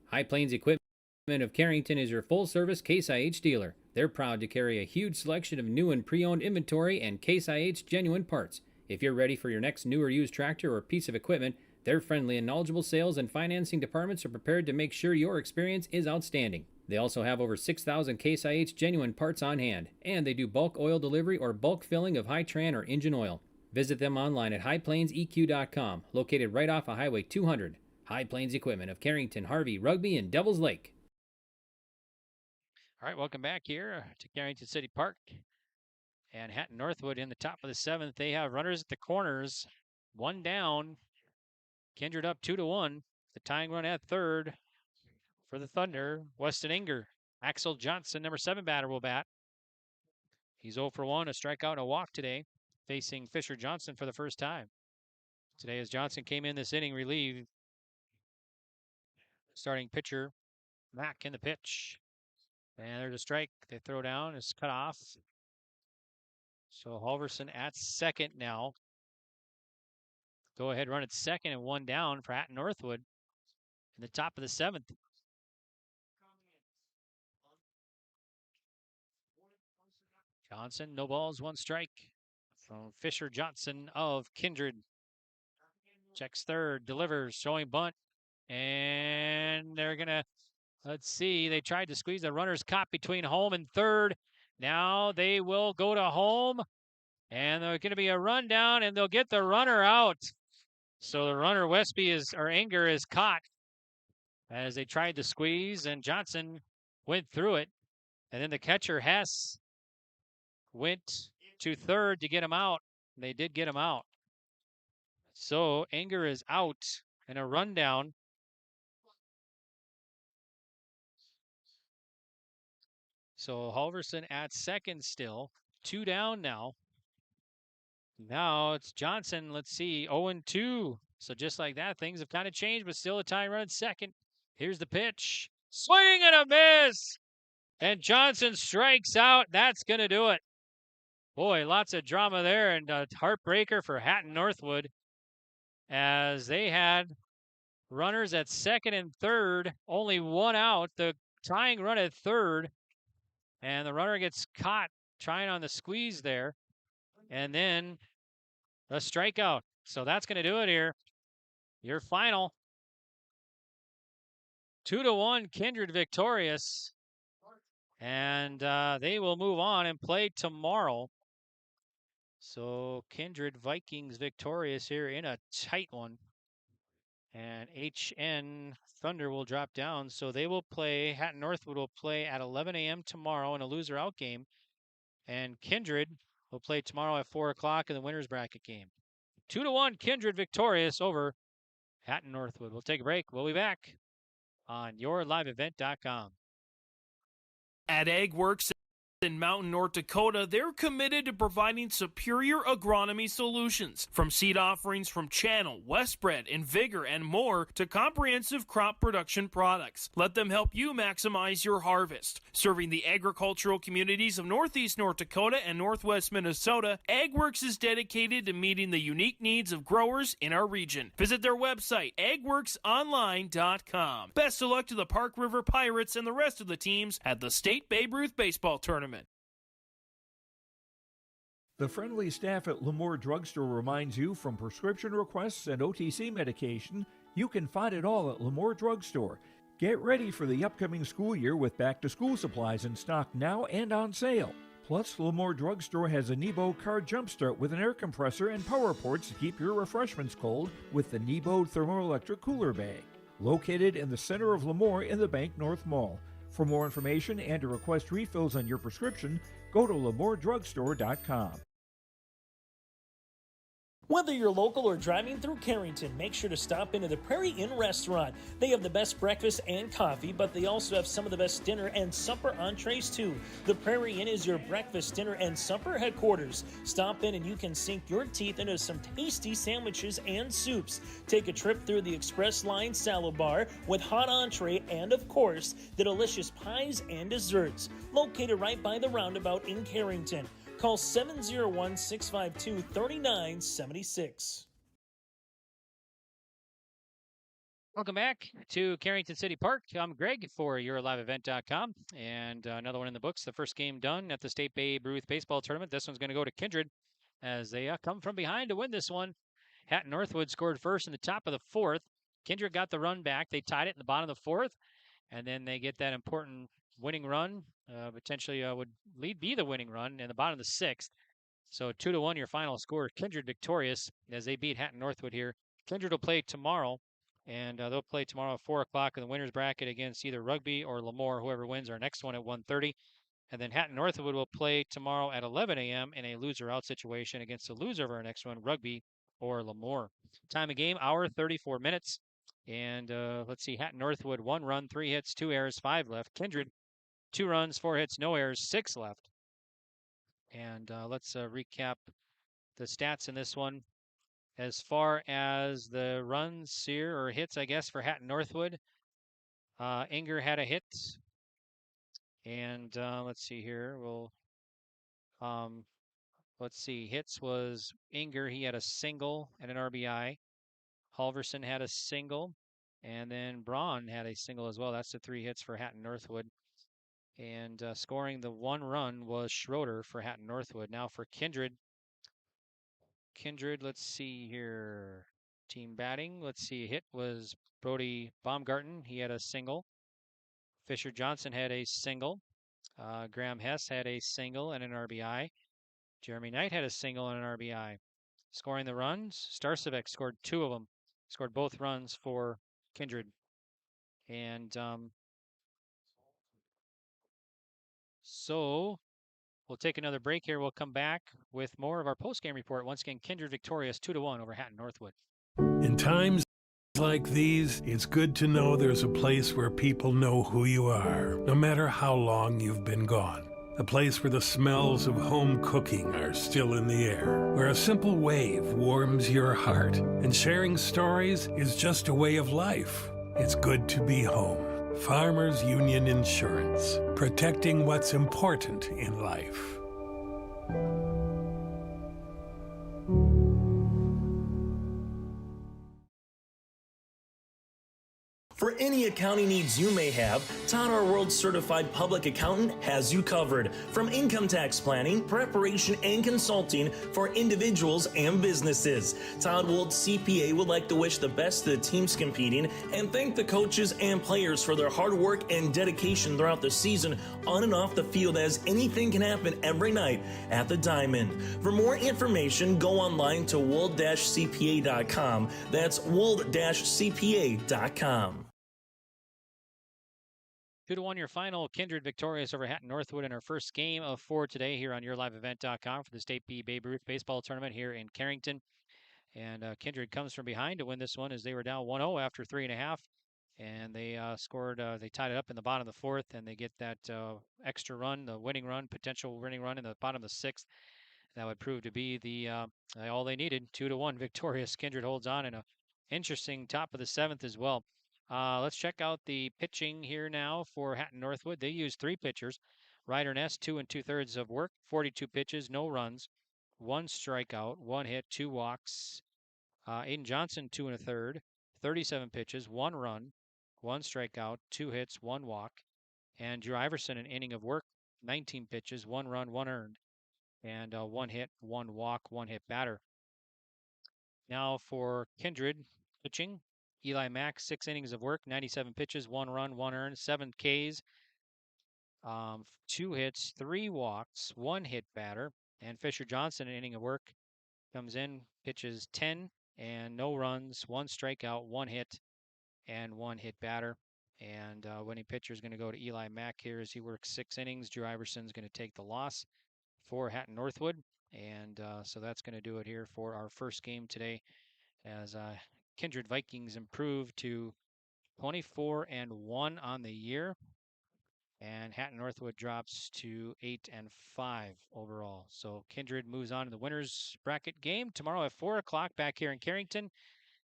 High Plains Equipment of Carrington is your full-service Case IH dealer. They're proud to carry a huge selection of new and pre-owned inventory and Case IH genuine parts. If you're ready for your next new or used tractor or piece of equipment, their friendly and knowledgeable sales and financing departments are prepared to make sure your experience is outstanding. They also have over 6,000 Case IH genuine parts on hand, and they do bulk oil delivery or bulk filling of Hi-Tran or engine oil. Visit them online at highplainseq.com, located right off of Highway 200. High Plains Equipment of Carrington, Harvey, Rugby, and Devils Lake. All right, welcome back here to Carrington City Park. And Hatton-Northwod in the top of the 7th. They have runners at the corners. 1 down. Kindred up 2-1. The tying run at third for the Thunder. Weston Enger. Axel Johnson, number 7 batter, will bat. He's 0 for 1, a strikeout and a walk today, facing Fisher Johnson for the first time. Today, as Johnson came in this inning, relieved. Starting pitcher, Mack in the pitch. And there's a strike. They throw down. It's cut off. So Halverson at second now. Go ahead, run at second and 1 down for Hatton-Northwod in the top of the 7th. Johnson, no balls, 1 strike from Fisher Johnson of Kindred. Checks third, delivers, showing bunt. And they're going to, let's see, they tried to squeeze the runner's caught between home and third. Now they will go to home, and there's going to be a run down, and they'll get the runner out. So the runner, Enger, is caught as they tried to squeeze, and Johnson went through it. And then the catcher, Hess, went to third to get him out. They did get him out. So Enger is out, and a rundown. So Halverson at second still. 2 down now. Now it's Johnson. Let's see. 0-2. So just like that, things have kind of changed, but still a tying run at second. Here's the pitch. Swing and a miss. And Johnson strikes out. That's going to do it. Boy, lots of drama there, and a heartbreaker for Hatton-Northwod as they had runners at second and third, only 1 out. The tying run at third. And the runner gets caught trying on the squeeze there. And then a strikeout. So that's going to do it here. Your final. 2-1, Kindred victorious. And they will move on and play tomorrow. So Kindred Vikings victorious here in a tight one. And HN Thunder will drop down. So they will play, Hatton-Northwod will play at 11 a.m. tomorrow in a loser out game. And Kindred will play tomorrow at 4 o'clock in the winner's bracket game. 2-1, Kindred victorious over Hatton-Northwod. We'll take a break. We'll be back on yourliveevent.com. At AgWorks in Mountain, North Dakota, they're committed to providing superior agronomy solutions. From seed offerings from Channel, Westbred, and Vigor, and more, to comprehensive crop production products. Let them help you maximize your harvest. Serving the agricultural communities of Northeast North Dakota and Northwest Minnesota, AgWorks is dedicated to meeting the unique needs of growers in our region. Visit their website, agworksonline.com. Best of luck to the Park River Pirates and the rest of the teams at the State Babe Ruth Baseball Tournament. The friendly staff at Lemoore Drugstore reminds you, from prescription requests and OTC medication, you can find it all at Lemoore Drugstore. Get ready for the upcoming school year with back-to-school supplies in stock now and on sale. Plus, Lemoore Drugstore has a Nebo car jumpstart with an air compressor and power ports to keep your refreshments cold with the Nebo thermoelectric cooler bag. Located in the center of Lemoore in the Bank North Mall. For more information and to request refills on your prescription, go to LemooreDrugstore.com. Whether you're local or driving through Carrington, make sure to stop into the Prairie Inn restaurant. They have the best breakfast and coffee, but they also have some of the best dinner and supper entrees too. The Prairie Inn is your breakfast, dinner, and supper headquarters. Stop in and you can sink your teeth into some tasty sandwiches and soups. Take a trip through the Express Line salad bar with hot entree and, of course, the delicious pies and desserts. Located right by the roundabout in Carrington. Call 701-652-3976. Welcome back to Carrington City Park. I'm Greg for YourLiveEvent.com, and another one in the books. The first game done at the State Babe Ruth Baseball Tournament. This one's going to go to Kindred as they come from behind to win this one. Hatton-Northwod scored first in the top of the fourth. Kindred got the run back. They tied it in the bottom of the fourth, and then they get that important winning run. Potentially would be the winning run in the bottom of the sixth. So 2-1 your final score. Kindred victorious as they beat Hatton-Northwod here. Kindred will play tomorrow, and they'll play tomorrow at 4 o'clock in the winner's bracket against either Rugby or Lemoore, whoever wins our next one at 1:30. And then Hatton-Northwod will play tomorrow at 11 a.m. in a loser-out situation against the loser of our next one, Rugby or Lemoore. Time of game, hour 34 minutes. And let's see, Hatton-Northwod 1 run, 3 hits, 2 errors, 5 left. Kindred 2 runs, 4 hits, no errors, 6 left. And let's recap the stats in this one. As far as the runs here, or hits, I guess, for Hatton-Northwod, Inger had a hit. And let's see here. Let's see. Hits was Inger. He had a single and an RBI. Halverson had a single. And then Braun had a single as well. That's the 3 hits for Hatton-Northwod. And scoring the 1 run was Schroeder for Hatton-Northwod. Now for Kindred, let's see here. Team batting, let's see. Hit was Brody Baumgarten. He had a single. Fisher Johnson had a single. Graham Hess had a single and an RBI. Jeremy Knight had a single and an RBI. Scoring the runs, Starcevic scored 2 of them. Scored both runs for Kindred. And so we'll take another break here. We'll come back with more of our post-game report. Once again, Kindred victorious 2-1 over Hatton-Northwod. In times like these, it's good to know there's a place where people know who you are, no matter how long you've been gone. A place where the smells of home cooking are still in the air, where a simple wave warms your heart, and sharing stories is just a way of life. It's good to be home. Farmers Union Insurance, protecting what's important in life. For any accounting needs you may have, Todd Our World Certified Public Accountant has you covered. From income tax planning, preparation, and consulting for individuals and businesses. Todd Wold CPA would like to wish the best to the teams competing and thank the coaches and players for their hard work and dedication throughout the season on and off the field, as anything can happen every night at the Diamond. For more information, go online to wold-cpa.com. That's wold-cpa.com. 2-1 your final. Kindred victorious over Hatton-Northwod in our first game of 4 today here on YourLiveEvent.com for the State B Babe Ruth Baseball Tournament here in Carrington. And Kindred comes from behind to win this one as they were down 1-0 after 3.5. And they scored, they tied it up in the bottom of the fourth, and they get that extra run, the winning run, potential winning run in the bottom of the sixth. That would prove to be the all they needed. 2-1 victorious. Kindred holds on in a interesting top of the seventh as well. Let's check out the pitching here now for Hatton-Northwod. They used 3 pitchers. Ryder Ness, 2 2/3 of work, 42 pitches, no runs, 1 strikeout, 1 hit, 2 walks. Aiden Johnson, 2 1/3, 37 pitches, 1 run, 1 strikeout, 2 hits, 1 walk. And Drew Iverson, an inning of work, 19 pitches, 1 run, 1 earned, and 1 hit, 1 walk, 1 hit batter. Now for Kindred pitching. Eli Mack, 6 innings of work, 97 pitches, 1 run, 1 earned, 7 Ks, 2 hits, 3 walks, 1 hit batter. And Fisher Johnson, an inning of work, comes in, pitches 10 and no runs, 1 strikeout, 1 hit, and 1 hit batter. And winning pitcher is going to go to Eli Mack here as he works 6 innings. Drew Iverson's going to take the loss for Hatton-Northwod. And so that's going to do it here for our first game today, as Kindred Vikings improve to 24-1 on the year, and Hatton-Northwod drops to 8-5 overall. So Kindred moves on to the winners bracket game tomorrow at 4 o'clock back here in Carrington,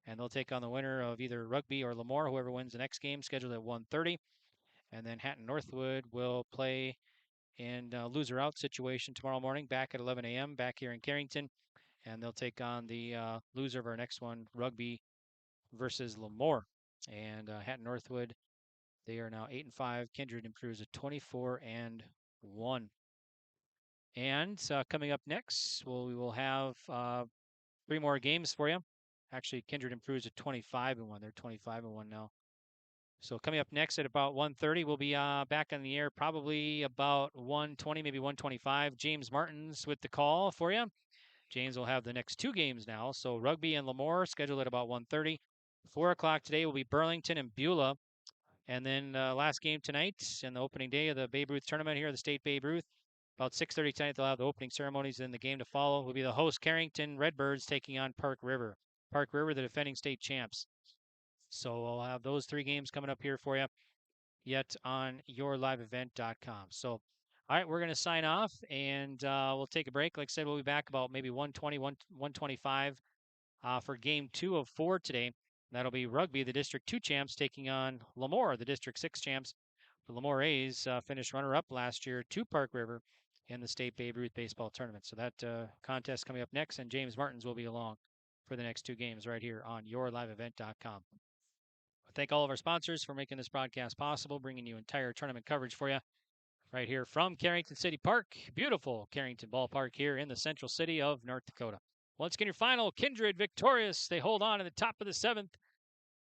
and they'll take on the winner of either Rugby or Lemoore, whoever wins the next game, scheduled at 1:30. And then Hatton-Northwod will play in loser out situation tomorrow morning back at 11 a.m. back here in Carrington, and they'll take on the loser of our next one, Rugby versus Lemoore. And Hatton-Northwod, they are now 8-5. Kindred improves to 24-1. And coming up next, we will have 3 more games for you. Actually, Kindred improves to 25-1. They're 25-1 now. So coming up next at about 1:30, we'll be back on the air probably about 1:20, maybe 1:25. James Martins with the call for you. James will have the next 2 games now. So Rugby and Lemoore scheduled at about 1:30. 4 o'clock today will be Burlington and Beulah. And then last game tonight and the opening day of the Babe Ruth tournament here at the State Babe Ruth. About 6:30 tonight, they'll have the opening ceremonies, and the game to follow will be the host Carrington Redbirds taking on Park River. Park River, the defending state champs. So I'll have those 3 games coming up here for you yet on yourliveevent.com. So, all right, we're going to sign off, and we'll take a break. Like I said, we'll be back about maybe 1:20, 1:25 for game 2 of 4 today. That'll be Rugby, the District 2 champs, taking on Lemoore, the District 6 champs. The Lemoore A's finished runner-up last year to Park River in the State Babe Ruth baseball tournament. So that contest coming up next, and James Martins will be along for the next 2 games right here on yourliveevent.com. Thank all of our sponsors for making this broadcast possible, bringing you entire tournament coverage for you right here from Carrington City Park. Beautiful Carrington Ballpark here in the central city of North Dakota. Once again, your final, Kindred victorious. They hold on in the top of the 7th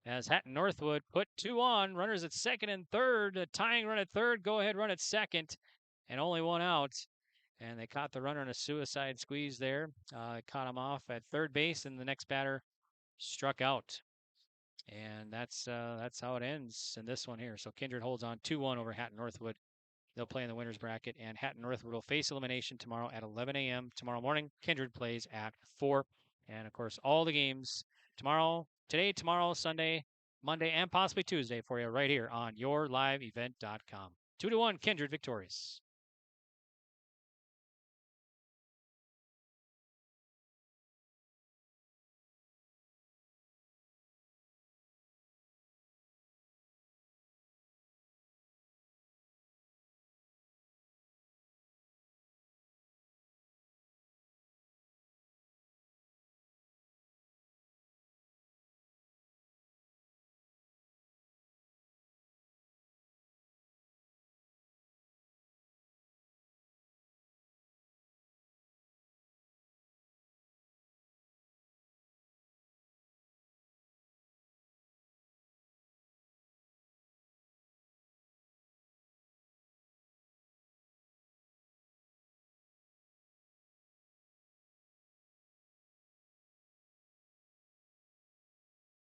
as Hatton-Northwod put 2 on. Runners at 2nd and 3rd. A tying run at 3rd. Go-ahead run at 2nd. And only 1 out. And they caught the runner in a suicide squeeze there. Caught him off at 3rd base, and the next batter struck out. And that's how it ends in this one here. So Kindred holds on 2-1 over Hatton-Northwod. They'll play in the winner's bracket, and Hatton-Northwod will face elimination tomorrow at 11 a.m. tomorrow morning. Kindred plays at 4. And, of course, all the games today, tomorrow, Sunday, Monday, and possibly Tuesday for you right here on yourliveevent.com. 2-1, Kindred victorious.